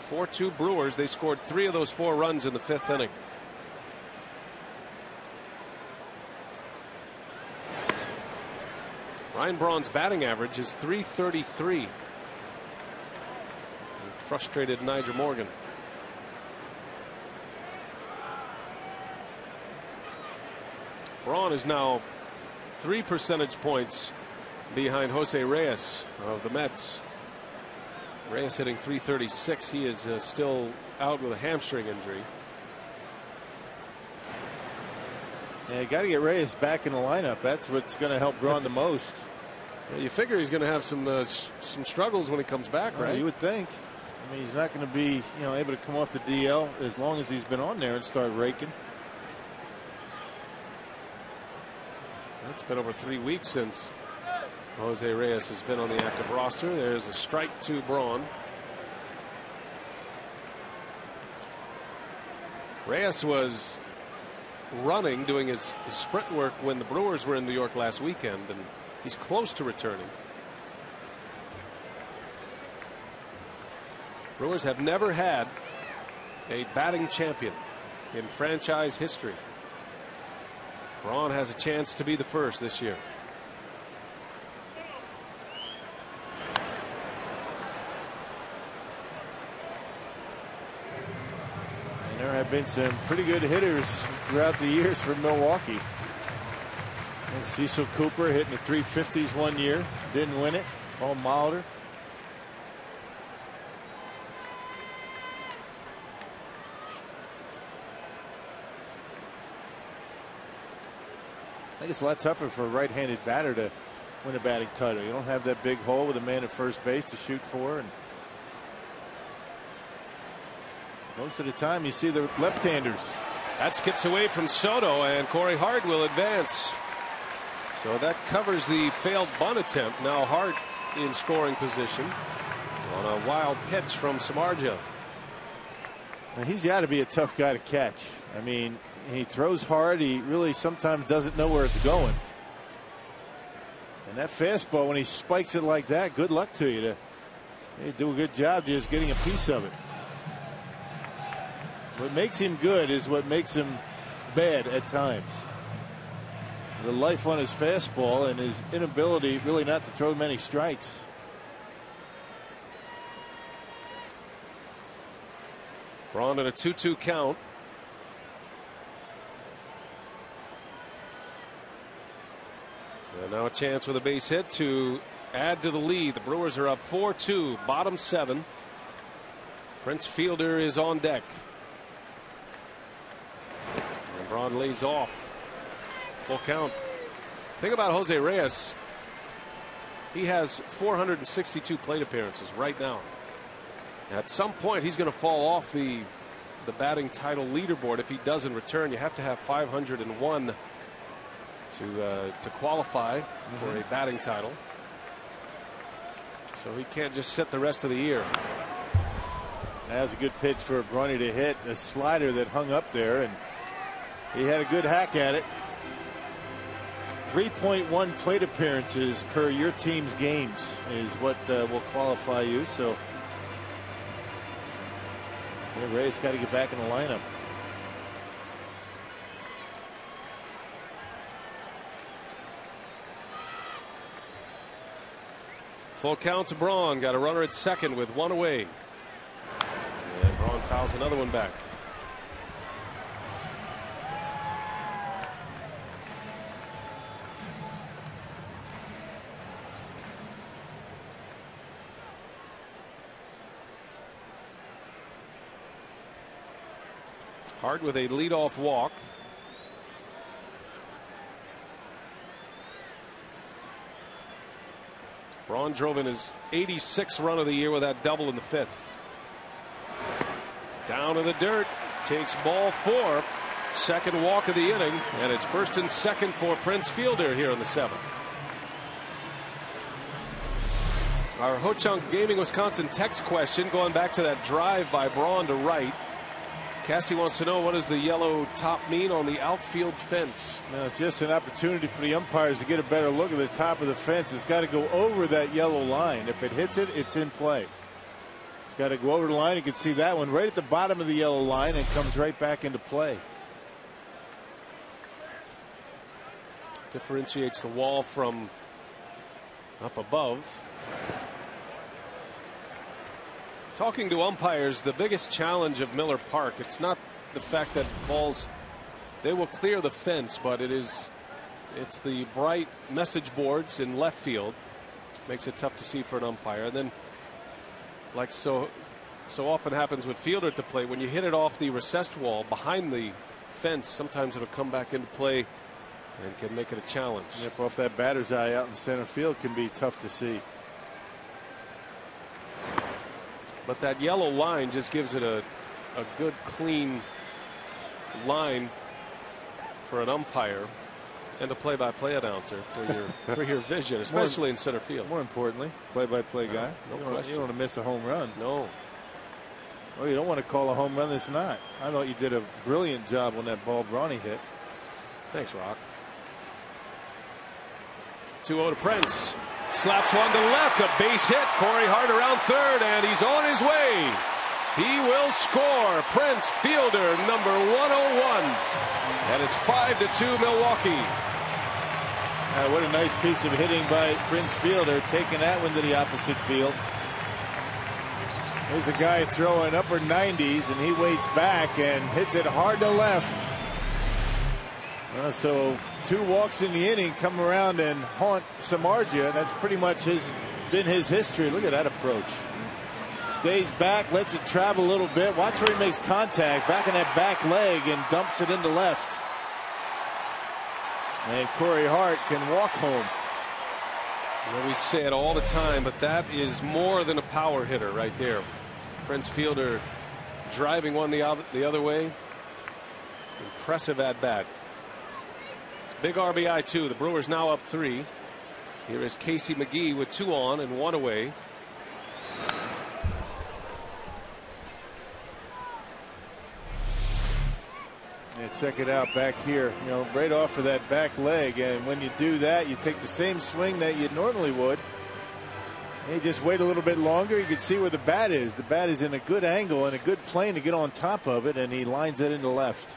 4-2 Brewers. They scored 3 of those 4 runs in the 5th inning. Ryan Braun's batting average is .333. He frustrated Niger Morgan. Braun is now 3 percentage points behind Jose Reyes of the Mets. Reyes hitting .336. He is still out with a hamstring injury. Yeah, you got to get Reyes back in the lineup. That's what's going to help Braun the most. Well, you figure he's going to have some struggles when he comes back, right? You would think. I mean, he's not going to be, able to come off the DL as long as he's been on there and start raking. It's been over 3 weeks since Jose Reyes has been on the active roster. There's a strike to Braun. Reyes was running, doing his sprint work when the Brewers were in New York last weekend, and he's close to returning. Brewers have never had a batting champion in franchise history. Braun has a chance to be the first this year. And there have been some pretty good hitters throughout the years for Milwaukee. And Cecil Cooper hitting the 350s one year, didn't win it. Paul Molitor. I think it's a lot tougher for a right-handed batter to win a batting title. You don't have that big hole with a man at first base to shoot for, and most of the time you see the left-handers. That skips away from Soto, and Corey Hart will advance. So that covers the failed bunt attempt. Now Hart in scoring position on a wild pitch from Samardzija. Now he's got to be a tough guy to catch. I mean, he throws hard. He really sometimes doesn't know where it's going. And that fastball, when he spikes it like that, good luck to you. They do a good job just getting a piece of it. What makes him good is what makes him bad at times. The life on his fastball and his inability really not to throw many strikes. Braun in a 2-2 count. And now a chance with a base hit to add to the lead. The Brewers are up 4-2, bottom 7. Prince Fielder is on deck. And Braun lays off. Full count. Think about Jose Reyes. He has 462 plate appearances right now. At some point, he's going to fall off the batting title leaderboard if he doesn't return. You have to have 501 to qualify for a batting title. So he can't just sit the rest of the year. That was a good pitch for Brunny to hit a slider that hung up there, and he had a good hack at it. 3.1 plate appearances per your team's games is what will qualify you. So Yeah, Ray's got to get back in the lineup. Full count to Braun. Got a runner at second with one away. And Braun fouls another one back. Hart with a leadoff walk. Braun drove in his 86th run of the year with that double in the 5th. Down in the dirt. Takes ball 4. Second walk of the inning. And it's first and second for Prince Fielder here in the 7th. Our Ho-Chunk Gaming Wisconsin text question, going back to that drive by Braun to right. Cassie wants to know, what does the yellow top mean on the outfield fence? No, it's just an opportunity for the umpires to get a better look at the top of the fence. It's got to go over that yellow line. If it hits it, it's in play. It's got to go over the line. You can see that one right at the bottom of the yellow line and comes right back into play. Differentiates the wall from up above. Talking to umpires, the biggest challenge of Miller Park, it's not the fact that balls, they will clear the fence, but it's the bright message boards in left field. Makes it tough to see for an umpire. And then, like so often happens with fielder at the plate, when you hit it off the recessed wall behind the fence, sometimes it'll come back into play and can make it a challenge. Yep, off that batter's eye out in center field can be tough to see. But that yellow line just gives it a good clean line for an umpire and a play-by-play announcer for your vision, especially in center field. More importantly, play-by-play guy. No you question. don't want to miss a home run. No. Well, you don't want to call a home run that's not. I thought you did a brilliant job on that ball Bronny hit. Thanks, Rock. 2-0 to Prince. Slaps one to left, a base hit. Corey Hart around third, and he's on his way. He will score. Prince Fielder, number 101. And it's 5-2 Milwaukee. What a nice piece of hitting by Prince Fielder, taking that one to the opposite field. There's a guy throwing upper 90s, and he waits back and hits it hard to left. So 2 walks in the inning, come around and haunt Samardzija. That's pretty much been his history. Look at that approach. Stays back, lets it travel a little bit. Watch where he makes contact, back in that back leg, and dumps it into left. And Corey Hart can walk home. Well, we say it all the time, but that is more than a power hitter right there. Prince Fielder driving one the other way. Impressive at bat. Big RBI too. The Brewers now up 3. Here is Casey McGee with 2 on and 1 away. Yeah, check it out back here. You know, right off of that back leg, and when you do that, you take the same swing that you normally would. You just wait a little bit longer. You can see where the bat is. The bat is in a good angle and a good plane to get on top of it, and he lines it into left.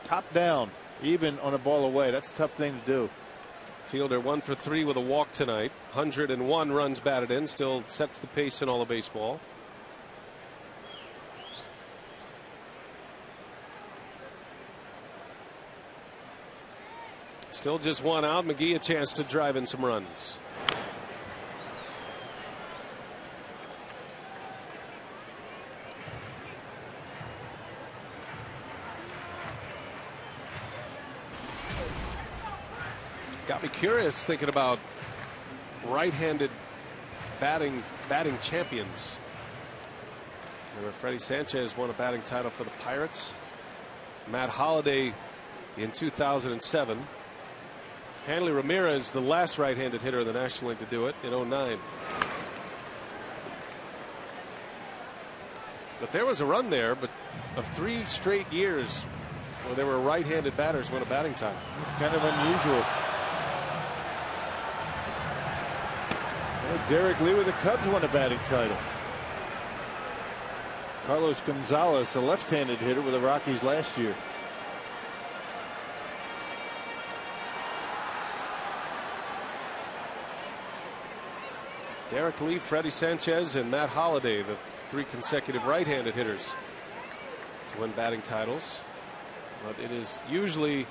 Top down, even on a ball away. That's a tough thing to do. Fielder 1 for 3 with a walk tonight. 101 runs batted in. Still sets the pace in all of baseball. Still just 1 out. McGee a chance to drive in some runs. Got me curious thinking about right-handed batting champions. Remember, Freddie Sanchez won a batting title for the Pirates. Matt Holliday in 2007. Hanley Ramirez, the last right-handed hitter in the National League to do it, in 2009. But there was a run there, but of 3 straight years where there were right-handed batters win a batting title. It's kind of unusual. Derek Lee with the Cubs won a batting title. Carlos Gonzalez, a left-handed hitter with the Rockies last year. Derek Lee, Freddie Sanchez, and Matt Holliday, the 3 consecutive right-handed hitters to win batting titles. But it is usually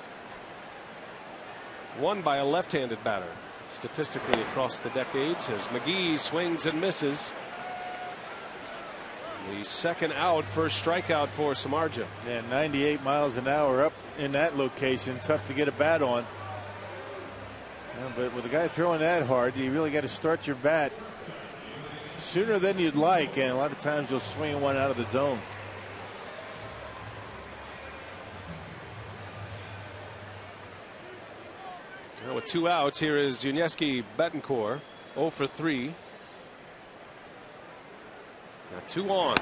won by a left-handed batter statistically across the decades, as McGee swings and misses. The second out, first strikeout for Samardzija. Yeah, 98 miles an hour up in that location. Tough to get a bat on. Yeah, but with a guy throwing that hard, you really got to start your bat sooner than you'd like, and a lot of times you'll swing one out of the zone. Now with 2 outs, here is YUNIESKY BETANCOURT, 0 for 3. Now 2 on.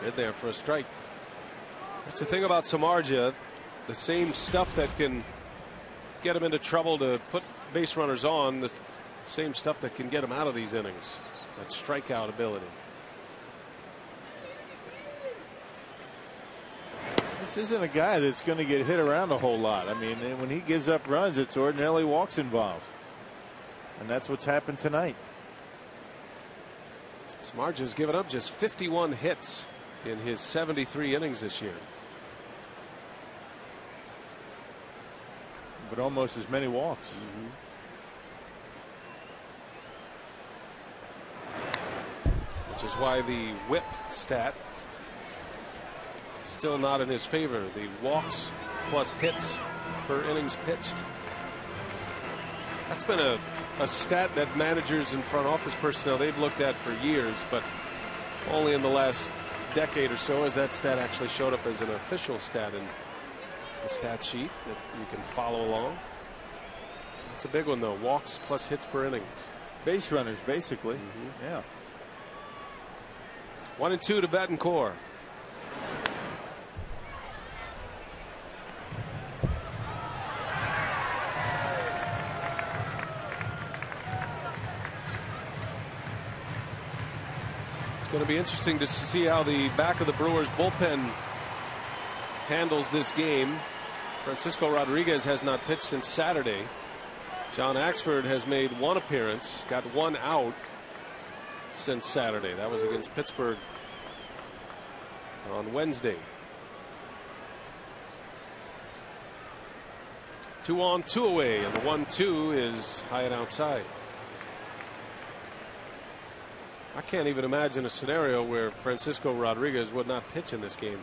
Good there for a strike. That's the thing about Samardzija, the same stuff that can get him into trouble to put base runners on, the same stuff that can get him out of these innings. That strikeout ability. This isn't a guy that's going to get hit around a whole lot. I mean, when he gives up runs, it's ordinarily walks involved. And that's what's happened tonight. Samardzija's given up just 51 hits in his 73 innings this year. But almost as many walks. Which is why the whip stat still not in his favor. The walks plus hits per innings pitched. That's been a stat that managers and front office personnel, they've looked at for years, but only in the last decade or so has that stat actually showed up as an official stat in the stat sheet that you can follow along. It's a big one though. Walks plus hits per innings. Base runners, basically. Yeah. 1-2 to Betancourt. It's going to be interesting to see how the back of the Brewers bullpen handles this game. Francisco Rodriguez has not pitched since Saturday. John Axford has made 1 appearance, got 1 out since Saturday. That was against Pittsburgh on Wednesday. 2 on, 2 away, and the 1-2 is high and outside. I can't even imagine a scenario where Francisco Rodriguez would not pitch in this game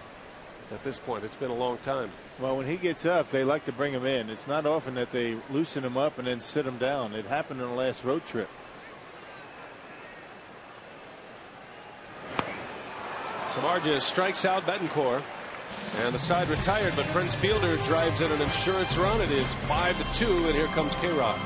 at this point. It's been a long time. Well, when he gets up, they like to bring him in. It's not often that they loosen him up and then sit him down. It happened on the last road trip. Samardzija strikes out Betancourt, and the side retired, but Prince Fielder drives in an insurance run. It is 5-2, and here comes K-Rod.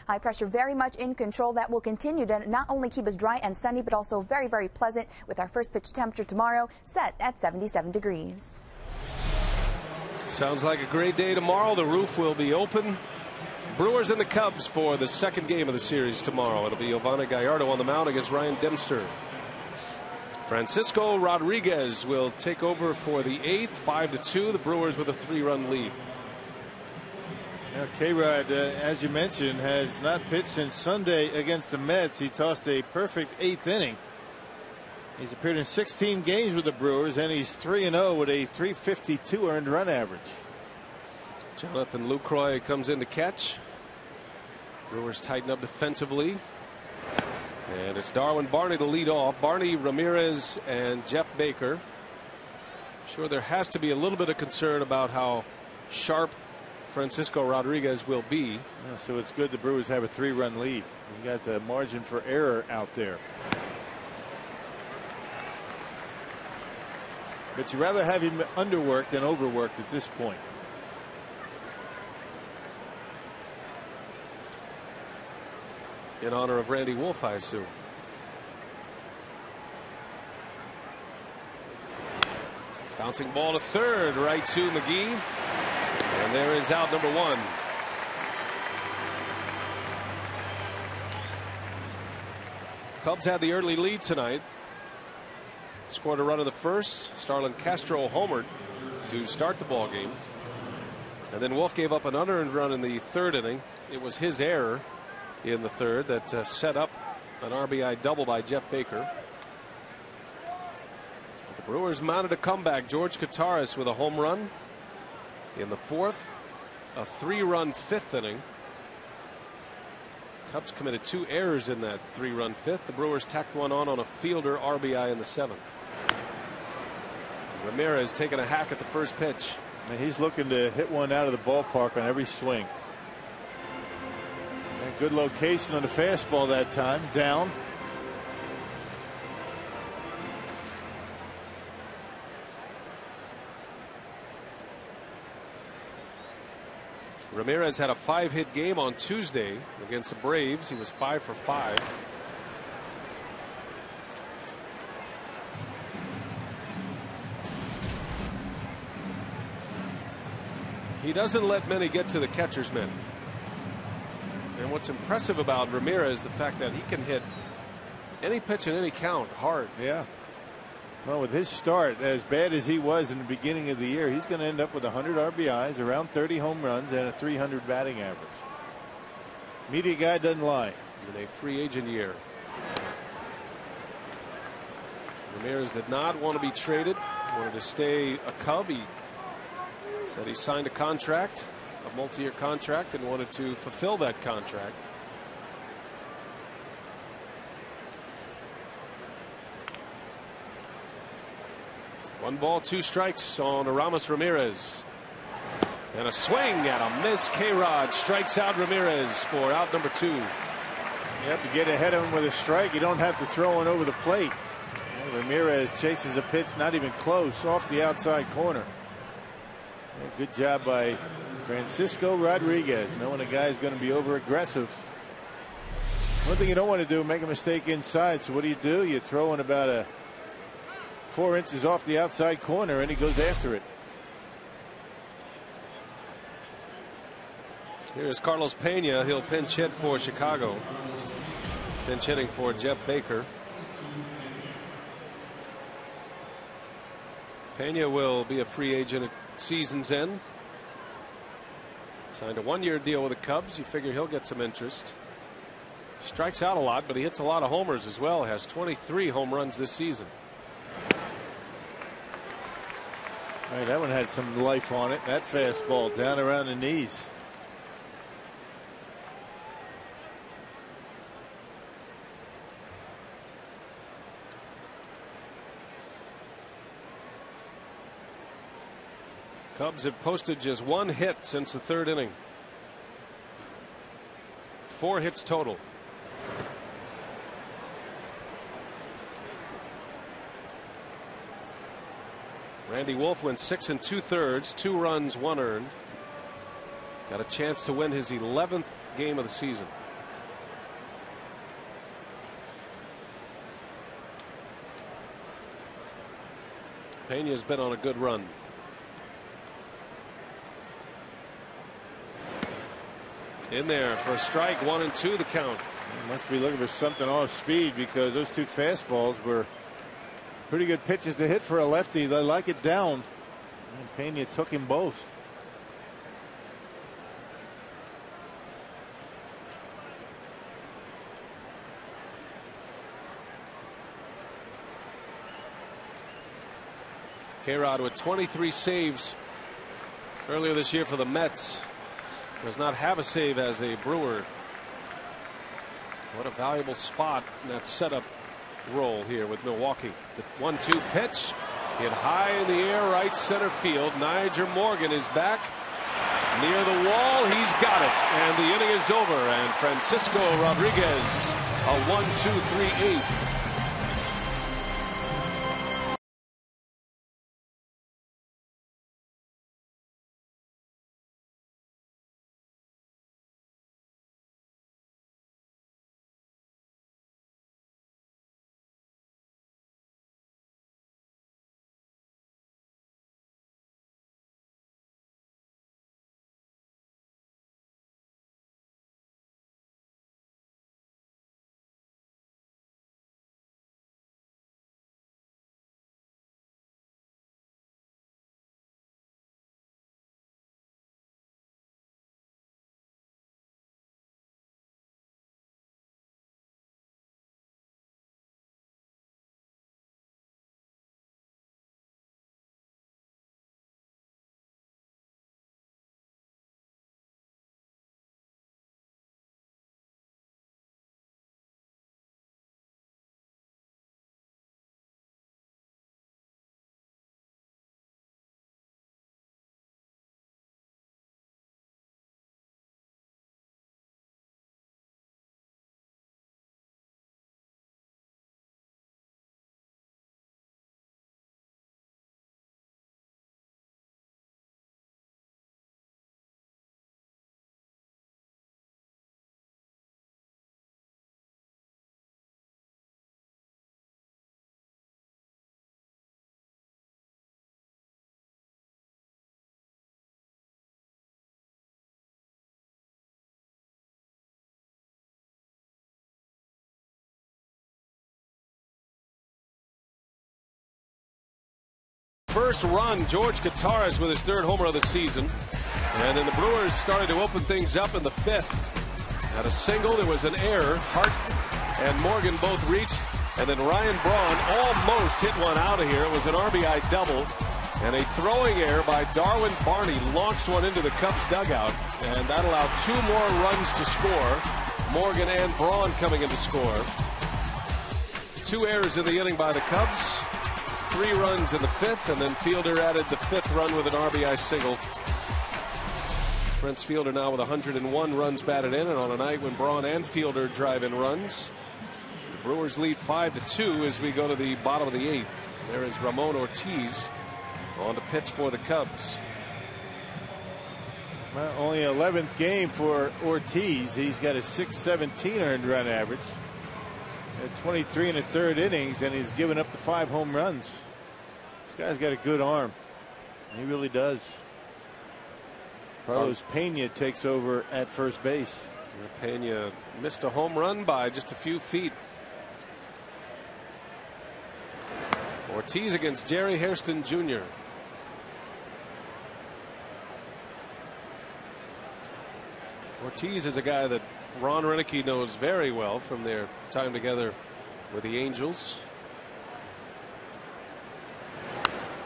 High pressure very much in control. That will continue to not only keep us dry and sunny, but also very, very pleasant with our first pitch temperature tomorrow set at 77 degrees. Sounds like a great day tomorrow. The roof will be open. Brewers and the Cubs for the second game of the series tomorrow. It'll be Giovanni Gallardo on the mound against Ryan Dempster. Francisco Rodriguez will take over for the 8th, 5-2. The Brewers with a 3-run lead. Now, K-Rod, as you mentioned, has not pitched since Sunday against the Mets. He tossed a perfect 8th inning. He's appeared in 16 games with the Brewers, and he's 3-0 with a .352 earned run average. Jonathan Lucroy comes in to catch. Brewers tighten up defensively. And it's Darwin Barney to lead off. Barney, Ramirez, and Jeff Baker. I'm sure there has to be a little bit of concern about how sharp Francisco Rodriguez will be. Yeah, so it's good the Brewers have a 3-run lead. You got the margin for error out there. But you'd rather have him underworked than overworked at this point. In honor of Randy Wolf, I assume. Bouncing ball to third, right to McGee. And there is out number 1. Cubs had the early lead tonight. Scored a run in the first. Starlin Castro homered to start the ball game. And then Wolf gave up an unearned run in the 3rd inning. It was his error in the 3rd that set up an RBI double by Jeff Baker. But the Brewers mounted a comeback. George Kataris with a home run in the 4th, a 3-run 5th inning. Cubs committed 2 errors in that 3-run 5th. The Brewers tacked one on a fielder RBI in the 7th. Ramirez taking a hack at the first pitch. And he's looking to hit one out of the ballpark on every swing. And good location on the fastball that time. Down. Ramirez had a 5-hit game on Tuesday against the Braves. He was 5 for 5. He doesn't let many get to the catcher's mitt. And what's impressive about Ramirez is the fact that he can hit any pitch in any count hard. Yeah. Well, with his start, as bad as he was in the beginning of the year, he's going to end up with 100 RBIs, around 30 home runs, and a .300 batting average. Media guy doesn't lie. In a free agent year. Ramirez did not want to be traded. Wanted to stay a Cub. He said he signed a contract, a multi-year contract, and wanted to fulfill that contract. One ball, 2 strikes on Aramis Ramirez. And a swing and a miss. K-Rod strikes out Ramirez for out number 2. You have to get ahead of him with a strike. You don't have to throw one over the plate. And Ramirez chases a pitch not even close off the outside corner. Yeah, good job by Francisco Rodriguez, knowing the guy's going to be over aggressive. One thing you don't want to do, make a mistake inside. So what do? You throw in about 4 inches off the outside corner, and he goes after it. Here's Carlos Pena. He'll pinch hit for Chicago. Pinch hitting for Jeff Baker. Pena will be a free agent at season's end. Signed a 1-year deal with the Cubs. You figure he'll get some interest. Strikes out a lot, but he hits a lot of homers as well. Has 23 home runs this season. All right, that one had some life on it. That fastball down around the knees. Cubs have posted just 1 hit since the 3rd inning. 4 hits total. Randy Wolf went 6 2/3, 2 runs, 1 earned. Got a chance to win his 11th game of the season. Pena's been on a good run. In there for a strike, 1-2 the count. Must be looking for something off speed, because those two fastballs were pretty good pitches to hit for a lefty. They like it down, and Pena took him both. K-Rod with 23 saves earlier this year for the Mets. Does not have a save as a Brewer. What a valuable spot in that setup role here with Milwaukee. The 1-2 pitch hit high in the air, right center field. Nyjer Morgan is back near the wall. He's got it, and the inning is over. And Francisco Rodriguez, a 1-2-3-8. First run, George Gutierrez with his third homer of the season. And then the Brewers started to open things up in the fifth. At a single, there was an error. Hart and Morgan both reached. And then Ryan Braun almost hit one out of here. It was an RBI double. And a throwing error by Darwin Barney launched one into the Cubs dugout. And that allowed two more runs to score. Morgan and Braun coming in to score. Two errors in the inning by the Cubs. 3 runs in the fifth, and then Fielder added the fifth run with an RBI single. Prince Fielder now with 101 runs batted in, and on a night when Braun and Fielder drive in runs. The Brewers lead 5-2 as we go to the bottom of the 8th. There is Ramon Ortiz on the pitch for the Cubs. Well, only 11th game for Ortiz. He's got a .617 earned run average. 23 1/3 innings, and he's given up the 5 home runs. This guy's got a good arm. He really does. Carlos Pena takes over at first base. Pena missed a home run by just a few feet. Ortiz against Jerry Hairston Jr. Ortiz is a guy that Ron Renicky knows very well from their time together with the Angels.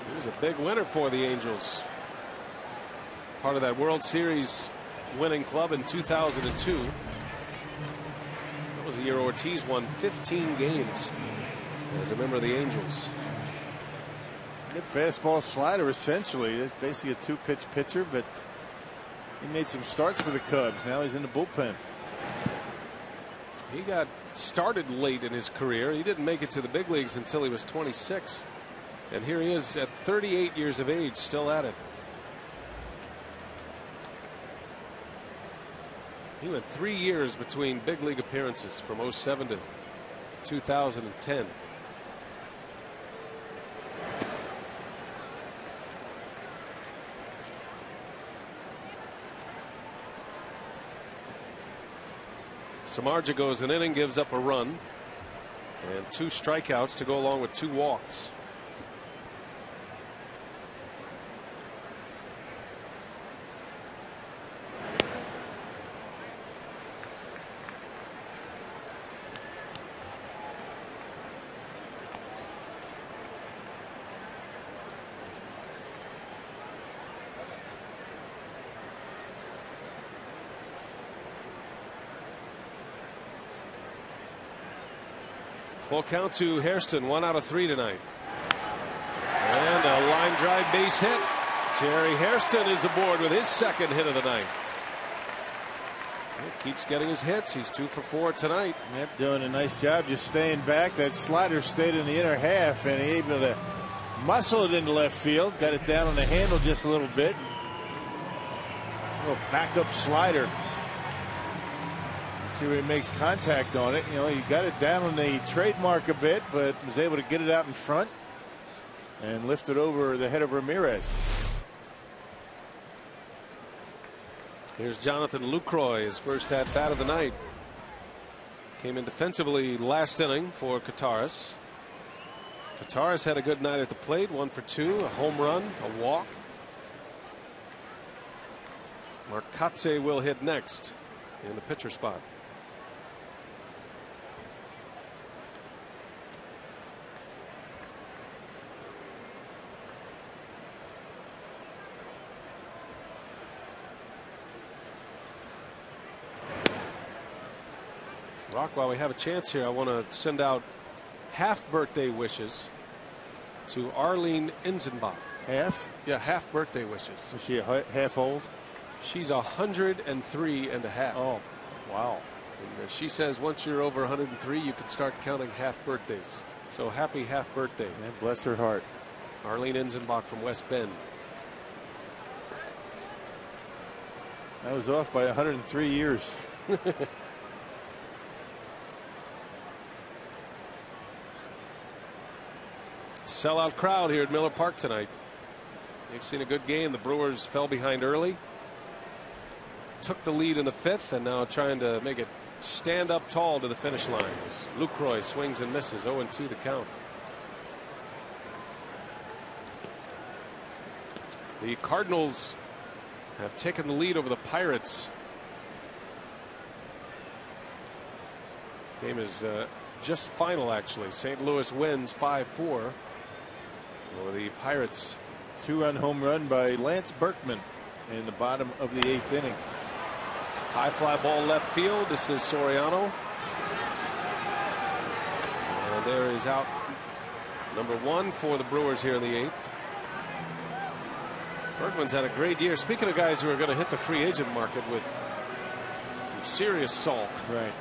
He was a big winner for the Angels. Part of that World Series winning club in 2002. That was the year Ortiz won 15 games as a member of the Angels. Good fastball slider, essentially. It's basically a 2-pitch pitcher, but he made some starts for the Cubs. Now he's in the bullpen. He got started late in his career. He didn't make it to the big leagues until he was 26. And here he is at 38 years of age, still at it. He went 3 years between big league appearances from 07 to 2010. Samardzija goes an inning, gives up a run and 2 strikeouts to go along with 2 walks. Full count to Hairston, 1 out of 3 tonight. And a line drive base hit. Jerry Hairston is aboard with his 2nd hit of the night. He keeps getting his hits. He's 2 for 4 tonight. Yep, doing a nice job just staying back. That slider stayed in the inner half and he able to muscle it into left field. Got it down on the handle just a little bit. A little backup slider. See where he makes contact on it. You know, he got it down on the trademark a bit, but was able to get it out in front and lift it over the head of Ramirez. Here's Jonathan Lucroy, his first at bat of the night. Came in defensively last inning for Kataris. Kataris had a good night at the plate, 1 for 2, a home run, a walk. Marcotte will hit next in the pitcher spot. Rock, while we have a chance here, I want to send out half birthday wishes to Arlene Inzenbach. Half? Yeah, half birthday wishes. Is she half old? She's 103 and a half. Oh, wow. And she says once you're over 103, you can start counting half birthdays. So happy half birthday. Man, bless her heart. Arlene Inzenbach from West Bend. I was off by 103 years. Sellout crowd here at Miller Park tonight. They've seen a good game. The Brewers fell behind early, took the lead in the 5th, and now trying to make it stand up tall to the finish line. As Lucroy swings and misses. 0-2 to count. The Cardinals have taken the lead over the Pirates. Game is just final, actually. St. Louis wins 5-4 over the Pirates. 2-run home run by Lance Berkman in the bottom of the 8th inning. High fly ball left field. This is Soriano. And there is out number 1 for the Brewers here in the 8th. Bergman's had a great year. Speaking of guys who are going to hit the free agent market with some serious salt. Right.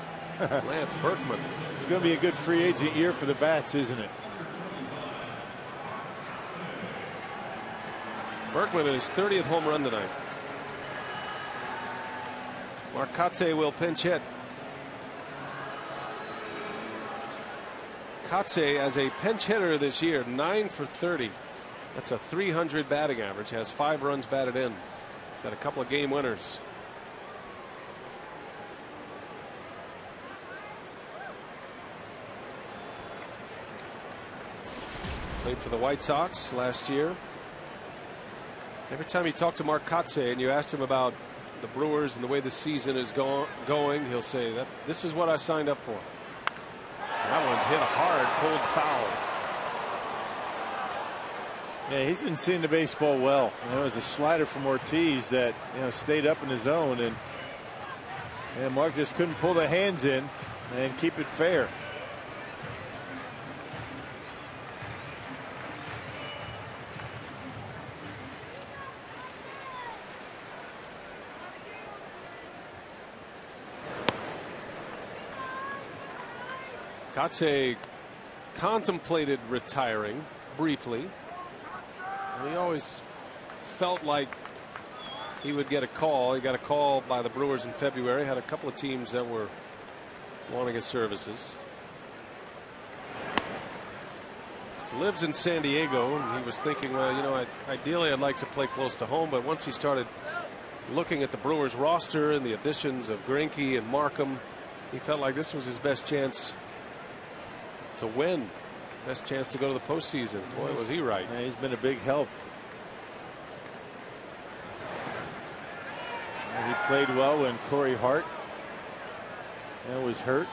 Lance Berkman. It's going to be a good free agent year for the Bats, isn't it? Berkman in his 30th home run tonight. Marcotte will pinch hit. Cotte as a pinch hitter this year, 9 for 30. That's a .300 batting average. Has 5 runs batted in. He's had a couple of game winners. Played for the White Sox last year. Every time you talk to Marcotte and you asked him about the Brewers and the way the season is going, he'll say that this is what I signed up for. That one's hit hard, pulled foul. Yeah, he's been seeing the baseball well. There was a slider from Ortiz that stayed up in the zone, and Mark just couldn't pull the hands in and keep it fair. Cotte contemplated retiring briefly. And he always felt like he would get a call. He got a call by the Brewers in February. Had a couple of teams that were wanting his services. Lives in San Diego, and he was thinking, well, you know, ideally I'd like to play close to home, but once he started looking at the Brewers roster and the additions of Greinke and Markham, he felt like this was his best chance to win, best chance to go to the postseason. Boy, was he right. Yeah, he's been a big help. And he played well when Corey Hart was hurt.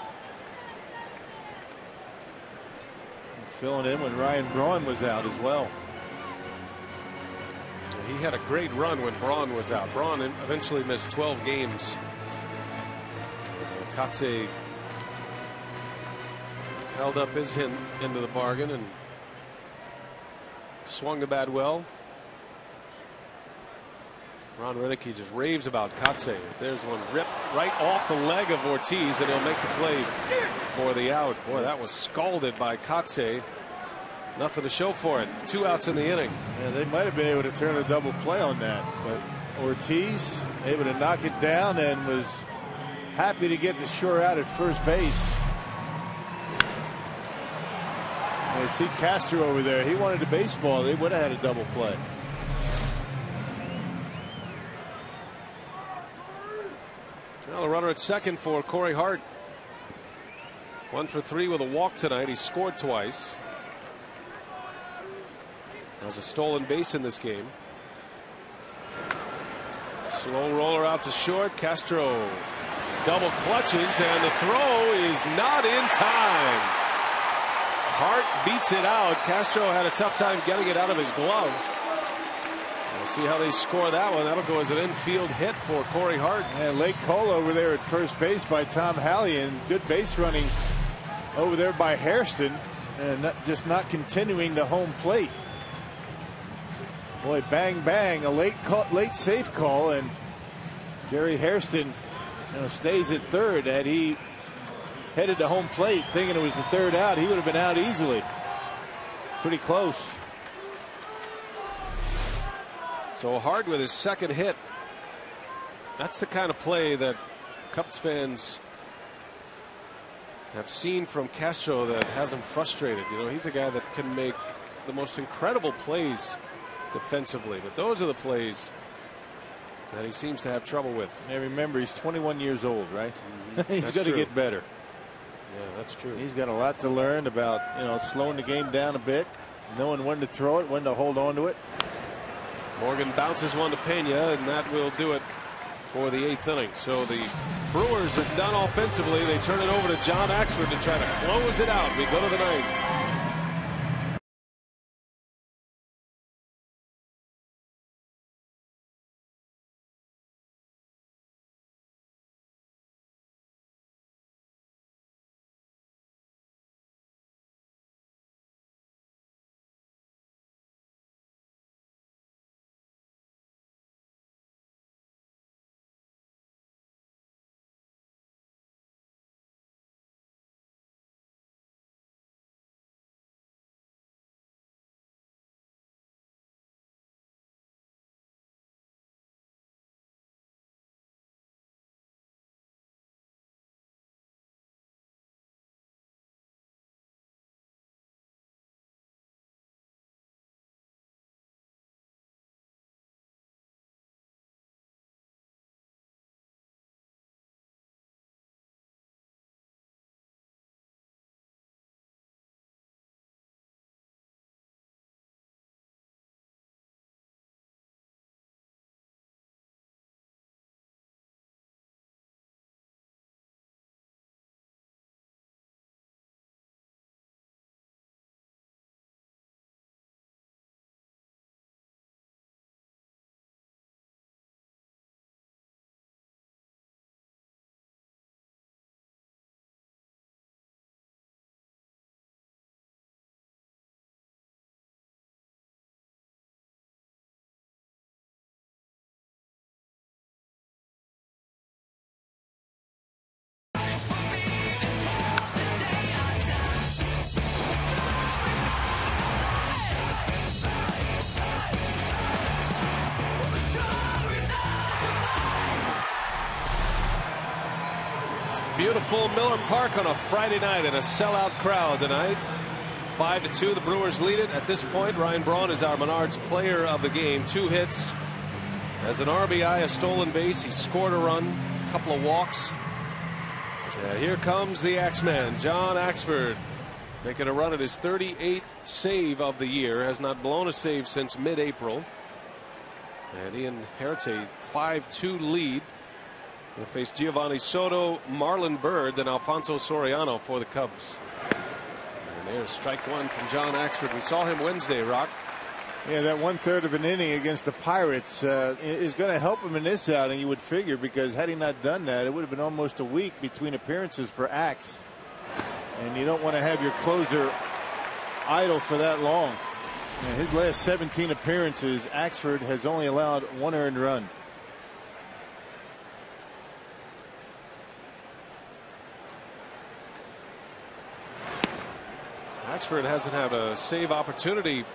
Filling in when Ryan Braun was out as well. He had a great run when Braun was out. Braun eventually missed 12 games. Katse held up his end of the bargain and swung the bat well. Ron Renicky just raves about Katse. There's one ripped right off the leg of Ortiz, and he'll make the play for the out. Boy, that was scalded by Katse. Nothing to show for it. 2 outs in the inning. Yeah, they might have been able to turn a double play on that, but Ortiz able to knock it down and was happy to get the sure out at first base. And you see Castro over there. He wanted the baseball. They would have had a double play. Well, a runner at second for Corey Hart. 1 for 3 with a walk tonight. He scored twice. Has a stolen base in this game. Slow roller out to short. Castro double clutches, and the throw is not in time. Hart beats it out. Castro had a tough time getting it out of his glove. We'll see how they score that one. That'll go as an infield hit for Corey Hart. And late call over there at first base by Tom Halley, and good base running over there by Hairston, and just not continuing the home plate. Boy, bang bang, a late safe call, and Jerry Hairston stays at third. Had he headed to home plate thinking it was the third out, he would have been out easily. Pretty close. So Hart with his second hit. That's the kind of play that Cubs fans have seen from Castro that has him frustrated. You know, he's a guy that can make the most incredible plays defensively, but those are the plays that he seems to have trouble with. And remember, he's 21 years old, right? He's got to get better. Yeah, that's true. He's got a lot to learn about, slowing the game down a bit, knowing when to throw it, when to hold on to it. Morgan bounces one to Pena, and that will do it for the 8th inning. So the Brewers are done offensively. They turn it over to John Axford to try to close it out. We go to the 9th. Beautiful Miller Park on a Friday night and a sellout crowd tonight. 5-2, the Brewers lead it. At this point, Ryan Braun is our Menards player of the game. 2 hits, has an RBI, a stolen base. He scored a run, a couple of walks. Here comes the Axeman, John Axford, making a run at his 38th save of the year. Has not blown a save since mid-April. And he inherits a 5-2 lead. He'll face Giovanni Soto, Marlon Byrd, then Alfonso Soriano for the Cubs. And there's strike 1 from John Axford. We saw him Wednesday, Rock. Yeah, that 1/3 of an inning against the Pirates is going to help him in this outing, you would figure, because had he not done that, it would have been almost a week between appearances for Axe. And you don't want to have your closer idle for that long. In his last 17 appearances, Axford has only allowed 1 earned run. Axford hasn't had a save opportunity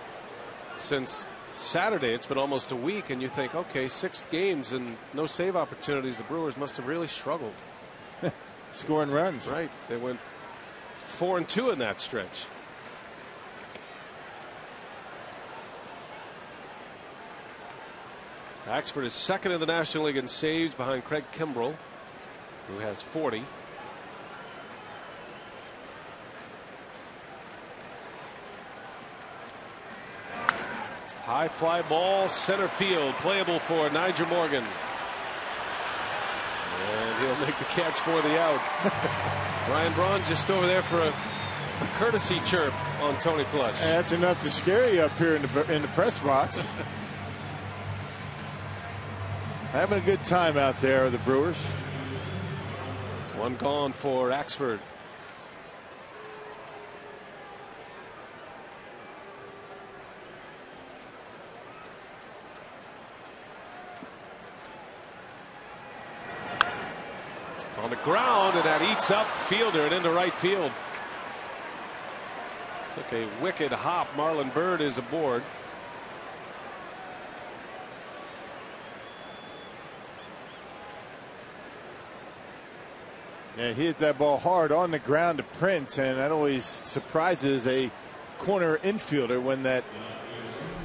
since Saturday. It's been almost a week, and you think, okay, 6 games and no save opportunities. The Brewers must have really struggled. Scoring runs. Right. They went 4-2 in that stretch. Axford is second in the National League in saves behind Craig Kimbrell, who has 40. High fly ball, center field, playable for Nyjer Morgan. And he'll make the catch for the out. Ryan Braun just over there for a courtesy chirp on Tony Plush. That's enough to scare you up here in the press box. Having a good time out there, the Brewers. 1 gone for Axford. On the ground, and that eats up fielder and into right field. Took a wicked hop. Marlon Byrd is aboard. Yeah, he hit that ball hard on the ground to Prince, and that always surprises a corner infielder when that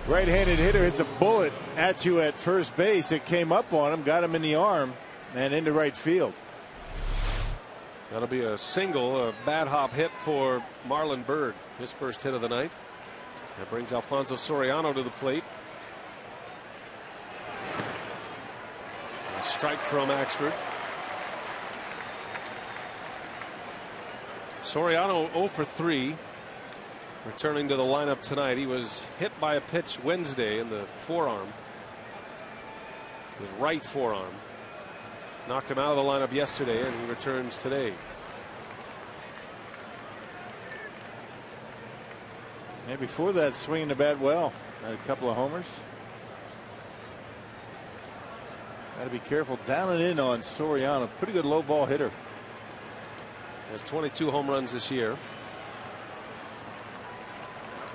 right-handed hitter hits a bullet at you at first base. It came up on him, got him in the arm, and into right field. That'll be a single, a bad hop hit for Marlon Byrd, his first hit of the night. That brings Alfonso Soriano to the plate. A strike from Axford. Soriano 0 for 3, returning to the lineup tonight. He was hit by a pitch Wednesday in the forearm, his right forearm. Knocked him out of the lineup yesterday, and he returns today. And before that, swinging the bat well. Had a couple of homers. Got to be careful. Down and in on Soriano. Pretty good low ball hitter. Has 22 home runs this year.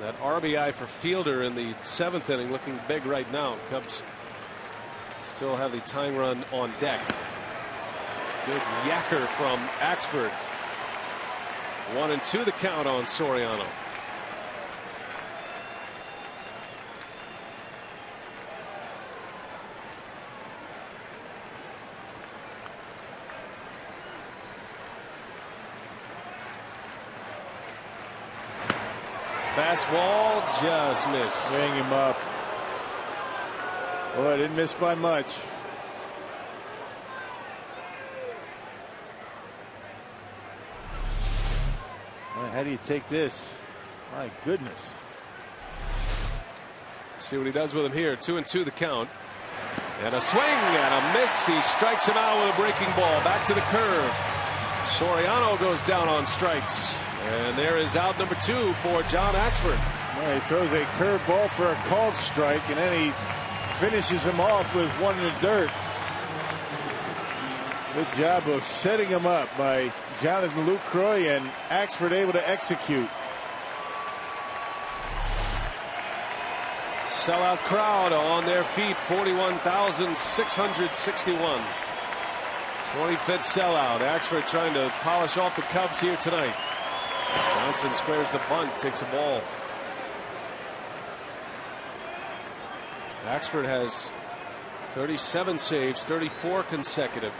That RBI for Fielder in the 7th inning looking big right now. Cubs still have the tying run on deck. Good yacker from Axford. 1-2 the count on Soriano. Fastball just missed. Bring him up. Boy, I didn't miss by much. How do you take this? My goodness. See what he does with him here. 2-2 the count. And a swing and a miss. He strikes him out with a breaking ball. Back to the curve. Soriano goes down on strikes. And there is out number 2 for John Axford. Well, he throws a curve ball for a called strike, and then he finishes him off with one in the dirt. Good job of setting him up by Jonathan Lucroy, and Axford able to execute. Sellout crowd on their feet. 41,661. 25th sellout. Axford trying to polish off the Cubs here tonight. Johnson squares the bunt, takes a ball. Axford has 37 saves, 34 consecutive.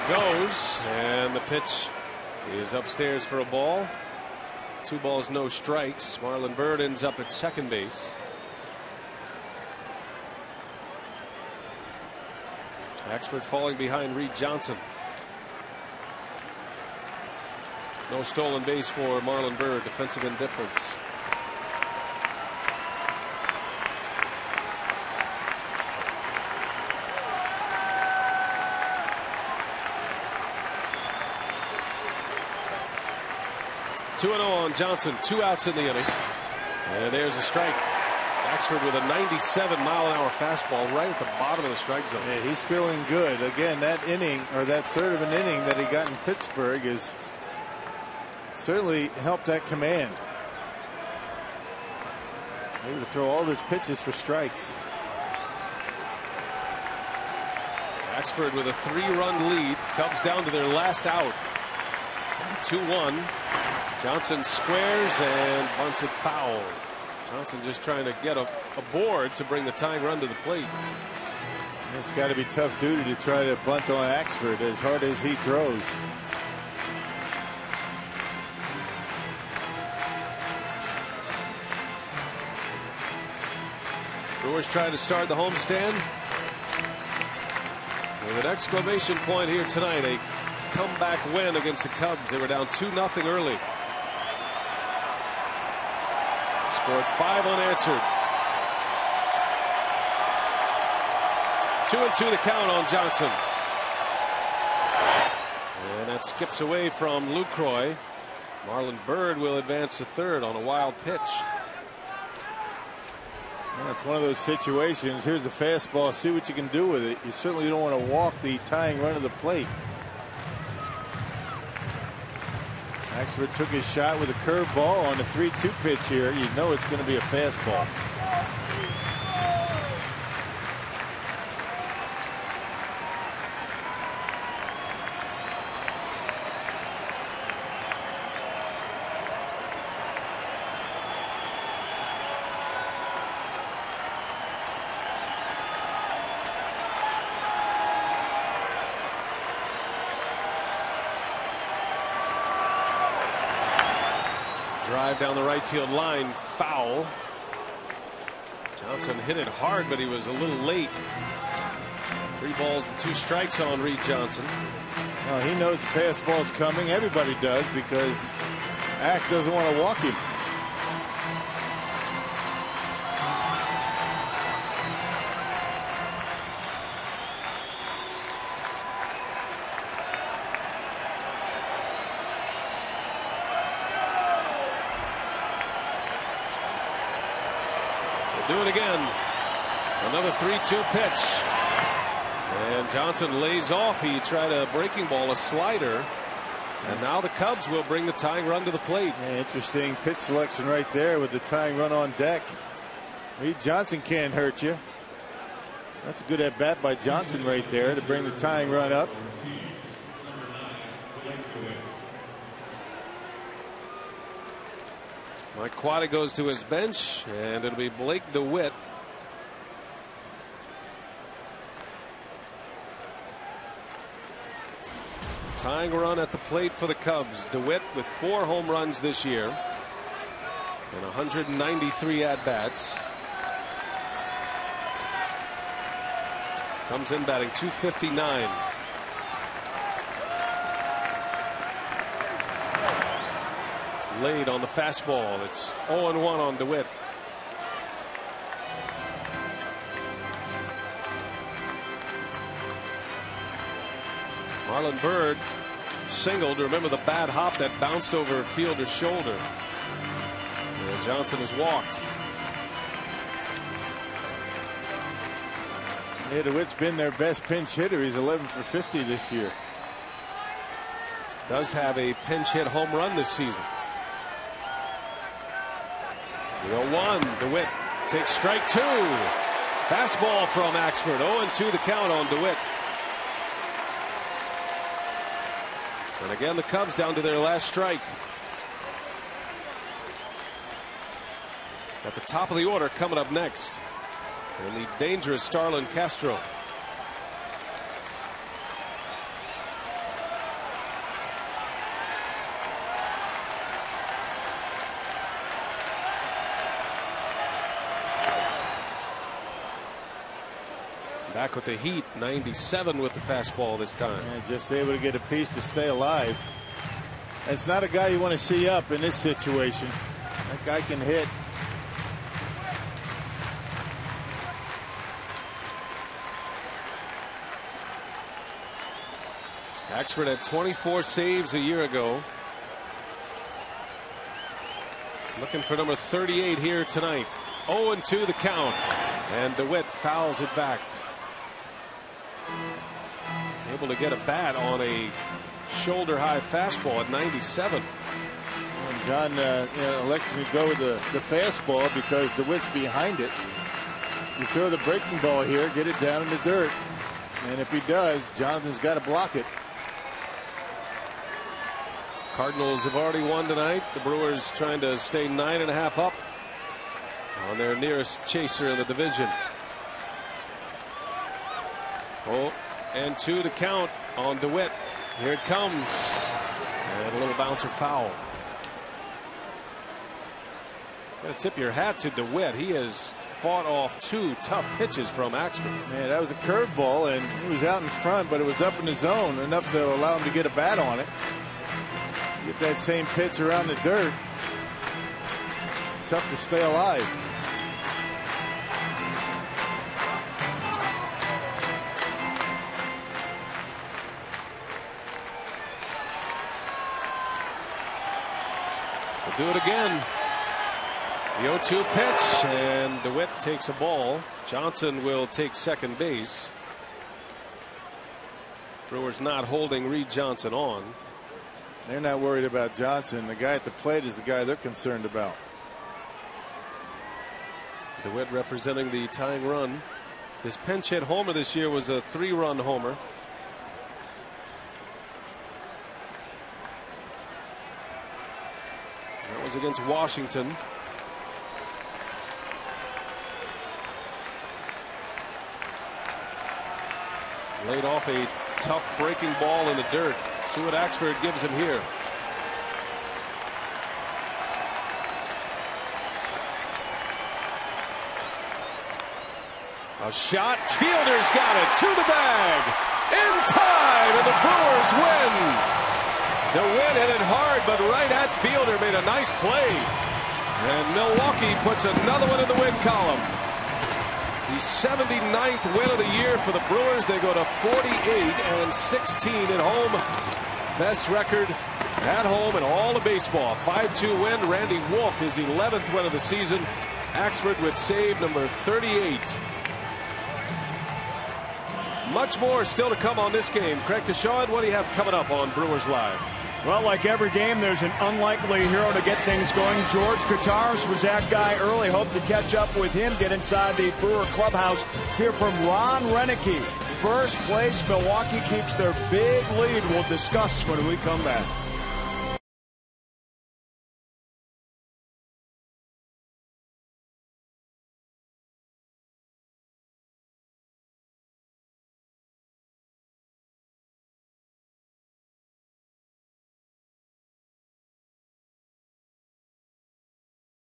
Goes, and the pitch is upstairs for a ball. 2 balls, no strikes. Marlon Byrd ends up at second base. Axford falling behind Reed Johnson. No stolen base for Marlon Byrd. Defensive indifference. Two and 0 on Johnson. 2 outs in the inning. And there's a strike. Axford with a 97-mile-an-hour fastball right at the bottom of the strike zone. Yeah, he's feeling good. Again, that inning, or that third of an inning that he got in Pittsburgh, is certainly helped that command. Able to throw all those pitches for strikes. Axford with a 3-run lead. Cubs down to their last out. 2-1. Johnson squares and bunts it foul. Johnson just trying to get a board to bring the tying run to the plate. It's got to be tough duty to try to bunt on Axford as hard as he throws. Brewers trying to start the homestand with an exclamation point here tonight. A comeback win against the Cubs. They were down 2-0 early. Scored 5 unanswered. 2-2 the count on Johnson. And that skips away from Lucroy. Marlon Byrd will advance to third on a wild pitch. Well, it's one of those situations. Here's the fastball. See what you can do with it. You certainly don't want to walk the tying run of the plate. Axford took his shot with a curveball on the 3-2 pitch here. You know it's going to be a fastball. Drive down the right field line, foul. Johnson hit it hard, but he was a little late. 3 balls and 2 strikes on Reed Johnson. Well, he knows the fastball's coming. Everybody does, because Axe doesn't want to walk him. Do it again. Another 3-2 pitch. And Johnson lays off. He tried a breaking ball, a slider. And now the Cubs will bring the tying run to the plate. Yeah, interesting pitch selection right there with the tying run on deck. Reed Johnson can't hurt you. That's a good at bat by Johnson right there to bring the tying run up. Mike Quade goes to his bench, and it'll be Blake DeWitt. Tying run at the plate for the Cubs. DeWitt with 4 home runs this year and 193 at-bats. Comes in batting .259. Laid on the fastball. It's 0-1 on DeWitt. Marlon Byrd singled. Remember the bad hop that bounced over a fielder's shoulder. And Johnson has walked. Yeah, DeWitt's been their best pinch hitter. He's 11 for 50 this year. Does have a pinch hit home run this season. The 0-1. DeWitt takes strike 2. Fastball from Axford. 0-2 the count on DeWitt. And again, the Cubs down to their last strike. At the top of the order coming up next. And the dangerous Starlin Castro. Back with the heat, 97 with the fastball this time. And just able to get a piece to stay alive. That's not a guy you want to see up in this situation. That guy can hit. Axford had 24 saves a year ago. Looking for number 38 here tonight. 0-2 the count. And DeWitt fouls it back. Able to get a bat on a shoulder high fastball at 97. And John elected to go with the fastball because DeWitt's behind it. You throw the breaking ball here, get it down in the dirt. And if he does, Jonathan's got to block it. Cardinals have already won tonight. The Brewers trying to stay 9.5 up on their nearest chaser in the division. 0-2 the count on DeWitt. Here it comes. And a little bouncer foul. Got to tip your hat to DeWitt. He has fought off 2 tough pitches from Axford. Yeah, that was a curveball, and he was out in front, but it was up in the zone enough to allow him to get a bat on it. Get that same pitch around the dirt. Tough to stay alive. We'll do it again. The 0-2 pitch, and DeWitt takes a ball. Johnson will take second base. Brewers not holding Reed Johnson on. They're not worried about Johnson. The guy at the plate is the guy they're concerned about. DeWitt representing the tying run. His pinch hit homer this year was a 3-run homer. That was against Washington. Laid off a tough breaking ball in the dirt. See what Axford gives him here. A shot. Fielder's got it to the bag. In time, and the Brewers win. DeWitt hit it hard, but right at Fielder made a nice play. And Milwaukee puts another one in the win column. The 79th win of the year for the Brewers. They go to 48-16 at home. Best record at home in all of baseball. 5-2 win. Randy Wolf, his 11th win of the season. Axford with save number 38. Much more still to come on this game. Craig Kashawn, what do you have coming up on Brewers Live? Well, like every game, there's an unlikely hero to get things going. George Kotaros was that guy early. Hope to catch up with him, get inside the Brewer clubhouse. Hear from Ron Renicky. First place, Milwaukee keeps their big lead. We'll discuss when we come back.